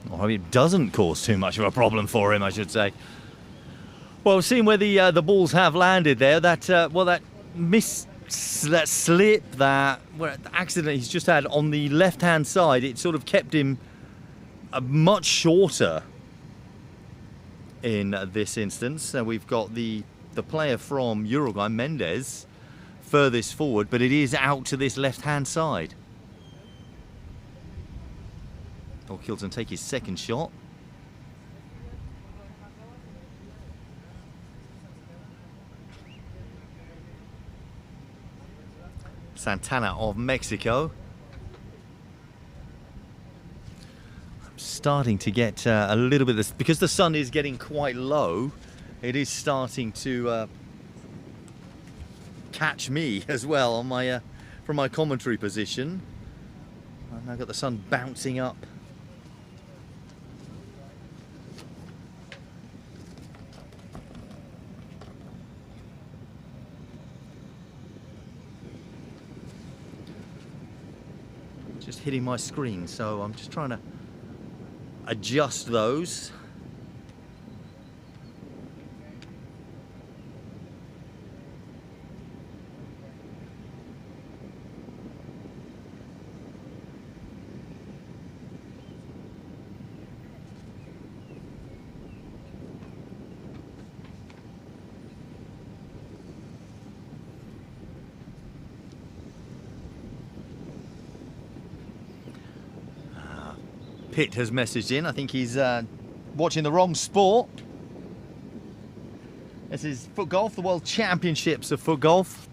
Or it doesn't cause too much of a problem for him, I should say. Well, seeing where the balls have landed there, that slip, that accident he's just had on the left-hand side, it sort of kept him much shorter in this instance. We've got the player from Uruguay, Mendes, furthest forward, but it is out to this left-hand side. Thorkildsen take his second shot. Santana of Mexico. I'm starting to get a little bit of this, because the sun is getting quite low, it is starting to catch me as well on my from my commentary position. And I've got the sun bouncing up. Just hitting my screen, so I'm just trying to adjust those. Pitt has messaged in. I think he's watching the wrong sport. This is FootGolf, the World Championships of FootGolf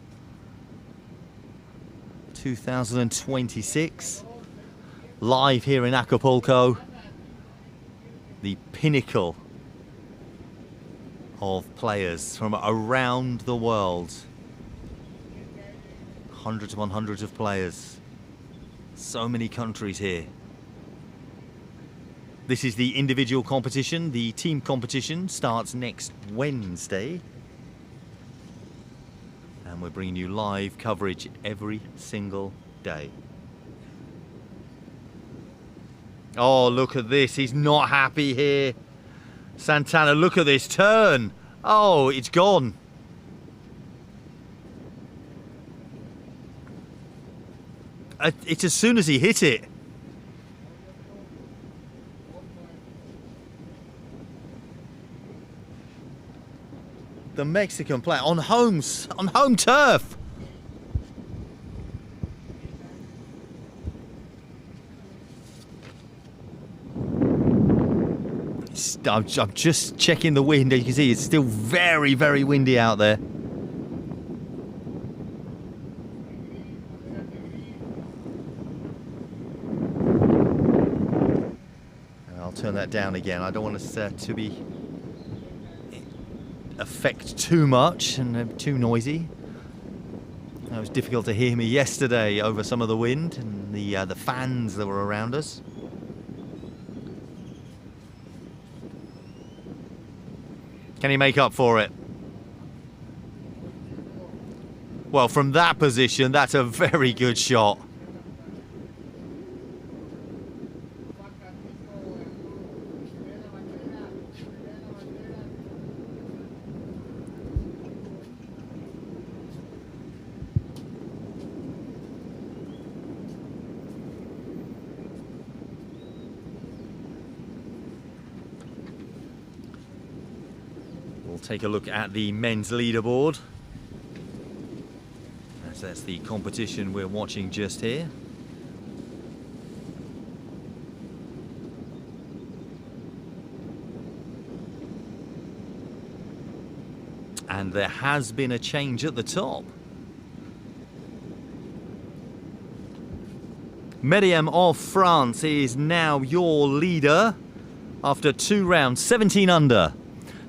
2026. Live here in Acapulco. The pinnacle of players from around the world. Hundreds upon hundreds of players. So many countries here. This is the individual competition. The team competition starts next Wednesday. And we're bringing you live coverage every single day. Oh, look at this. He's not happy here. Santana, look at this turn. Oh, it's gone. It's as soon as he hit it. The Mexican player on home turf. I'm just checking the wind. You can see it's still very, very windy out there. turn that down again. I don't want us to be affect too much and too noisy. It was difficult to hear me yesterday over some of the wind and the fans that were around us. Can he make up for it? Well, from that position, that's a very good shot. We'll take a look at the men's leaderboard. That's the competition we're watching just here. And there has been a change at the top. Meriem of France is now your leader after 2 rounds, 17 under.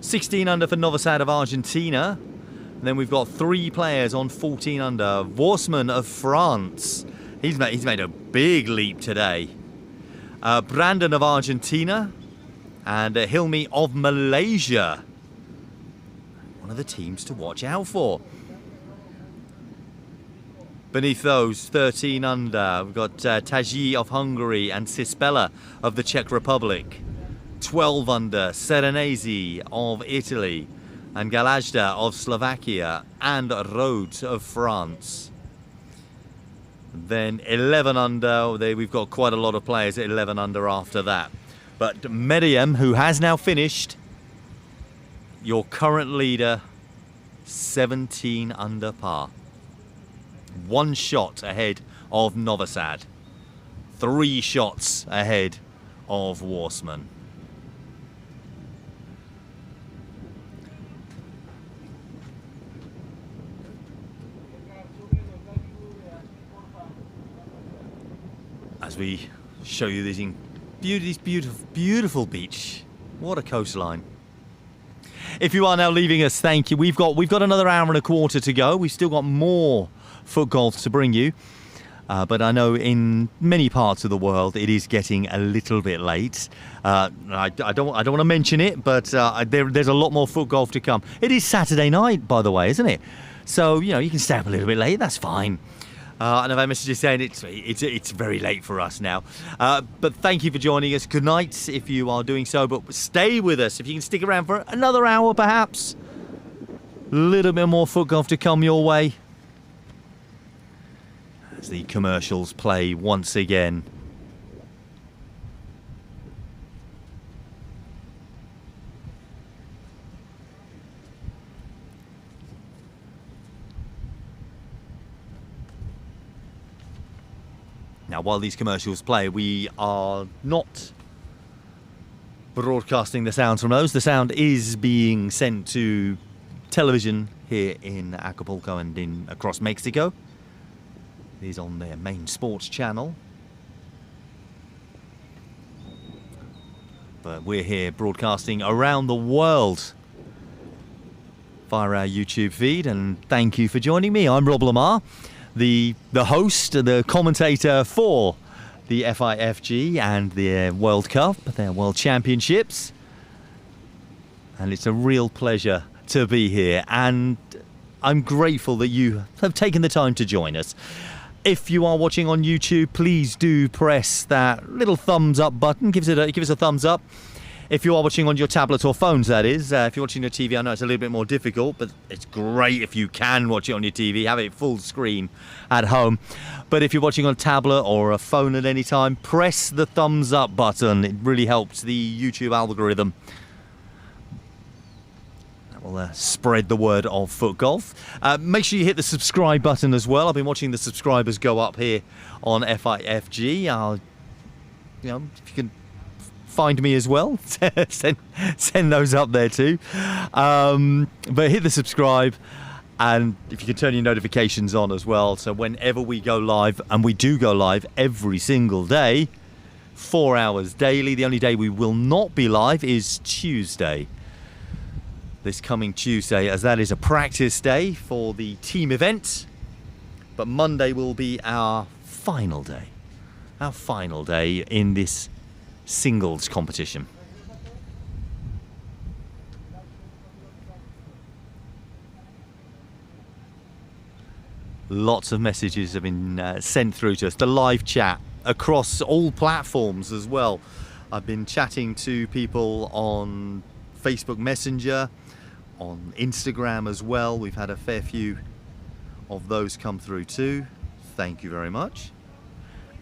16 under for Novosad of Argentina. And then we've got 3 players on 14 under. Vorsman of France. He's made a big leap today. Brandon of Argentina. And Hilmi of Malaysia. One of the teams to watch out for. Beneath those, 13 under, we've got Taji of Hungary and Cispella of the Czech Republic. 12 under, Serenesi of Italy. And Galajda of Slovakia and Rhodes of France. Then 11 under, we've got quite a lot of players at 11 under after that. But Meriem, who has now finished, your current leader, 17 under par. 1 shot ahead of Novosad. 3 shots ahead of Vorsman. As we show you this beautiful beach. What a coastline. If you are now leaving us, thank you. We've got another hour and a quarter to go. We've still got more FootGolf to bring you. But I know in many parts of the world it is getting a little bit late. I don't want to mention it, but there's a lot more FootGolf to come. It is Saturday night, by the way, isn't it? So, you know, you can stay up a little bit late. That's fine. And I've had messages saying it's very late for us now. But thank you for joining us. Good night if you are doing so. But stay with us. If you can stick around for another hour, perhaps. A little bit more FootGolf to come your way. As the commercials play once again. Now, while these commercials play, we are not broadcasting the sounds from those. The sound is being sent to television here in Acapulco and across Mexico. It is on their main sports channel. But we're here broadcasting around the world via our YouTube feed, and thank you for joining me. I'm Rob Lamar, the host, the commentator for the FIFG and their World Cup, their World Championships. And it's a real pleasure to be here, and I'm grateful that you have taken the time to join us. If you are watching on YouTube, please do press that little thumbs up button. Give us a thumbs up. If you are watching on your tablet or phones, that is. If you're watching your TV, I know it's a little bit more difficult, but it's great if you can watch it on your TV. Have it full screen at home. But if you're watching on a tablet or a phone at any time, press the thumbs up button. It really helps the YouTube algorithm. That will spread the word of FootGolf. Make sure you hit the subscribe button as well. I've been watching the subscribers go up here on FIFG. If you can find me as well, send those up there too. But hit the subscribe, and if you can turn your notifications on as well, so whenever we go live, and we do go live every single day, 4 hours daily. The only day we will not be live is Tuesday. This coming Tuesday, as that is a practice day for the team event. But Monday will be our final day. Our final day in this singles competition. Lots of messages have been sent through to us. The live chat across all platforms as well. I've been chatting to people on Facebook Messenger, on Instagram as well. We've had a fair few of those come through too. Thank you very much.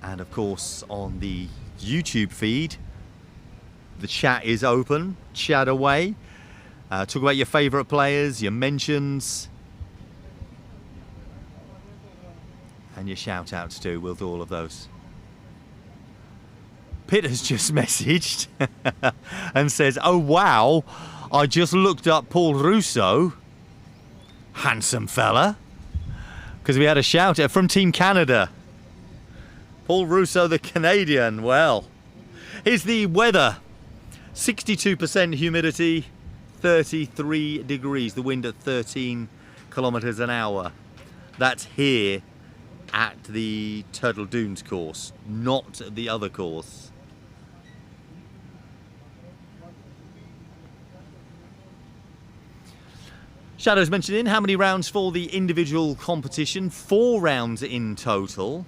And of course on the YouTube feed, the chat is open. Chat away. Talk about your favourite players, your mentions, and your shout outs too. We'll do all of those. Pitt has just messaged and says, oh wow, I just looked up Paul Russo. Handsome fella. Because we had a shout out from Team Canada. Paul Russo, the Canadian. Well, here's the weather. 62% humidity, 33 degrees. The wind at 13 kilometers an hour. That's here at the Turtle Dunes course, not the other course. Shadows mentioned in, how many rounds for the individual competition? 4 rounds in total.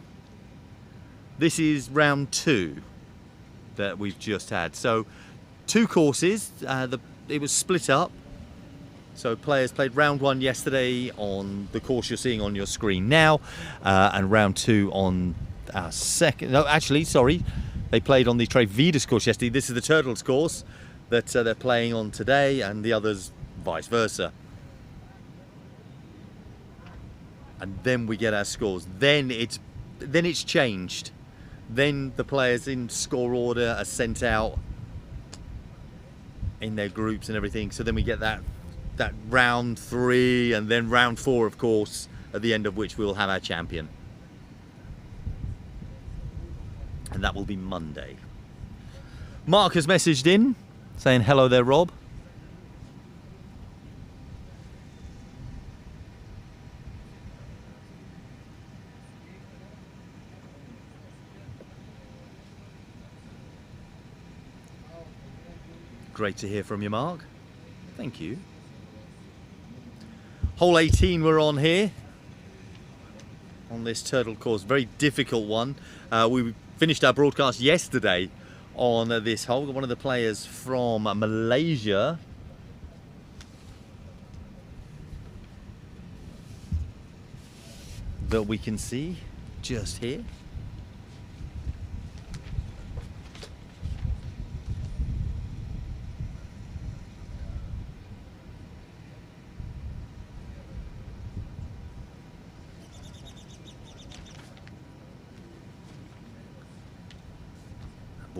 This is round 2 that we've just had. So 2 courses, it was split up. So players played round 1 yesterday on the course you're seeing on your screen now, and round 2 on our second. No, actually, sorry, they played on the Tre Vidas course yesterday. This is the Turtles course that they're playing on today, and the others vice versa. And then we get our scores. Then it's changed. Then the players in score order are sent out in their groups and everything. So then we get that round 3 and then round 4, of course, at the end of which we'll have our champion. And that will be Monday. Mark has messaged in saying hello there, Rob. Great to hear from you, Mark. Thank you. Hole 18 we're on here. On this turtle course. Very difficult one. We finished our broadcast yesterday on this hole. One of the players from Malaysia. That we can see just here.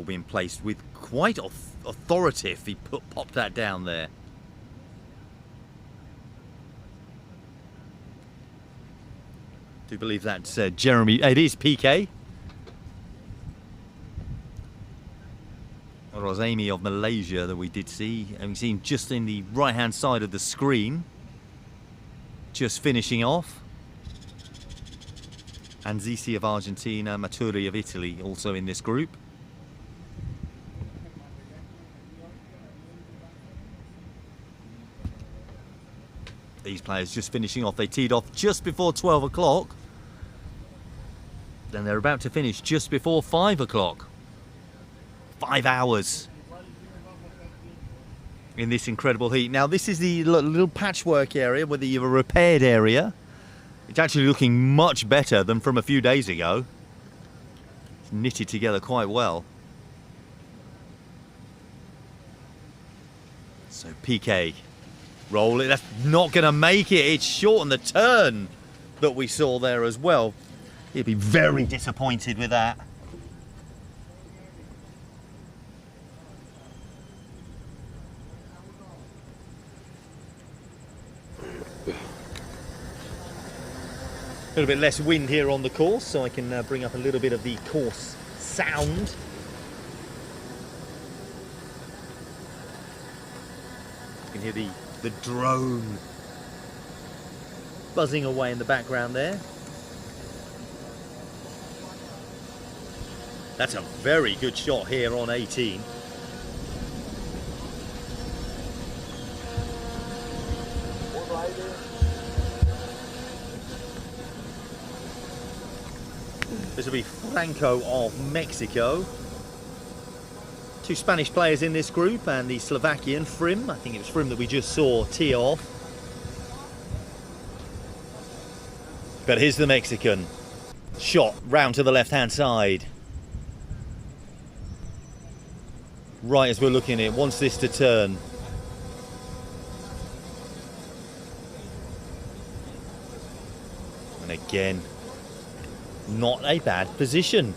Being placed with quite authoritative. He popped that down there. Do believe that's Jeremy. It is PK. Or it was Amy of Malaysia that we did see. And we've seen just in the right hand side of the screen. Just finishing off. And Zisi of Argentina, Maturi of Italy also in this group. These players just finishing off. They teed off just before 12 o'clock. Then they're about to finish just before 5 o'clock. 5 hours in this incredible heat. Now this is the little patchwork area with the repaired area. It's actually looking much better than from a few days ago. It's knitted together quite well. So PK. Roll it. That's not going to make it. It's short on the turn that we saw there as well. He'd be very disappointed with that. A little bit less wind here on the course, so I can bring up a little bit of the course sound. You can hear the drone buzzing away in the background there. That's a very good shot here on 18. This will be Franco of Mexico. Two Spanish players in this group, and the Slovakian Frim. I think it was Frim that we just saw tee off. But here's the Mexican. Shot round to the left-hand side. Right as we're looking at it, wants this to turn. And again, not a bad position.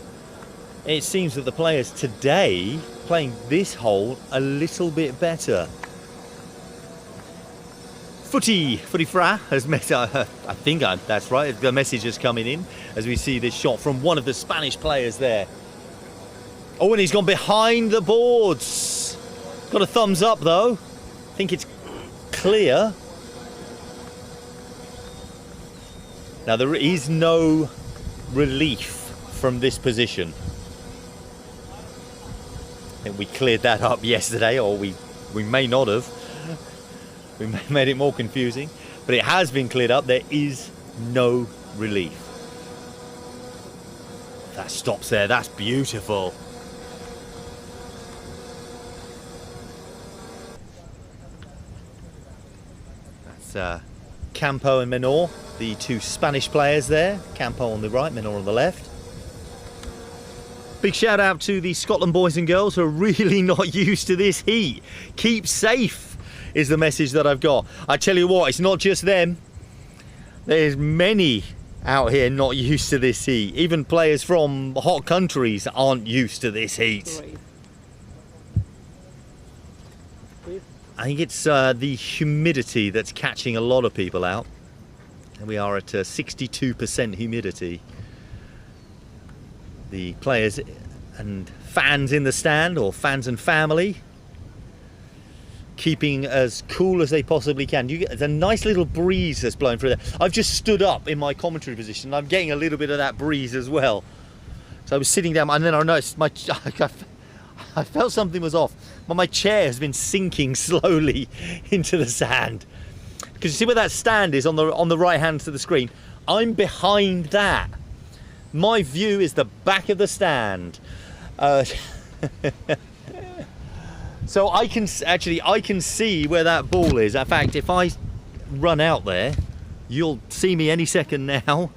It seems that the players today playing this hole a little bit better. Footy Fra has met, I think that's right, the message is coming in as we see this shot from one of the Spanish players there. Oh, and he's gone behind the boards. Got a thumbs up though. I think it's clear. Now there is no relief from this position. I think we cleared that up yesterday, or we may not have. We made it more confusing, but it has been cleared up. There is no relief. That stops there. That's beautiful. That's Campo and Menor, the two Spanish players there. Campo on the right, Menor on the left. Big shout out to the Scotland boys and girls who are really not used to this heat. Keep safe is the message that I've got. I tell you what, it's not just them. There's many out here not used to this heat. Even players from hot countries aren't used to this heat. I think it's the humidity that's catching a lot of people out. And we are at 62% humidity. The players and fans in the stand, or fans and family, keeping as cool as they possibly can. There's a nice little breeze that's blowing through there. I've just stood up in my commentary position. I'm getting a little bit of that breeze as well. So I was sitting down, and then I noticed I felt something was off. But my chair has been sinking slowly into the sand. Because you see where that stand is on the right hand to the screen? I'm behind that. My view is the back of the stand. So I can see where that ball is. In fact, if I run out there, you'll see me any second now.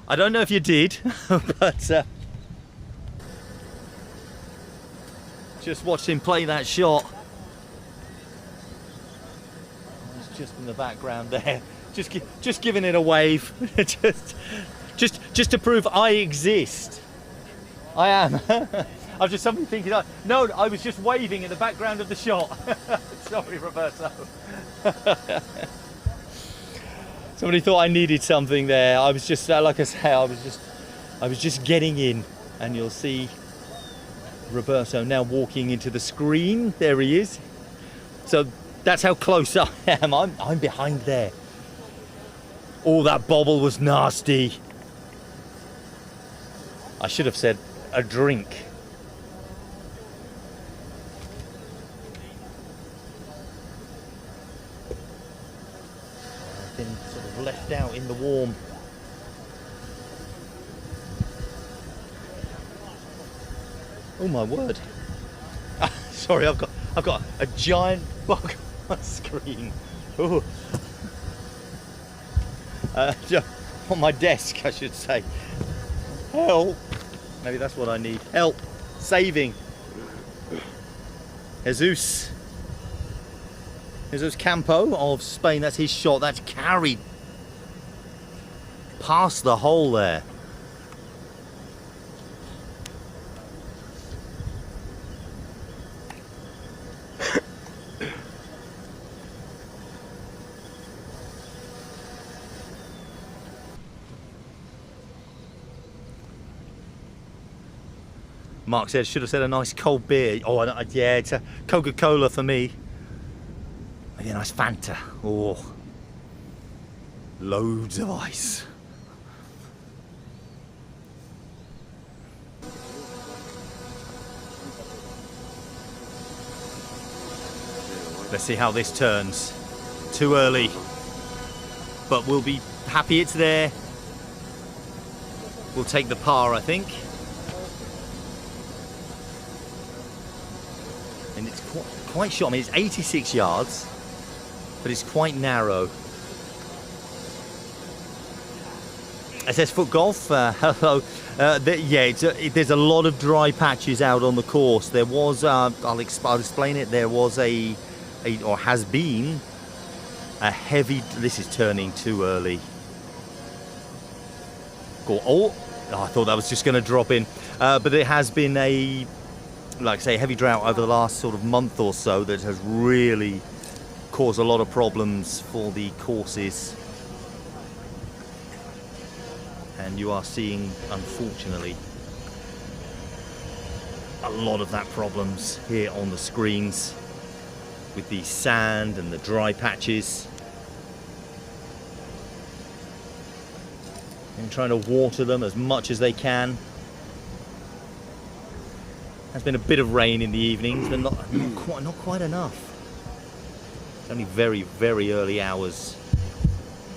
I don't know if you did, but just watched him play that shot. He's just in the background there, just giving it a wave, just to prove I exist. I am. I've just suddenly thinking, no, I was just waving in the background of the shot. Sorry, Roberto. Somebody thought I needed something there. I was just, like I say, I was just getting in, and you'll see Roberto now walking into the screen. There he is. So that's how close I am. I'm behind there. Oh, that bobble was nasty. I should have said a drink. I've been sort of left out in the warm. Oh my word! Sorry, I've got a giant bug on my screen. Ooh. On my desk, I should say. Help! Maybe that's what I need. Help! Saving. Jesus Campo of Spain. That's his shot. That's carried past the hole there. Mark said, should have said a nice cold beer. Oh, yeah, it's a Coca-Cola for me. Maybe a nice Fanta. Oh, loads of ice. Let's see how this turns. Too early, but we'll be happy it's there. We'll take the par, I think. And it's quite short. I mean, it's 86 yards, but it's quite narrow. It says FootGolf. Hello. Yeah, there's a lot of dry patches out on the course. There was, I'll explain it. There was or has been a heavy. This is turning too early. Oh, I thought that was just going to drop in, but it has been a, like I say, heavy drought over the last sort of month or so that has really caused a lot of problems for the courses. And you are seeing, unfortunately, a lot of that problems here on the screens with the sand and the dry patches. And trying to water them as much as they can. There's been a bit of rain in the evenings, but not quite enough. It's only very, very early hours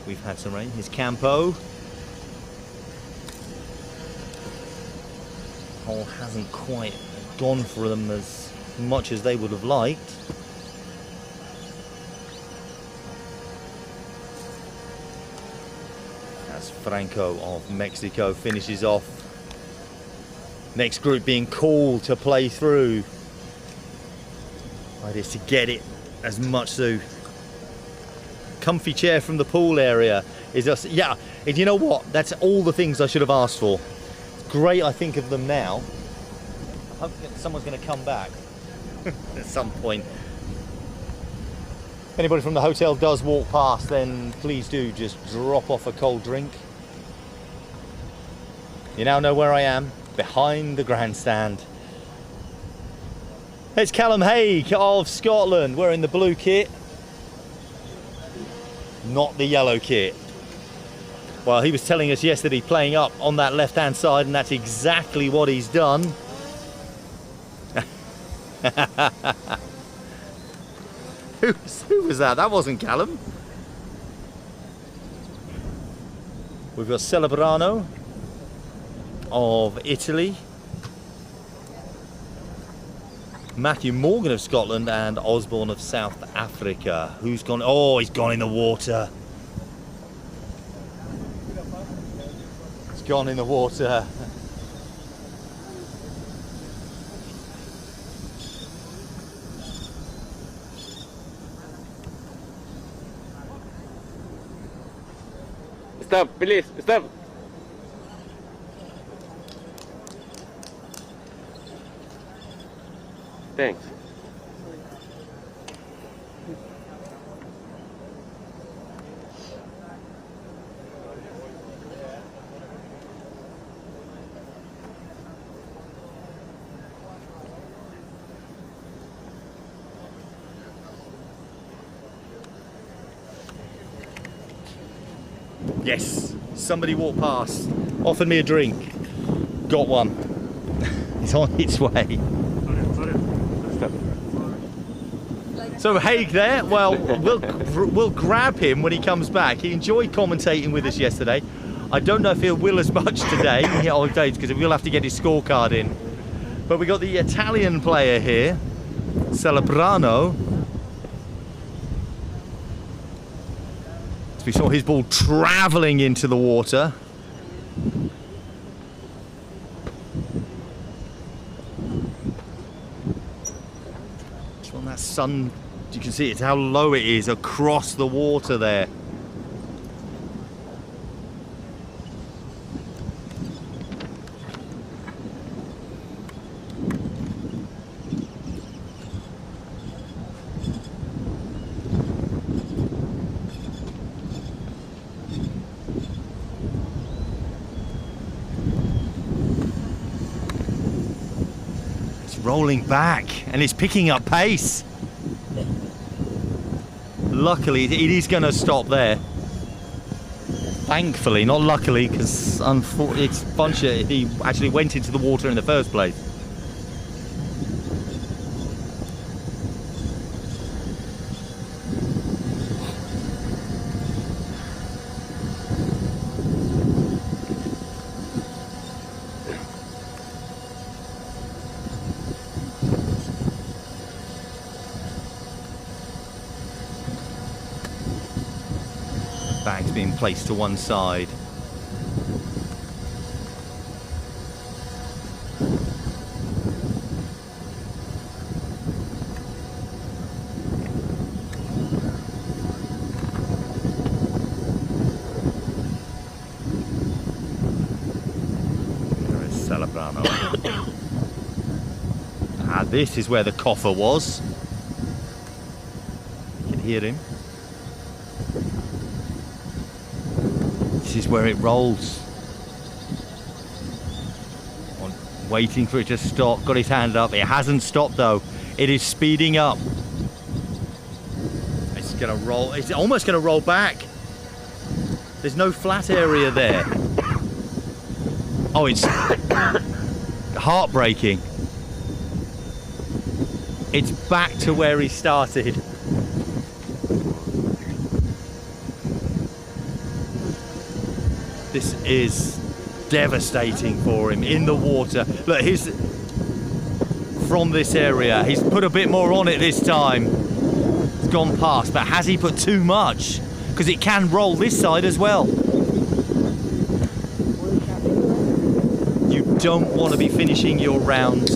we've had some rain. Here's Campo. Hole hasn't quite gone for them as much as they would have liked. As Franco of Mexico finishes off. Next group being called to play through. Idea is to get it as much so. Comfy chair from the pool area is just, yeah, and you know what? That's all the things I should have asked for. It's great I think of them now. I hope someone's going to come back at some point. If anybody from the hotel does walk past, then please do just drop off a cold drink. You now know where I am, behind the grandstand. It's Callum Haig of Scotland wearing the blue kit, not the yellow kit. Well, he was telling us yesterday playing up on that left-hand side, and that's exactly what he's done. Who was that? That wasn't Callum. We've got Celebrano of Italy, Matthew Morgan of Scotland, and Osborne of South Africa. Who's gone? Oh, he's gone in the water. He's gone in the water. Stop, please, stop. Thanks. Yes, somebody walked past, offered me a drink, got one. It's on its way. So Haig there, well, we'll grab him when he comes back. He enjoyed commentating with us yesterday. I don't know if he will as much today, because we'll have to get his scorecard in. But we got the Italian player here, Celebrano. We saw his ball travelling into the water. Just on that sun, you can see it's how low it is across the water there. rolling back, and it's picking up pace. Luckily, it is going to stop there. Thankfully, not luckily, because it's he actually went into the water in the first place. Bag's being placed to one side. There is Celebrano. This is where the coffer was. You can hear him. This is where it rolls. Waiting for it to stop. Got his hand up. It hasn't stopped though. It is speeding up. It's gonna roll. It's almost gonna roll back. There's no flat area there. Oh, it's heartbreaking. It's back to where he started. This is devastating for him in the water. Look, from this area. He's put a bit more on it this time. It's gone past, but has he put too much? Because it can roll this side as well. You don't want to be finishing your round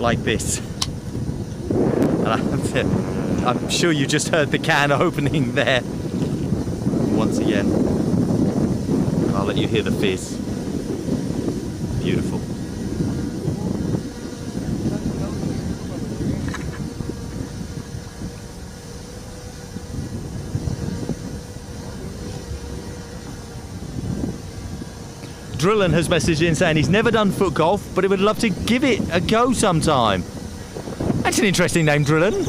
like this. And I'm sure you just heard the can opening there once again. I'll let you hear the fizz. Beautiful. Drillen has messaged in saying he's never done foot golf, but he would love to give it a go sometime. That's an interesting name, Drillen.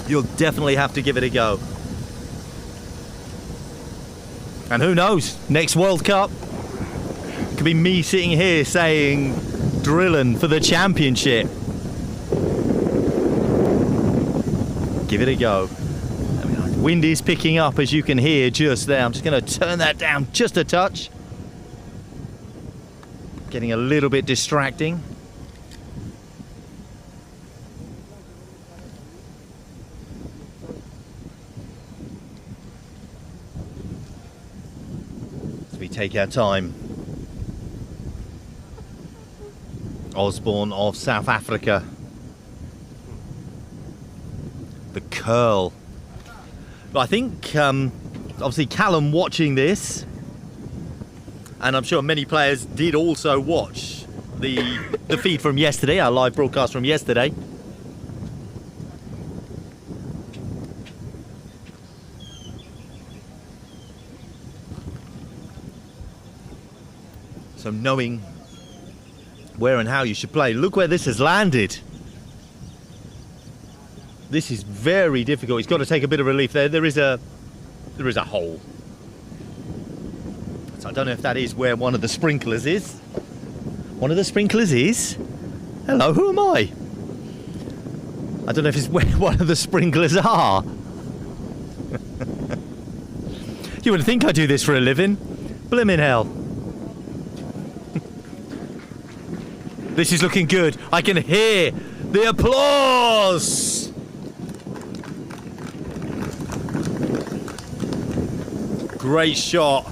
You'll definitely have to give it a go. And who knows, next World Cup could be me sitting here saying Drillen for the championship. Give it a go. I mean, the wind is picking up, as you can hear just there. I'm just going to turn that down just a touch. Getting a little bit distracting. We take our time. Osborne of South Africa. The curl. But I think, obviously, Callum watching this, and I'm sure many players did also watch the feed from yesterday, our live broadcast from yesterday. So knowing where and how you should play. Look where this has landed. This is very difficult. He's got to take a bit of relief there. There is a hole. So I don't know if that is where one of the sprinklers is. One of the sprinklers is? Hello, who am I? I don't know if it's where one of the sprinklers are. You would think I do this for a living. Blimmin' hell. This is looking good. I can hear the applause. Great shot.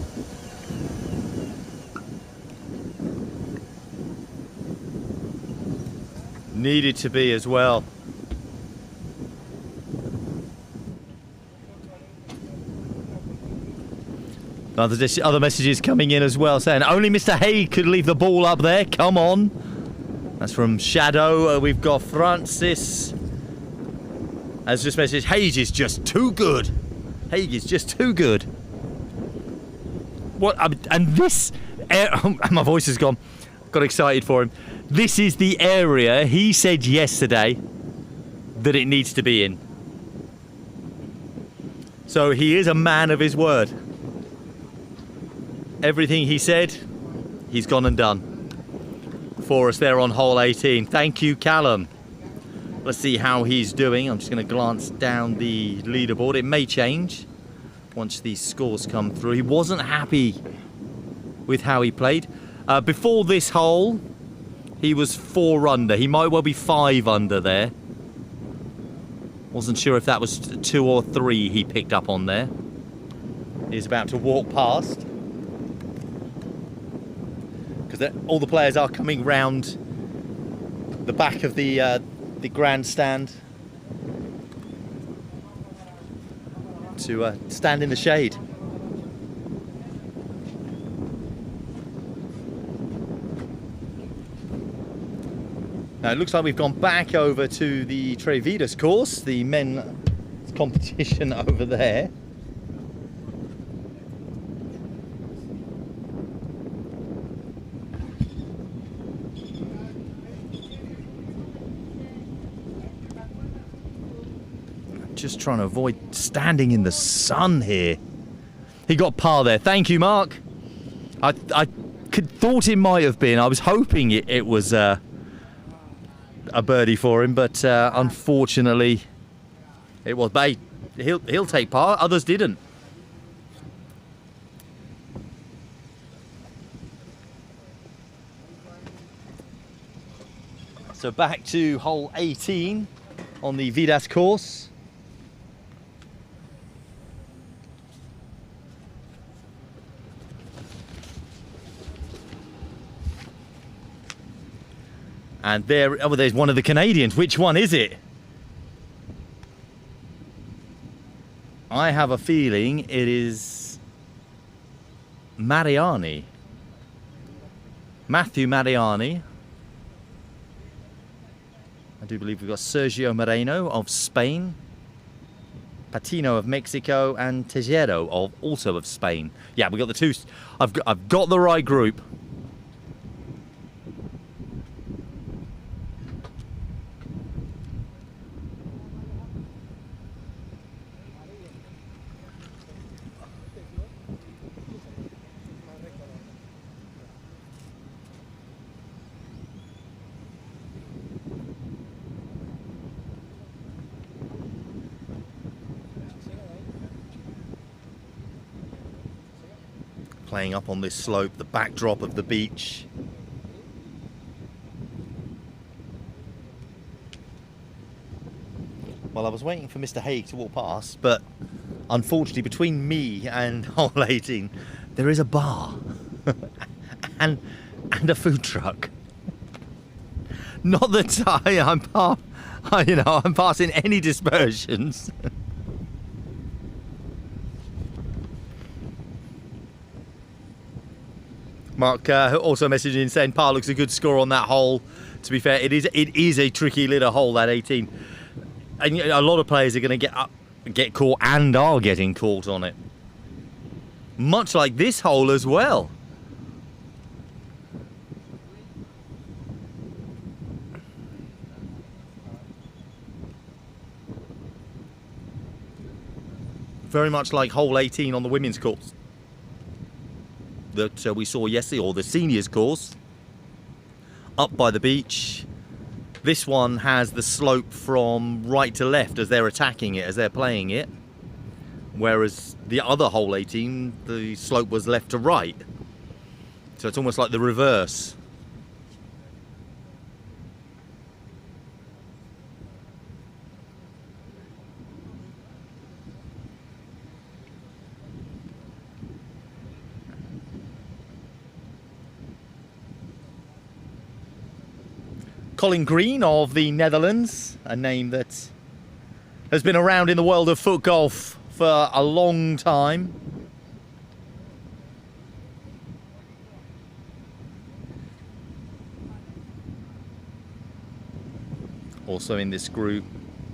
Needed to be as well. Other messages coming in as well saying only Mr. Haig could leave the ball up there. Come on. That's from Shadow. We've got Francis has just messaged, Haig is just too good. Haig is just too good. What? And this, My voice has gone. Got excited for him. This is the area he said yesterday that it needs to be in. So he is a man of his word. Everything he said, he's gone and done for us there on hole 18. Thank you, Callum. Let's see how he's doing. I'm just going to glance down the leaderboard. It may change once these scores come through. He wasn't happy with how he played. Before this hole, he was 4 under. He might well be 5 under there. Wasn't sure if that was 2 or 3 he picked up on there. He's about to walk past. Because all the players are coming round the back of the grandstand to stand in the shade. Now it looks like we've gone back over to the Trevidas course, the men's competition over there. Just trying to avoid standing in the sun here. He got par there. Thank you, Mark. I thought it might have been. I was hoping it was a birdie for him, but unfortunately it was. But he'll take par. Others didn't. So back to hole 18 on the Vidas course. And there's one of the Canadians. Which one is it? I have a feeling it is Mariani. Matthew Mariani. I do believe we've got Sergio Moreno of Spain, Patino of Mexico, and Tejero also of Spain. Yeah, we got the two. I've got the right group. Playing up on this slope, the backdrop of the beach. Well, I was waiting for Mr. Haig to walk past, but unfortunately between me and hole 18 there is a bar and a food truck. Not that I'm passing any dispersions. Mark also messaged in saying par looks a good score on that hole. To be fair, it is a tricky little hole, that 18, and a lot of players are going to get caught and are getting caught on it. Much like this hole as well. Very much like hole 18 on the women's course that we saw yesterday, or the seniors course, up by the beach. This one has the slope from right to left as they're attacking it, as they're playing it, whereas the other hole 18, the slope was left to right, so it's almost like the reverse. Colin Green of the Netherlands, a name that has been around in the world of foot golf for a long time. Also in this group,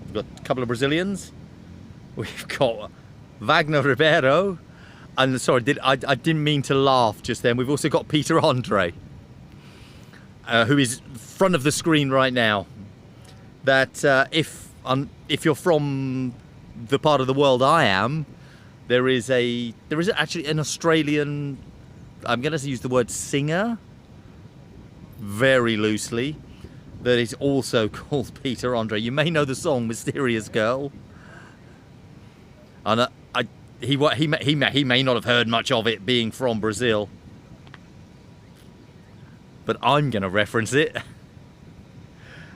we've got a couple of Brazilians. We've got Wagner Ribeiro And sorry, I didn't mean to laugh just then. We've also got Peter Andre, who is front of the screen right now. That if you're from the part of the world I am, there is actually an Australian, I'm going to use the word singer very loosely, that is also called Peter Andre. You may know the song Mysterious Girl. And he may not have heard much of it being from Brazil, but I'm going to reference it.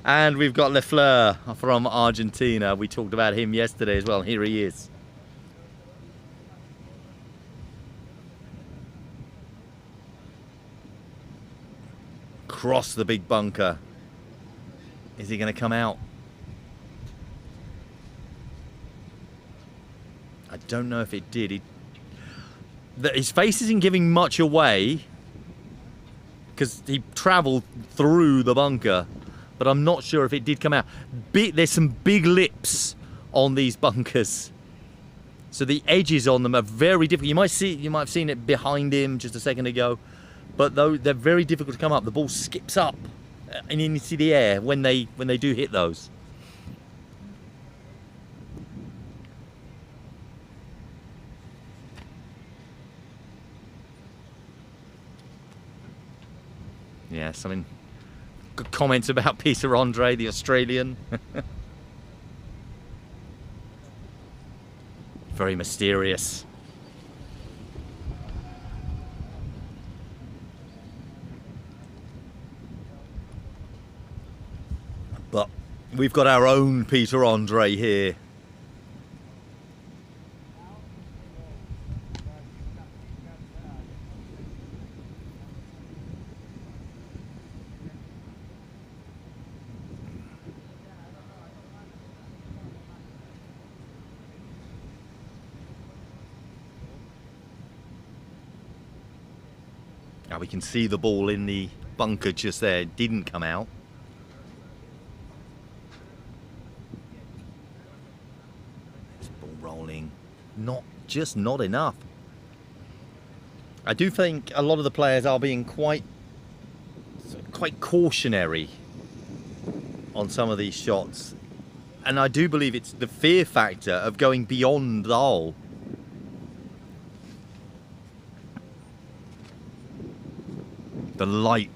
And we've got Lefleur from Argentina. We talked about him yesterday as well. Here he is. Cross the big bunker. Is he going to come out? I don't know if it did. His face isn't giving much away because he travelled through the bunker, but I'm not sure if it did come out. There's some big lips on these bunkers, so the edges on them are very difficult. You might have seen it behind him just a second ago, but though they're very difficult to come up. The ball skips up and into the air when they do hit those. Yeah, something. Good comments about Peter Andre, the Australian. Very mysterious. But we've got our own Peter Andre here. Now we can see the ball in the bunker just there. It didn't come out. This ball rolling. Not enough. I do think a lot of the players are being quite cautionary on some of these shots. And I do believe it's the fear factor of going beyond the hole. The light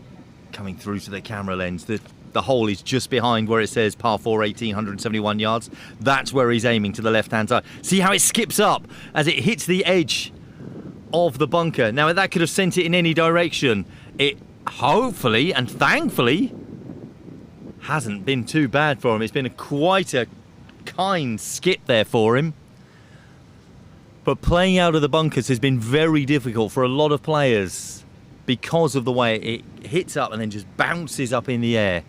coming through to the camera lens. The hole is just behind where it says par 4, 1,871 yards. That's where he's aiming, to the left-hand side. See how it skips up as it hits the edge of the bunker. Now, that could have sent it in any direction. It hopefully and thankfully hasn't been too bad for him. It's been quite a kind skip there for him. But playing out of the bunkers has been very difficult for a lot of players, because of the way it hits up and then just bounces up in the air.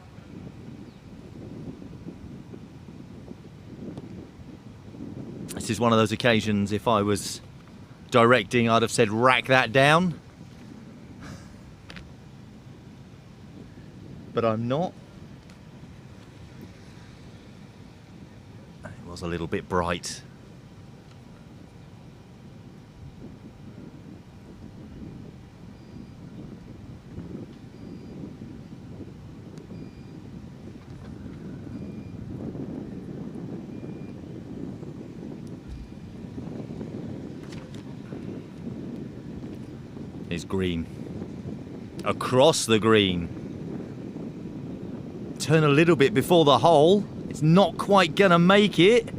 This is one of those occasions, if I was directing, I'd have said rack that down. But I'm not. It was a little bit bright. Is green. Across the green. Turn a little bit before the hole. It's not quite gonna make it.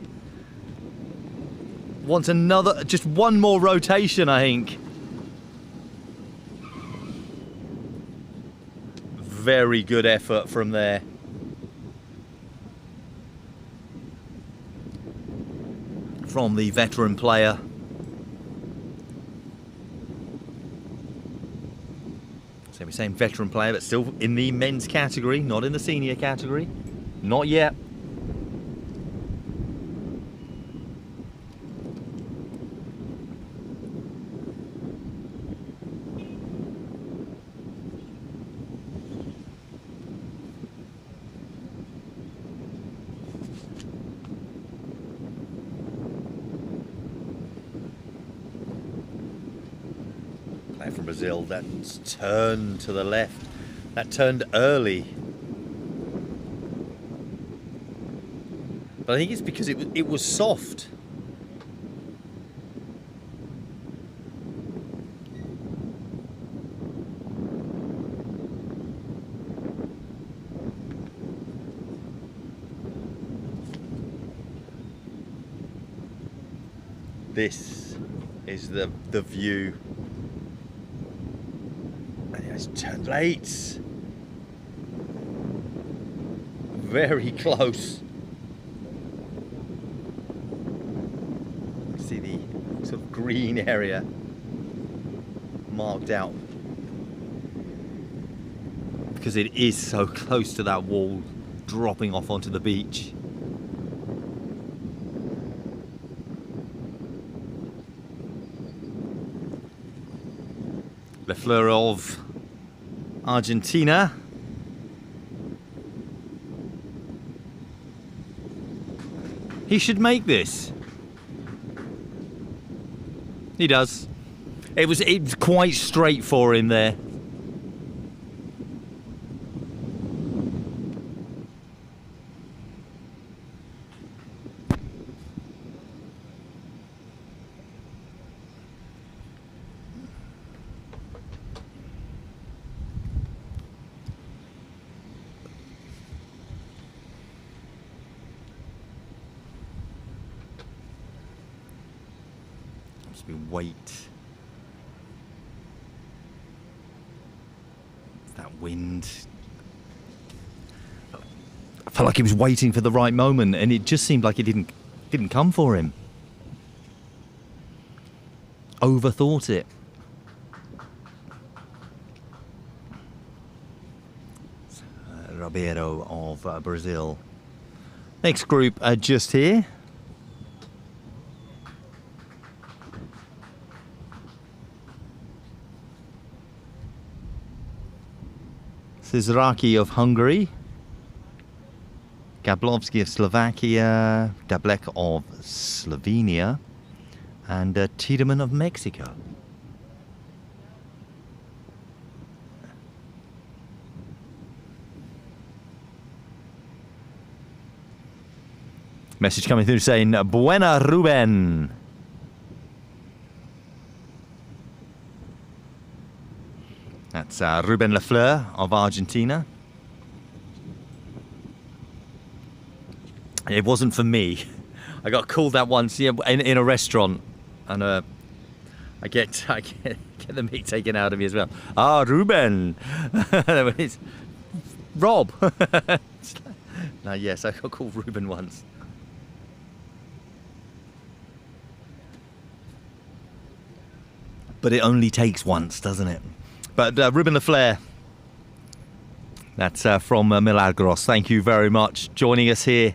Wants another, just one more rotation, I think. Very good effort from there. From the veteran player. So we're saying veteran player, but still in the men's category, not in the senior category. Not yet. guy from Brazil that's turned to the left. That turned early. But I think it's because it was soft. This is the view. And it's turned late. Very close. See the sort of green area marked out. Because it is so close to that wall dropping off onto the beach. Lafleur of Argentina. He should make this. He does. It was quite straight for him there. Weight. That wind. I felt like he was waiting for the right moment, and it just seemed like it didn't come for him. Overthought it. Ribeiro of Brazil. Next group just here. Szaraki of Hungary, Gablovski of Slovakia, Dablek of Slovenia, and Tiedemann of Mexico. Message coming through saying, Buena Ruben. That's Ruben Lafleur of Argentina. It wasn't for me. I got called that once in a restaurant, and I get the meat taken out of me as well. Ah, Ruben. It's Rob. No, yes, I got called Ruben once. But it only takes once, doesn't it? But Ruben Lafleur, that's from Milagros. Thank you very much. Joining us here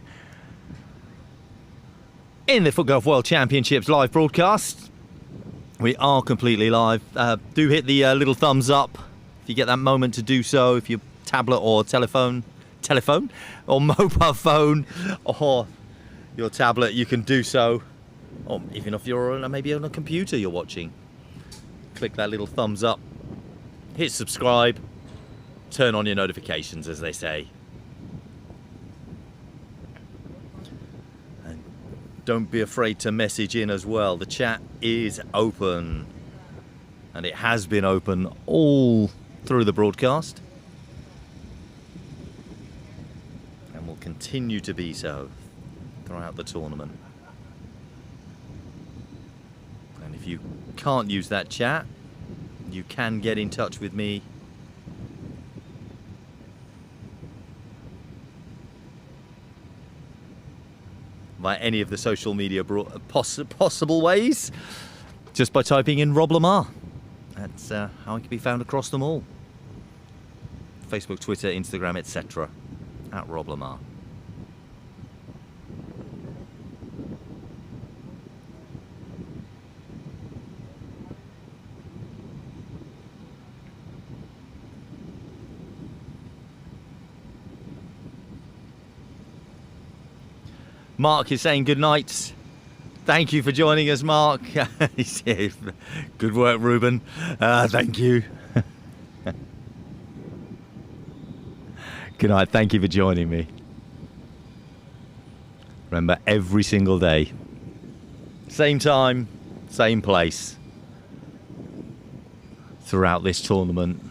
in the FootGolf World Championships live broadcast. We are completely live. Do hit the little thumbs up if you get that moment to do so. If your tablet or telephone or mobile phone or your tablet, you can do so. Or even if you're maybe on a computer you're watching. Click that little thumbs up. Hit subscribe, turn on your notifications, as they say. And don't be afraid to message in as well. The chat is open, and it has been open all through the broadcast, and will continue to be so throughout the tournament. And if you can't use that chat, you can get in touch with me via any of the social media possible ways, just by typing in Rob Lamar. That's how I can be found across them all. Facebook, Twitter, Instagram, etc. at Rob Lamar. Mark is saying good night. Thank you for joining us, Mark. Good work, Ruben. Thank you. Good night. Thank you for joining me. Remember, every single day, same time, same place, throughout this tournament.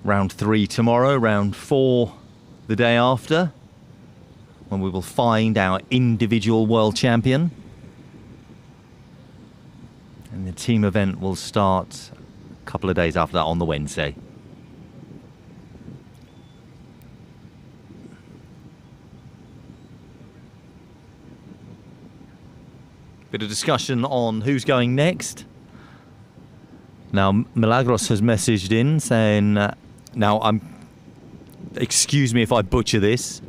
Round 3 tomorrow, round 4 the day after, when we will find our individual world champion. And the team event will start a couple of days after that on the Wednesday. Bit of discussion on who's going next. Now, Milagros has messaged in saying, excuse me if I butcher this.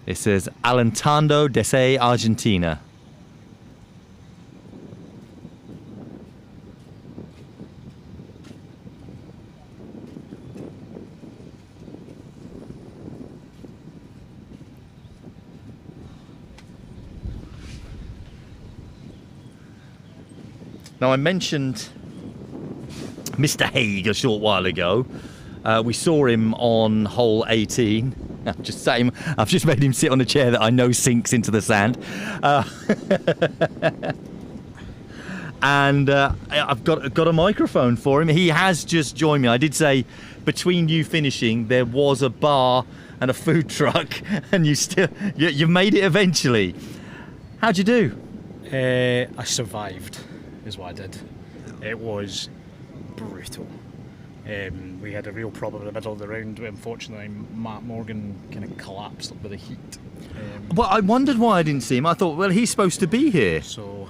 It says Alentando desde Argentina. Now, I mentioned Mr. Haig a short while ago. We saw him on hole 18. I've just made him sit on a chair that I know sinks into the sand. And I've got a microphone for him. He has just joined me. I did say between you finishing there was a bar and a food truck, and you made it eventually. How'd you do? I survived, is what I did. It was brutal. We had a real problem in the middle of the round. Unfortunately, Matt Morgan kind of collapsed with the heat. Well, I wondered why I didn't see him. I thought, well, he's supposed to be here. So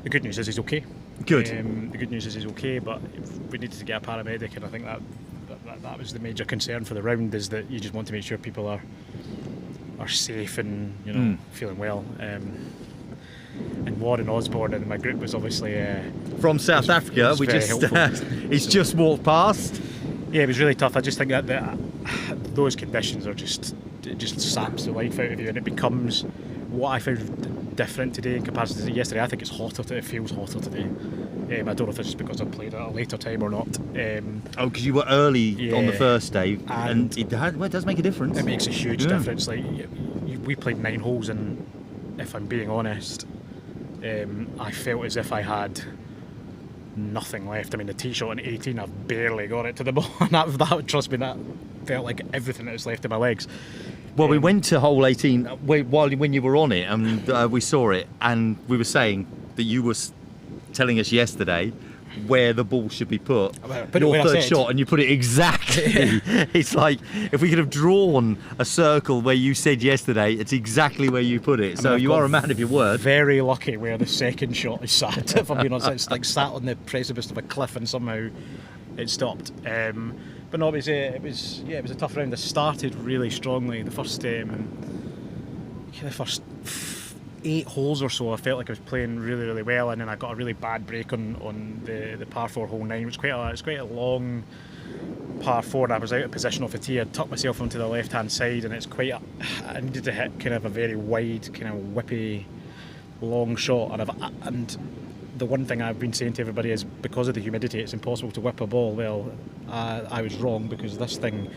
the good news is he's okay. Good. The good news is he's okay, but we needed to get a paramedic, and I think that was the major concern for the round, is that you just want to make sure people are safe and feeling well. And Warren Osborne in my group was obviously from South Africa. He's just walked past. Yeah, it was really tough. I just think that those conditions are just saps the life out of you, and it becomes what I found different today in comparison to yesterday. I think it's hotter. It feels hotter today. I don't know if it's just because I played at a later time or not. Because you were early on the first day, and it does make a difference. It makes a huge difference. Like we played 9 holes, and if I'm being honest, I felt as if I had nothing left. I mean, the tee shot on 18, I've barely got it to the ball, and that trust me, that felt like everything that was left in my legs. Well, we went to hole 18 when you were on it, and we saw it, and we were saying that you were telling us yesterday where the ball should be put. Your third shot, and you put it exactly. It's like if we could have drawn a circle where you said yesterday, it's exactly where you put it. So you are a man of your word. Very lucky where the second shot is sat. If I'm being honest, it's like sat on the precipice of a cliff, and somehow it stopped. But no, it was a tough round. I started really strongly. The first 8 holes or so, I felt like I was playing really, really well, and then I got a really bad break on the par 4 hole 9, which is quite a long par 4, and I was out of position off the tee. I tucked myself onto the left hand side, and I needed to hit kind of a very wide, kind of whippy, long shot, and the one thing I've been saying to everybody is, because of the humidity, it's impossible to whip a ball. Well, I was wrong, because this thing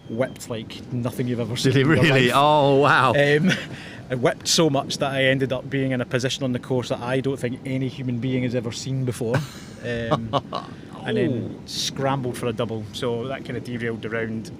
whipped like nothing you've ever seen. Did it really? Oh, wow. It whipped so much that I ended up being in a position on the course that I don't think any human being has ever seen before. And then scrambled for a double, so that kind of derailed the round.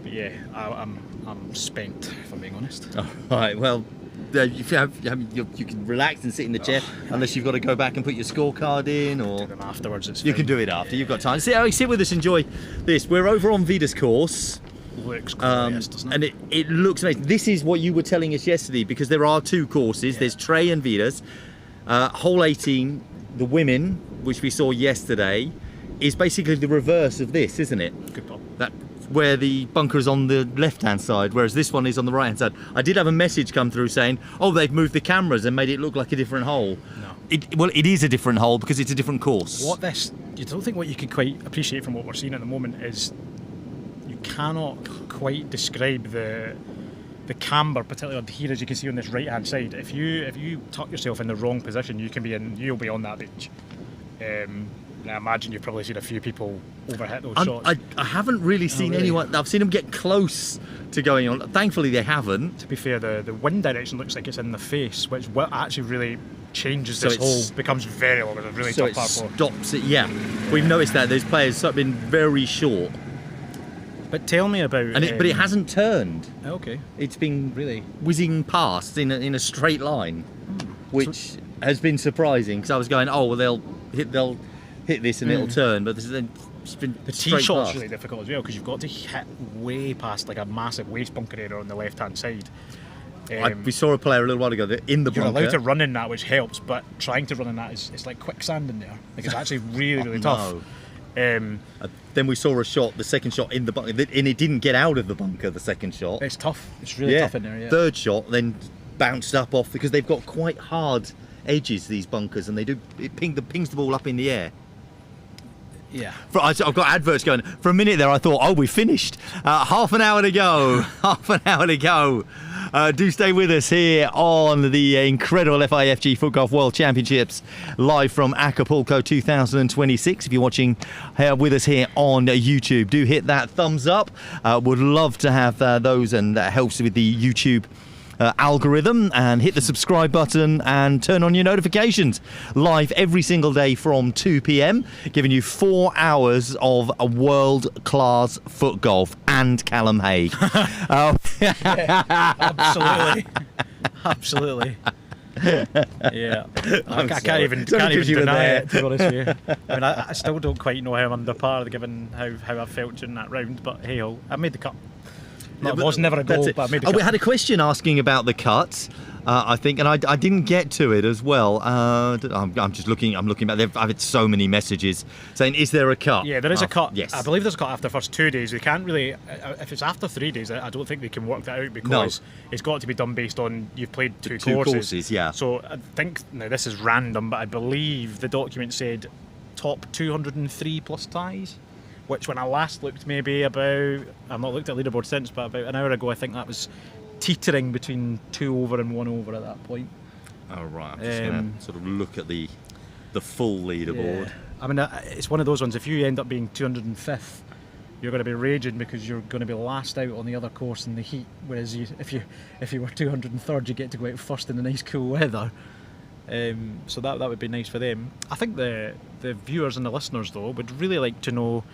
But yeah, I'm spent, if I'm being honest. All right, well, you can relax and sit in the chair, unless you've got to go back and put your scorecard in, or do them afterwards. You can do it after. You've got time. Sit with us, enjoy this. We're over on Vida's course. Looks glorious, doesn't it? And it looks amazing. This is what you were telling us yesterday, because there are 2 courses. Yeah. There's Trey and Vida's. Hole 18, the women, which we saw yesterday, is basically the reverse of this, isn't it? Good call. That where the bunker is on the left-hand side, whereas this one is on the right-hand side. I did have a message come through saying, oh, they've moved the cameras and made it look like a different hole. No. It is a different hole because it's a different course. You don't think what you can quite appreciate from what we're seeing at the moment is you cannot quite describe the camber, particularly on here, as you can see on this right hand side. If you tuck yourself in the wrong position, you'll be on that beach. I imagine you've probably seen a few people overhit those shots. I haven't really seen really? anyone. I've seen them get close to going on. Thankfully, they haven't. To be fair, the wind direction looks like it's in the face, which actually really changes So this hole. it's- Becomes very long. It's a really So tough it par four. stops it. Yeah, we've noticed that those players have been very short, But tell me about. but it hasn't turned. Okay. It's been Really? whizzing past in a straight line, which has been surprising because I was going, oh well, they'll hit this and it'll turn, but it's been The tee straight shot's past. really difficult as well because you've got to hit way past like a massive waste bunker area on the left hand side. We saw a player a little while ago that in the You're bunker. allowed to run in that, which helps, but trying to run in that it's like quicksand in there. Like it's actually really tough. Then we saw a shot, the second shot in the bunker, and it didn't get out of the bunker. The second shot, It's tough. It's really tough in there. Yeah. Third shot then bounced up off because they've got quite hard edges, these bunkers, and it pings the ball up in the air. Yeah. I've got adverts going. For a minute there, I thought, oh, we finished. Half an hour to go. Half an hour to go. Do stay with us here on the incredible FIFG FootGolf World Championships live from Acapulco 2026. If you're watching with us here on YouTube, do hit that thumbs up. Would love to have those, and that helps with the YouTube algorithm, and hit the subscribe button and turn on your notifications. Live every single day from 2 p.m, giving you 4 hours of a world-class foot golf and Callum Haig. Absolutely. Absolutely. Yeah. I can't even deny it, to be honest with you. I mean, I still don't quite know how I'm under par given how I felt during that round, but hey, I made the cut. No, it was never a goal, but I made the cut. We had a question asking about the cuts, I think, and I didn't get to it as well. I'm just looking. I'm looking back. I've had so many messages saying, "Is there a cut?" Yeah, there is a cut. Yes, I believe there's a cut after the first 2 days. We can't really. If it's after 3 days, I don't think they can work that out because it's got to be done based on you've played two courses. Yeah. So I think now this is random, but I believe the document said top 203 plus ties. Which when I last looked, maybe about, I've not looked at leaderboard since, but about an hour ago, I think that was teetering between 2 over and 1 over at that point. Oh right, I'm just going to sort of look at the full leaderboard. Yeah. I mean, it's one of those ones, if you end up being 205th, you're going to be raging because you're going to be last out on the other course in the heat, whereas if you were 203rd, you get to go out first in the nice cool weather. So that would be nice for them. I think the viewers and the listeners, though, would really like to know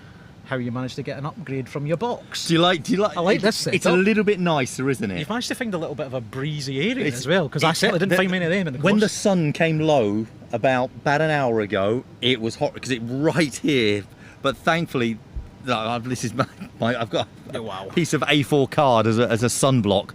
how you managed to get an upgrade from your box. Do you like? I like this setup. It's a little bit nicer, isn't it? You've managed to find a little bit of a breezy area as well, because I certainly didn't find many of them in the course. When the sun came low about an hour ago, it was hot because it's right here. But thankfully, this is I've got a piece of A4 card as a sunblock.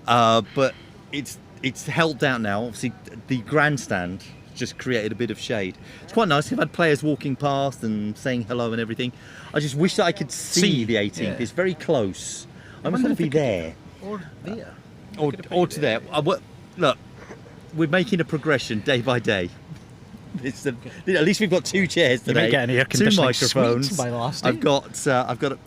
But it's held out now. Obviously, the grandstand just created a bit of shade. It's quite nice. I've had players walking past and saying hello and everything. I just wish that I could see the 18th. Yeah. It's very close. I must want to be there. Or there. Or to there. Look, we're making a progression day by day. At least we've got 2 chairs today. You might get an air 2 conditioning microphones. suite by the last day. I've got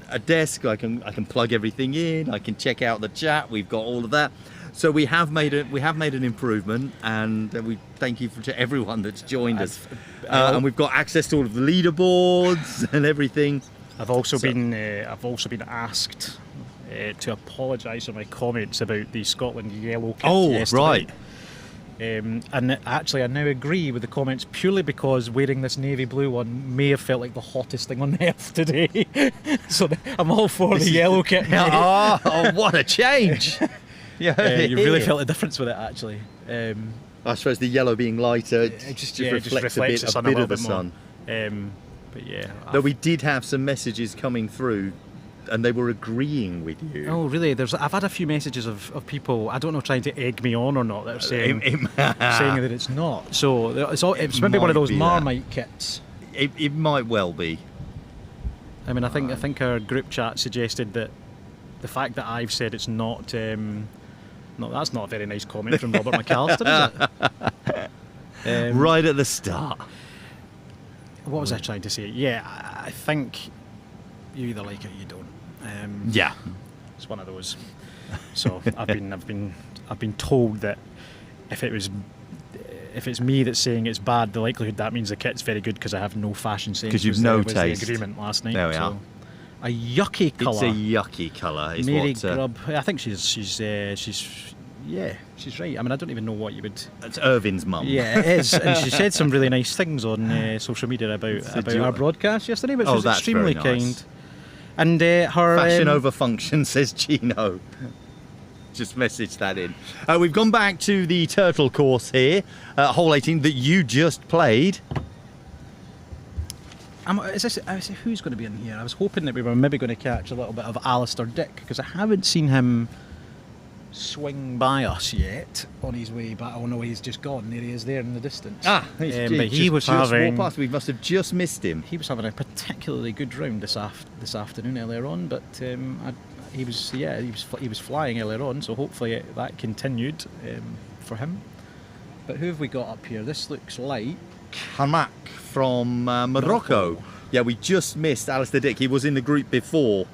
a desk. I can plug everything in. I can check out the chat. We've got all of that. So we have made an improvement, and we thank you to everyone that's joined us. And we've got access to all of the leaderboards and everything. I've also been asked to apologise for my comments about the Scotland yellow kit yesterday. Right. And actually, I now agree with the comments purely because wearing this navy blue one may have felt like the hottest thing on earth today. So I'm all for the yellow kit. Oh, what a change! Yeah, you really felt the difference with it, actually. I suppose the yellow being lighter just reflects a bit of the sun. But yeah. Though we did have some messages coming through, and they were agreeing with you. Oh, really? I've had a few messages of people, I don't know, trying to egg me on or not, that are saying that it's not. So it's maybe one of those Marmite kits. It might well be. I mean, I think our group chat suggested that the fact that I've said it's not. No, that's not a very nice comment from Robert McAllister, is it? Right at the start. What was I trying to say? Yeah, I think you either like it or you don't. Yeah. It's one of those. So I've been told that if it's me that's saying it's bad, the likelihood that means the kit's very good because I have no fashion sense. Because you've was no the taste. agreement last night. There we are. A yucky colour. It's a yucky colour. Is Mary what, Grubb. I think she's right. I mean, I don't even know what you would. It's Irvin's mum. Yeah, it is, and she said some really nice things on social media about our broadcast yesterday, which was that's extremely very nice. kind. And her Fashion over function, says Gino. Just message that in. We've gone back to the turtle course here, hole 18 that you just played. Who's going to be in here? I was hoping that we were maybe going to catch a little bit of Alistair Dick because I haven't seen him swing by us yet on his way back. Oh no, he's just gone. There he is, there in the distance. But he was just having. walked past. We must have just missed him. He was having a particularly good round this afternoon earlier on, but he was flying earlier on, so hopefully that continued for him. But who have we got up here? This looks like Hamak from Morocco. Yeah, we just missed Alistair Dick. He was in the group before.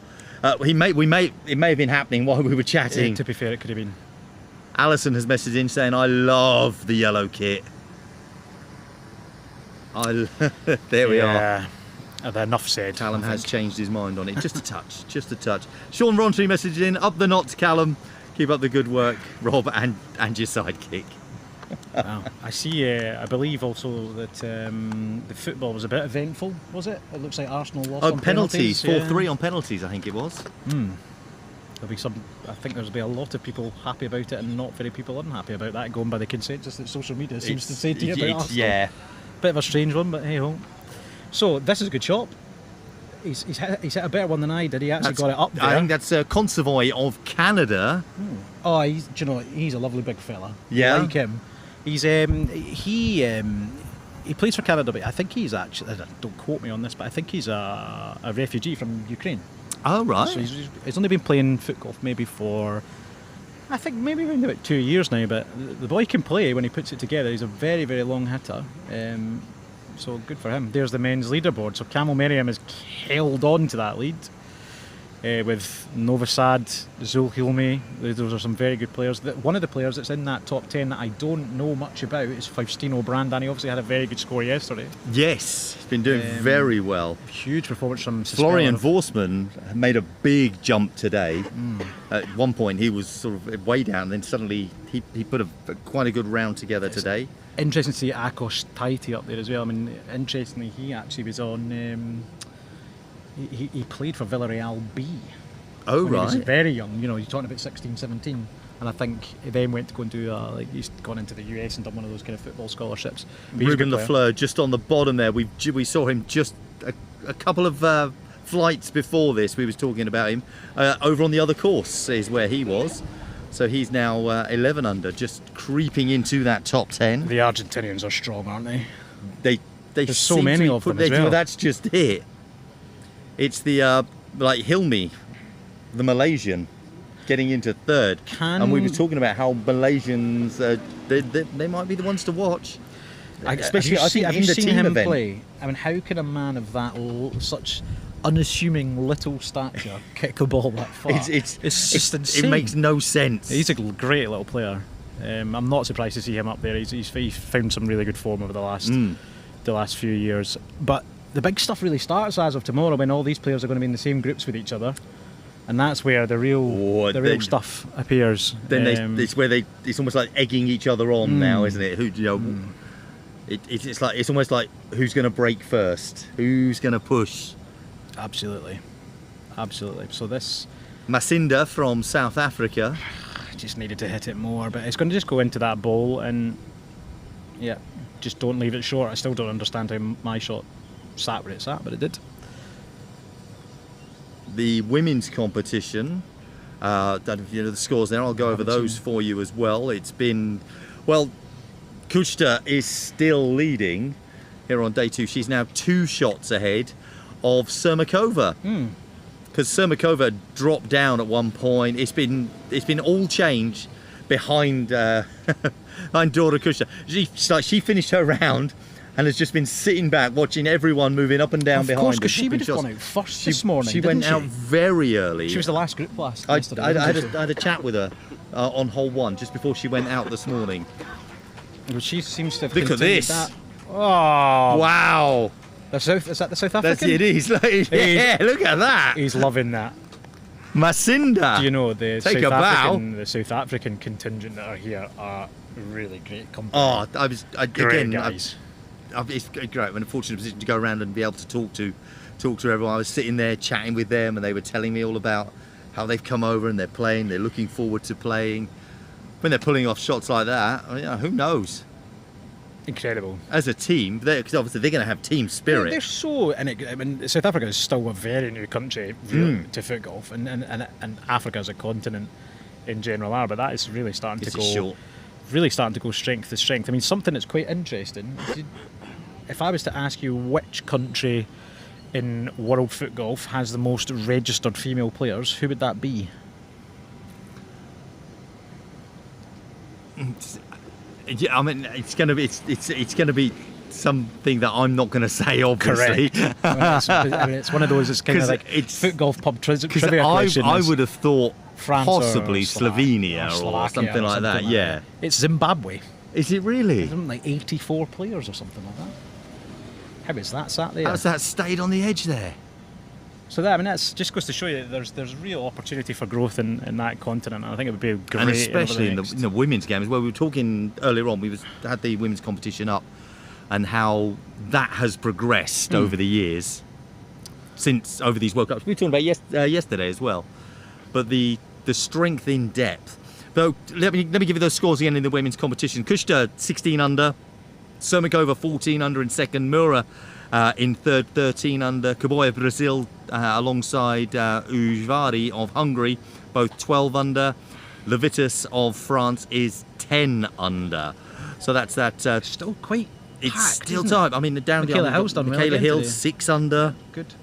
It may have been happening while we were chatting. To be fair, it could have been. Alison has messaged in saying, "I love the yellow kit." There we are. Enough said. Callum has changed his mind on it. Just a touch, just a touch. Sean Rontry messaged in, "Up the knots, Callum. Keep up the good work, Rob, and your sidekick." Wow. I see. I believe also that the football was a bit eventful. Was it? It looks like Arsenal lost on penalties. 4-3 on penalties, I think it was. There'll be some. I think there'll be a lot of people happy about it, and not very people unhappy about that. Going by the consensus that social media seems to say to you about Arsenal. Yeah. Bit of a strange one, but hey ho. So this is a good shot. He's hit a better one than I did. He actually got it up there. I think that's Consovoy of Canada. Oh, he's a lovely big fella. Yeah. I like him. He's he plays for Canada, but I think he's actually, don't quote me on this, but I think he's a refugee from Ukraine. Oh right. So he's only been playing FootGolf maybe for, I think maybe around about 2 years now. But the boy can play when he puts it together. He's a very, very long hitter. So good for him. There's the men's leaderboard. So Camel Merriam has held on to that lead with Novosad, Zulhilmi. Those are some very good players. One of the players that's in that top 10 that I don't know much about is Faustino Brandan. He obviously had a very good score yesterday. Yes, he's been doing very well. Huge performance from Florian Vorsman made a big jump today. At one point he was sort of way down, then suddenly he put quite a good round together today. Interesting to see Akos Taiti up there as well. I mean, interestingly, he actually was on. He played for Villarreal B. Oh, when right. He was very young. You know, you're talking about 16, 17. And I think he then went to go and do, he's gone into the US and done one of those kind of football scholarships. Ruben Lafleur, just on the bottom there. We saw him just a couple of flights before this. We was talking about him. Over on the other course is where he was. So he's now 11 under, just creeping into that top 10. The Argentinians are strong, aren't they? There's so many of them as well. That's just it. It's the like Hilmi, the Malaysian, getting into third. And we were talking about how Malaysians they might be the ones to watch. Especially I think in the team him event. Play? I mean, how can a man of that such unassuming little stature kick a ball that far? It's just insane. It makes no sense. He's a great little player. I'm not surprised to see him up there. He's found some really good form over the last few years. But the big stuff really starts as of tomorrow when all these players are going to be in the same groups with each other, and that's where the real stuff appears. Then it's almost like egging each other on now, isn't it? It's almost like who's going to break first, who's going to push. Absolutely. So this Masinda from South Africa just needed to hit it more, but it's going to just go into that bowl and just don't leave it short. I still don't understand how my shot sat where it sat, but it did. The women's competition, the scores there, I'll go over those for you as well. It's been, Kuchta is still leading here on day 2. She's now 2 shots ahead of Sermakova. Because Sermakova dropped down at one point. It's been all change behind Dora Kuchta. She finished her round and has just been sitting back watching everyone moving up and down Of behind course, her, because she would have taking gone shots. out first this morning. She went didn't out very early. She was the last group last I yesterday. had a chat with her on hole 1 just before she went out this morning. Well, she seems to have Look at continued this. that. Oh, Wow. is that the South That's African? it is. Yeah, look at that. He's loving that. Masinda. Do you know the Take a bow. South African contingent that are here are really great company. Oh, Great guys. It's great. I'm in a fortunate position to go around and be able to talk to everyone. I was sitting there chatting with them, and they were telling me all about how they've come over and they're playing. They're looking forward to playing. When they're pulling off shots like that, who knows? Incredible. As a team, because obviously they're going to have team spirit. They're so, I mean, South Africa is still a very new country really, to foot golf, and Africa as a continent in general are, but that is really starting to go strength to strength. I mean, something that's quite interesting. If I was to ask you which country in world foot golf has the most registered female players, who would that be? Yeah, I mean, it's going to be something that I'm not going to say, obviously. Correct. It's one of those. It's kind of like foot golf pub trivia question. I would have thought France possibly or Slovenia or Slovakia something like that. Yeah. It's Zimbabwe. Is it really? Something like 84 players or something like that. How is that sat there? How's that stayed on the edge there? So that's just goes to show you that there's real opportunity for growth in that continent, and I think it would be great. And especially in the women's game as well. We were talking earlier on. We had the women's competition up, and how that has progressed over the years, over these World Cups. We were talking about yesterday as well, but the strength in depth. Though let me give you those scores again in the women's competition. Kushta 16 under, Sermikova 14 under in second, Mura in third 13 under, Kaboya Brazil alongside Ujvari of Hungary, both 12 under. Levitas of France is 10 under. So that's that. Still quite. It's packed, still isn't tight. I mean, down Michaela Hill's done well Michaela again Hill today. 6 under. Good.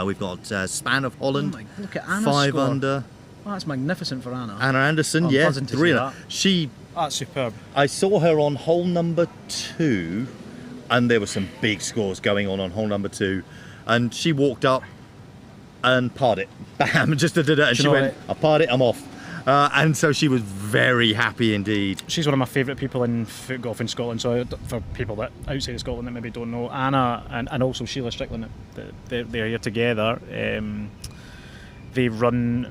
We've got Span of Holland Oh my, look at Anna's 5 score. under. Oh, that's magnificent for Anna. Anna Anderson, I'm yeah, buzzing to 3 see under. that. That's superb. I saw her on hole number 2, and there were some big scores going on hole number 2, and she walked up and parred it. Bam! Just did it, and she went, I parred it, I'm off. And so she was very happy indeed. She's one of my favourite people in foot golf in Scotland. So for people that outside of Scotland that maybe don't know, Anna and also Sheila Strickland, they're here together. They run,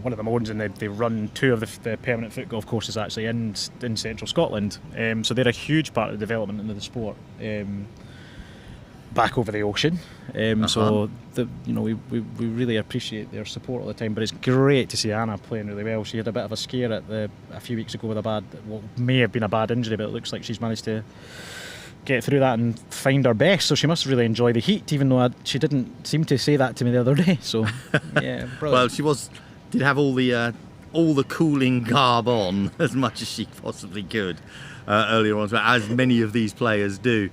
one of them owns, and they run 2 of the permanent foot golf courses actually in central Scotland. So they're a huge part of the development of the sport. Back over the ocean, so we really appreciate their support all the time. But it's great to see Anna playing really well. She had a bit of a scare a few weeks ago with what may have been a bad injury, but it looks like she's managed to get through that and find her best. So she must really enjoy the heat, even though she didn't seem to say that to me the other day. So yeah, brilliant. Well, she did have all the cooling garb on as much as she possibly could earlier on, as many of these players do.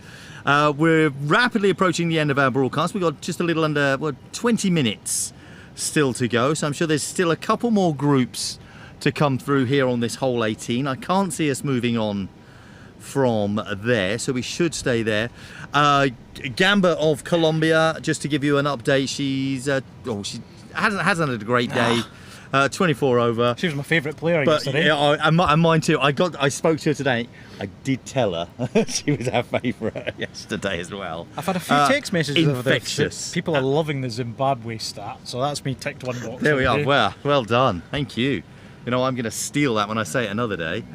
We're rapidly approaching the end of our broadcast. We've got just a little under 20 minutes still to go, so I'm sure there's still a couple more groups to come through here on this hole 18. I can't see us moving on from there, so we should stay there. Gamba of Colombia, just to give you an update, she hasn't had a great day. 24 over. She was my favourite player But yesterday. yeah, and mine too. I spoke to her today. I did tell her she was our favourite yesterday as well. I've had a few text messages of infectious. People are loving the Zimbabwe stat, so that's me ticked one box. There we are. already. Well done. Thank you. I'm going to steal that when I say it another day.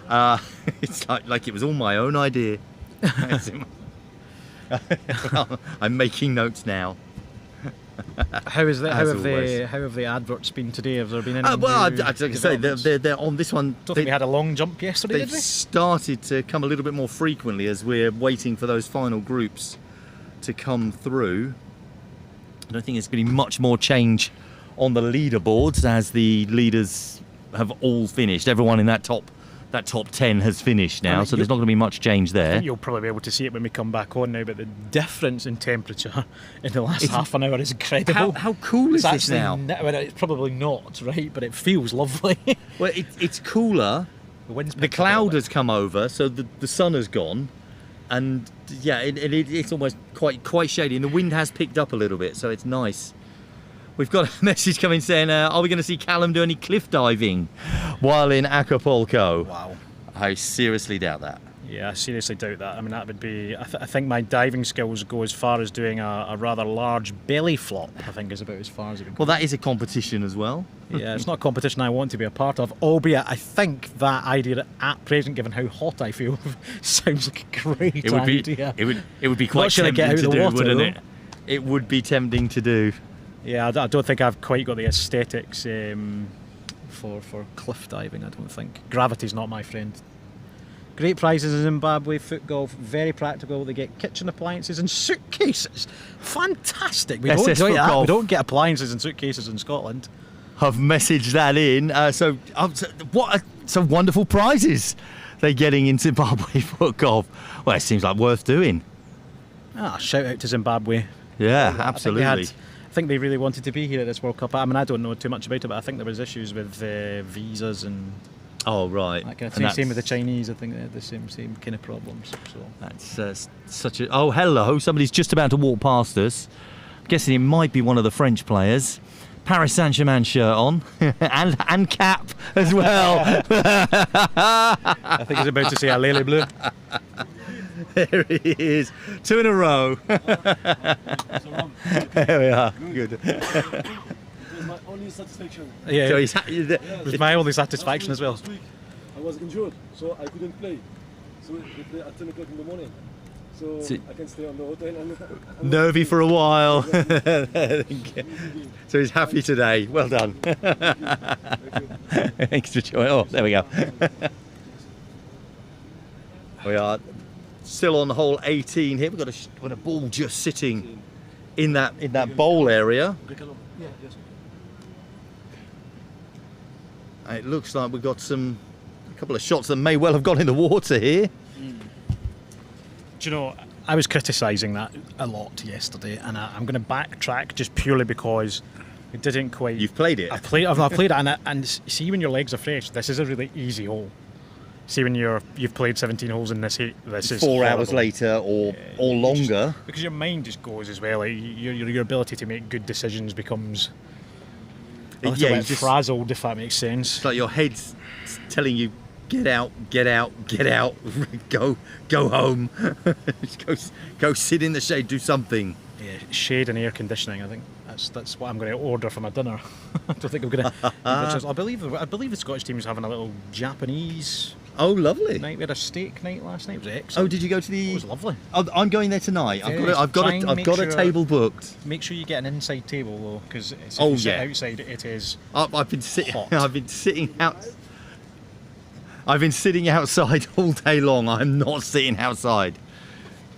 Yeah. It's like it was all my own idea. I'm making notes now. How is that? How As have always. the adverts been today? Have there been any? Well, new I'd say developments? they're on this one. Don't think we had a long jump yesterday, They've did we? started to come a little bit more frequently as we're waiting for those final groups to come through. I don't think there's going to be much more change on the leaderboards as the leaders have all finished. Everyone in that top 10 has finished now, so there's not going to be much change I there. think you'll probably be able to see it when we come back on now, but the difference in temperature in the last half an hour is incredible. How cool is It's this now? well, it's probably not, right? But it feels lovely. Well, it's cooler. The wind's The picked up a cloud little has come over, so the sun has gone, and yeah, it's almost quite shady, and the wind has picked up a little bit, so it's nice. We've got a message coming saying, are we going to see Callum do any cliff diving while in Acapulco? Wow. I seriously doubt that. Yeah, I seriously doubt that. I mean, that would be... I think my diving skills go as far as doing a rather large belly flop, I think is about as far as it would go. Well, that is a competition as well. Yeah, it's not a competition I want to be a part of, albeit I think that idea at present, given how hot I feel, sounds like a great idea. It would be quite tempting to do, wouldn't it? It would be tempting to do. Yeah, I don't think I've quite got the aesthetics for cliff diving, I don't think. Gravity's not my friend. Great prizes in Zimbabwe, FootGolf, very practical. They get kitchen appliances and suitcases. Fantastic. We don't enjoy that. We don't get appliances and suitcases in Scotland. I've messaged that in. What some wonderful prizes they're getting in Zimbabwe FootGolf. Well, it seems like worth doing. Shout out to Zimbabwe. Yeah, absolutely. I think they really wanted to be here at this World Cup. I mean, I don't know too much about it, but I think there was issues with visas and... Oh, right. That kind of thing. Same with the Chinese. I think they had the same kind of problems. So that's such a... Oh, hello. Somebody's just about to walk past us. I'm guessing it might be one of the French players. Paris Saint-Germain shirt on. and cap as well. I think he's about to say Allez Bleu. There he is. 2 in a row. There we are. Good. My only satisfaction. Yeah, So it was my only satisfaction as well. Last week I was injured, so I couldn't play. So they play at 10 o'clock in the morning. So I can stay on the hotel and nervy for a while. So he's happy today. Well done. Thanks for joining. Oh, there we go. We are still on hole 18 here. We've got a ball just sitting in that bowl area. It looks like we've got a couple of shots that may well have gone in the water here. Do you know, I was criticising that a lot yesterday, and I'm going to backtrack just purely because it didn't quite... You've played it. I've played it, and see, when your legs are fresh, this is a really easy hole. See, when you've played 17 holes in this heat, this is 4 horrible. hours later or longer. Because your mind just goes as well. Like, your ability to make good decisions becomes a little bit frazzled, if that makes sense. It's like your head's telling you, get out, go home, go sit in the shade, do something. Yeah, shade and air conditioning. I think that's what I'm going to order for my dinner. I don't think I'm going to. I believe the Scottish team is having a little Japanese. Oh, lovely Night. We had a steak night last night. It was excellent. Oh, did you go to the... It was lovely. I'm going there tonight. I've got a table booked. Make sure you get an inside table though, because if you sit outside, it is I've been sitting. hot. I've been sitting out. I've been sitting outside all day long. I'm not sitting outside.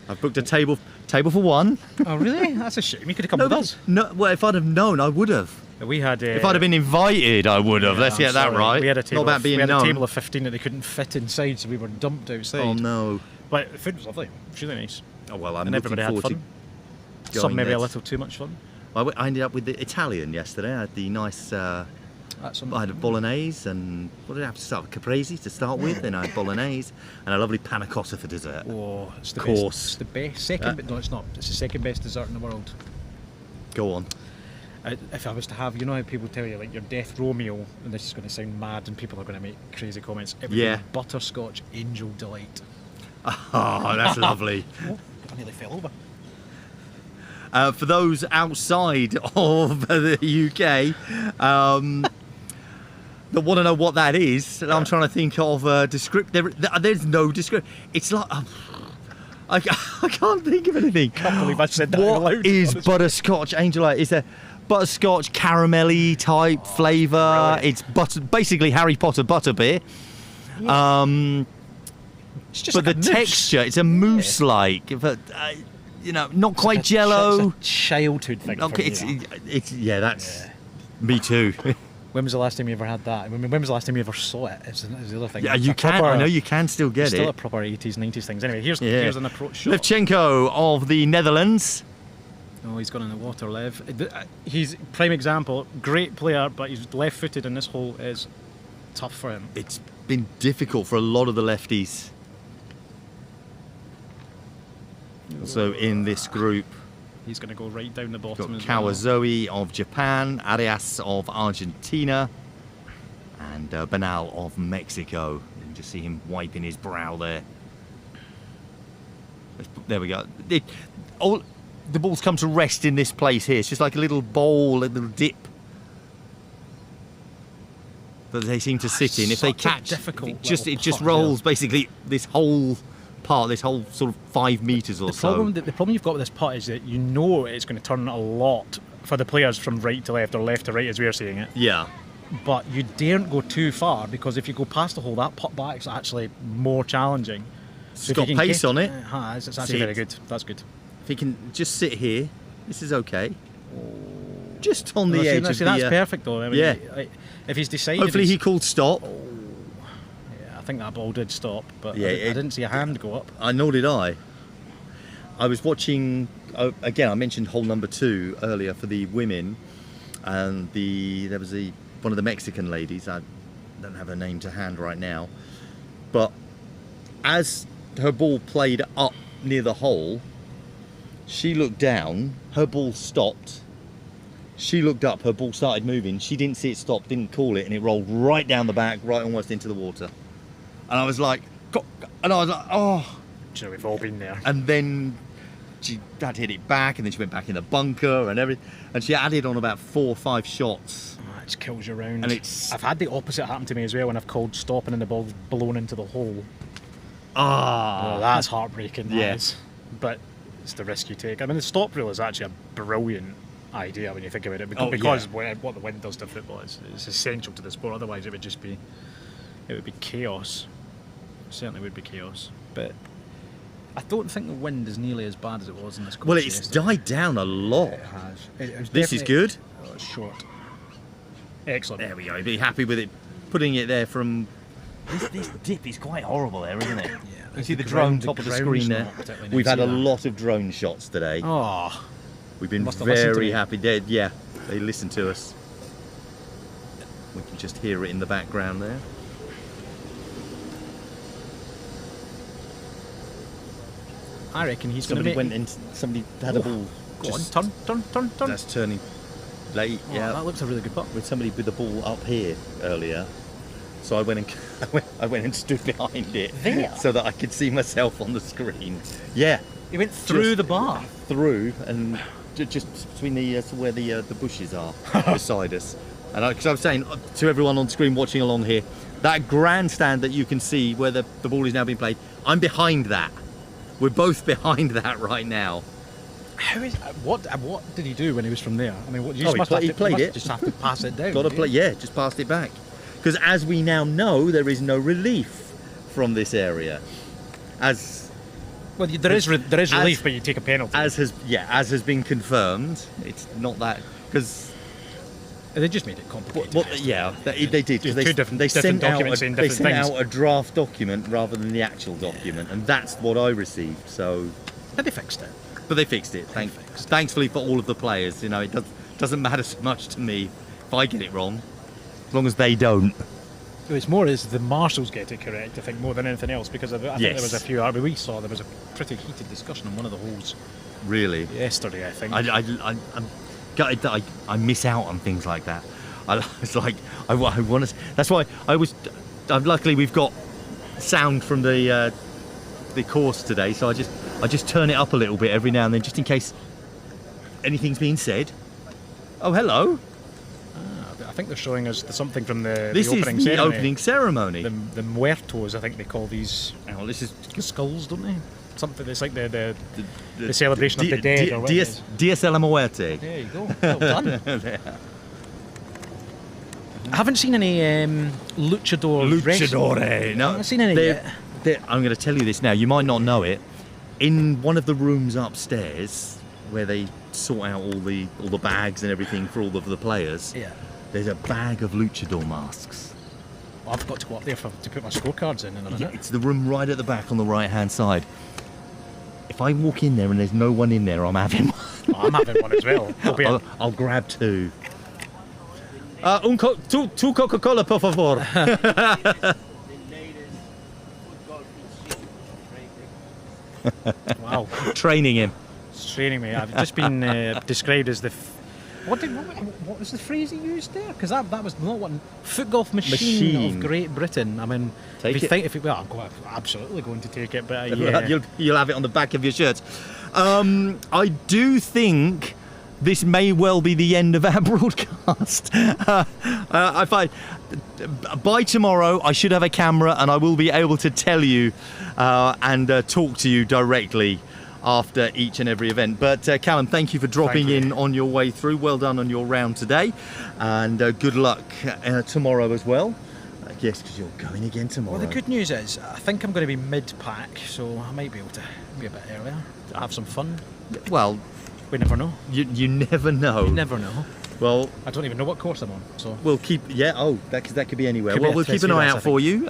I've booked a table for one. Oh really? That's a shame. You could have come with us. No, well, if I'd have known, I would have. We had. If I'd have been invited, I would have. Let's get that right. We had a table. Not about being known. We had a table of 15 that they couldn't fit inside, so we were dumped outside. Oh no! But the food was lovely. It was really nice. Oh well, I'm and looking everybody forward had fun. to Some maybe a little too much fun. I ended up with the Italian yesterday. I had the nice. I had a bolognese and what did I have to start with? Caprese to start with, then I had bolognese and a lovely panna cotta for dessert. Oh, it's the course. best. It's the best. Second, but no, it's not. It's the second best dessert in the world. Go on. If I was to have, you know how people tell you like your death row meal, and this is going to sound mad, and people are going to make crazy comments. It would be butterscotch angel delight. Oh, that's lovely. Oh, I nearly fell over. For those outside of the UK that want to know what that is, I'm trying to think of a description. There's no description. It's like I can't think of anything. I can't believe I said that out loud. What is butterscotch angel delight? Is there butterscotch caramelly type flavour? It's basically Harry Potter butterbeer. It's just but like the texture, it's a mousse-like, but not quite jello. It's a childhood thing. Okay, that's me too. When was the last time you ever had that? When was the last time you ever saw it? It's the other thing. Yeah, you can. I know you can still get still a proper 80s, 90s things. Anyway, here's an approach shot. Levchenko of the Netherlands. Oh, he's gone in the water, Lev. He's prime example. Great player, but he's left-footed, and this hole is tough for him. It's been difficult for a lot of the lefties. Also in this group, He's going to go right down the got bottom as well. Kawazoe of Japan, Arias of Argentina, and Bernal of Mexico. You can just see him wiping his brow there. There we go. The balls come to rest in this place here. It's just like a little bowl, a little dip that they seem to sit in. If they catch, it just rolls basically this whole part, this whole sort of 5 meters or so. The problem you've got with this putt is that you know it's going to turn a lot for the players from right to left or left to right as we're seeing it. Yeah. But you daren't go too far, because if you go past the hole, that putt back is actually more challenging. It's got pace on it. It has. It's actually very good. That's good. If he can just sit here, this is okay. Just on the edge of the... That's perfect though. I mean, yeah. If he's decided... Hopefully he called stop. Yeah, I think that ball did stop, but yeah, I didn't see a hand go up. Nor did I. I was watching... again, I mentioned hole number 2 earlier for the women. And there was one of the Mexican ladies. I don't have her name to hand right now. But as her ball played up near the hole, she looked down, her ball stopped. She looked up, her ball started moving. She didn't see it stop, didn't call it, and it rolled right down the back, right almost into the water. And I was like, oh. So we've all been there. And then she had to hit it back, and then she went back in the bunker and everything. And she added on about 4 or 5 shots. It just kills you around. And I've had the opposite happen to me as well when I've called stopping and the ball's blown into the hole. Ah, oh, that's heartbreaking. Yes, but it's the risk you take. I mean, the stop rule is actually a brilliant idea when you think about it, because what the wind does to football is essential to the sport. Otherwise, it would be chaos. It certainly would be chaos. But I don't think the wind is nearly as bad as it was in this course. Well, it's died down a lot. It has. This is good. Oh, it's short. Excellent. There we go. Be happy with it. Putting it there from. This dip is quite horrible there, isn't it? Yeah. You see the drone top of the screen there. We've had a lot of drone shots today. Oh. We've been very happy. Yeah, they listen to us. We can just hear it in the background there. I reckon he's going to make... Somebody had a ball. Go on, turn. That's turning late. Yeah, that looks a really good putt. With somebody with the ball up here earlier. So I went and stood behind it so that I could see myself on the screen. Yeah. You went through the bar? Through, and just between where the bushes are beside us. And because I was saying to everyone on screen watching along here, that grandstand that you can see where the ball is now being played, I'm behind that. We're both behind that right now. What did he do when he was from there? I mean, he played it. Just have to pass it down. Got to play, yeah, just passed it back. Because as we now know, there is no relief from this area. There is relief, but you take a penalty. As has been confirmed, it's not that because they just made it complicated. They did. They sent out a draft document rather than the actual document, and that's what I received. So, but they fixed it. Thankfully for all of the players, it doesn't matter so much to me if I get it wrong, as long as they don't. It's more as the marshals get it correct, I think, more than anything else, because I think there was a few. We saw there was a pretty heated discussion on one of the holes. Really? Yesterday, I think. I'm gutted that I miss out on things like that. It's like I want to. That's why I was. Luckily, we've got sound from the course today, so I just turn it up a little bit every now and then, just in case anything's being said. Oh, hello. I think they're showing us something from the opening this ceremony. This is the opening ceremony. The muertos, I think they call these. Oh, this is skulls, don't they? Something that's like the celebration of the dead. Or Dies a la Muerte. There you go. Well done. I haven't seen any luchador. No, I haven't seen any yet. I'm going to tell you this now. You might not know it. In one of the rooms upstairs, where they sort out all the bags and everything for all of the players. Yeah. There's a bag of luchador masks. Well, I've got to go up there to put my scorecards in a minute. Yeah, it's the room right at the back on the right hand side. If I walk in there and there's no one in there, I'm having one. I'm having one as well. I'll grab 2. Two Coca-Cola, por favor. Wow. Training him. It's training me. I've just been described as the... What was the phrase he used there? Because that was not what... FootGolf machine of Great Britain. I mean, Take it. I'm absolutely going to take it, but yeah. You'll have it on the back of your shirt. I do think this may well be the end of our broadcast. I find by tomorrow I should have a camera and I will be able to tell you and talk to you directly after each and every event. But Callum, thank you for dropping in on your way through. Well done on your round today, and good luck tomorrow as well. Yes, because you're going again tomorrow. Well, the good news is I think I'm going to be mid-pack, so I might be able to be a bit earlier, have some fun. Well, we never know. You never know. You never know. Well, I don't even know what course I'm on, so we'll keep. Yeah. Oh, that could be anywhere. Could Well, be we'll keep an eye Tessie, out for you.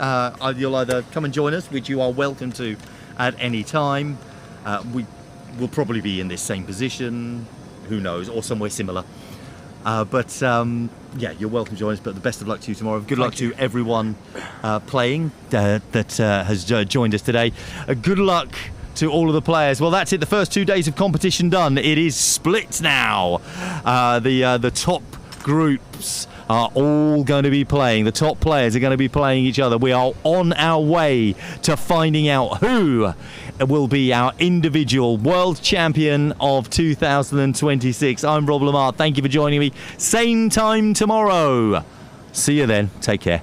You'll either come and join us, which you are welcome to at any time. We will probably be in this same position. Who knows, or somewhere similar. But yeah, you're welcome to join us. But the best of luck to you tomorrow. Good luck to everyone playing that has joined us today. Good luck to all of the players. Well, that's it. The first 2 days of competition done. It is split now. The top groups are all going to be playing. The top players are going to be playing each other. We are on our way to finding out who will be our individual world champion of 2026. I'm Rob Lamar. Thank you for joining me. Same time tomorrow. See you then. Take care.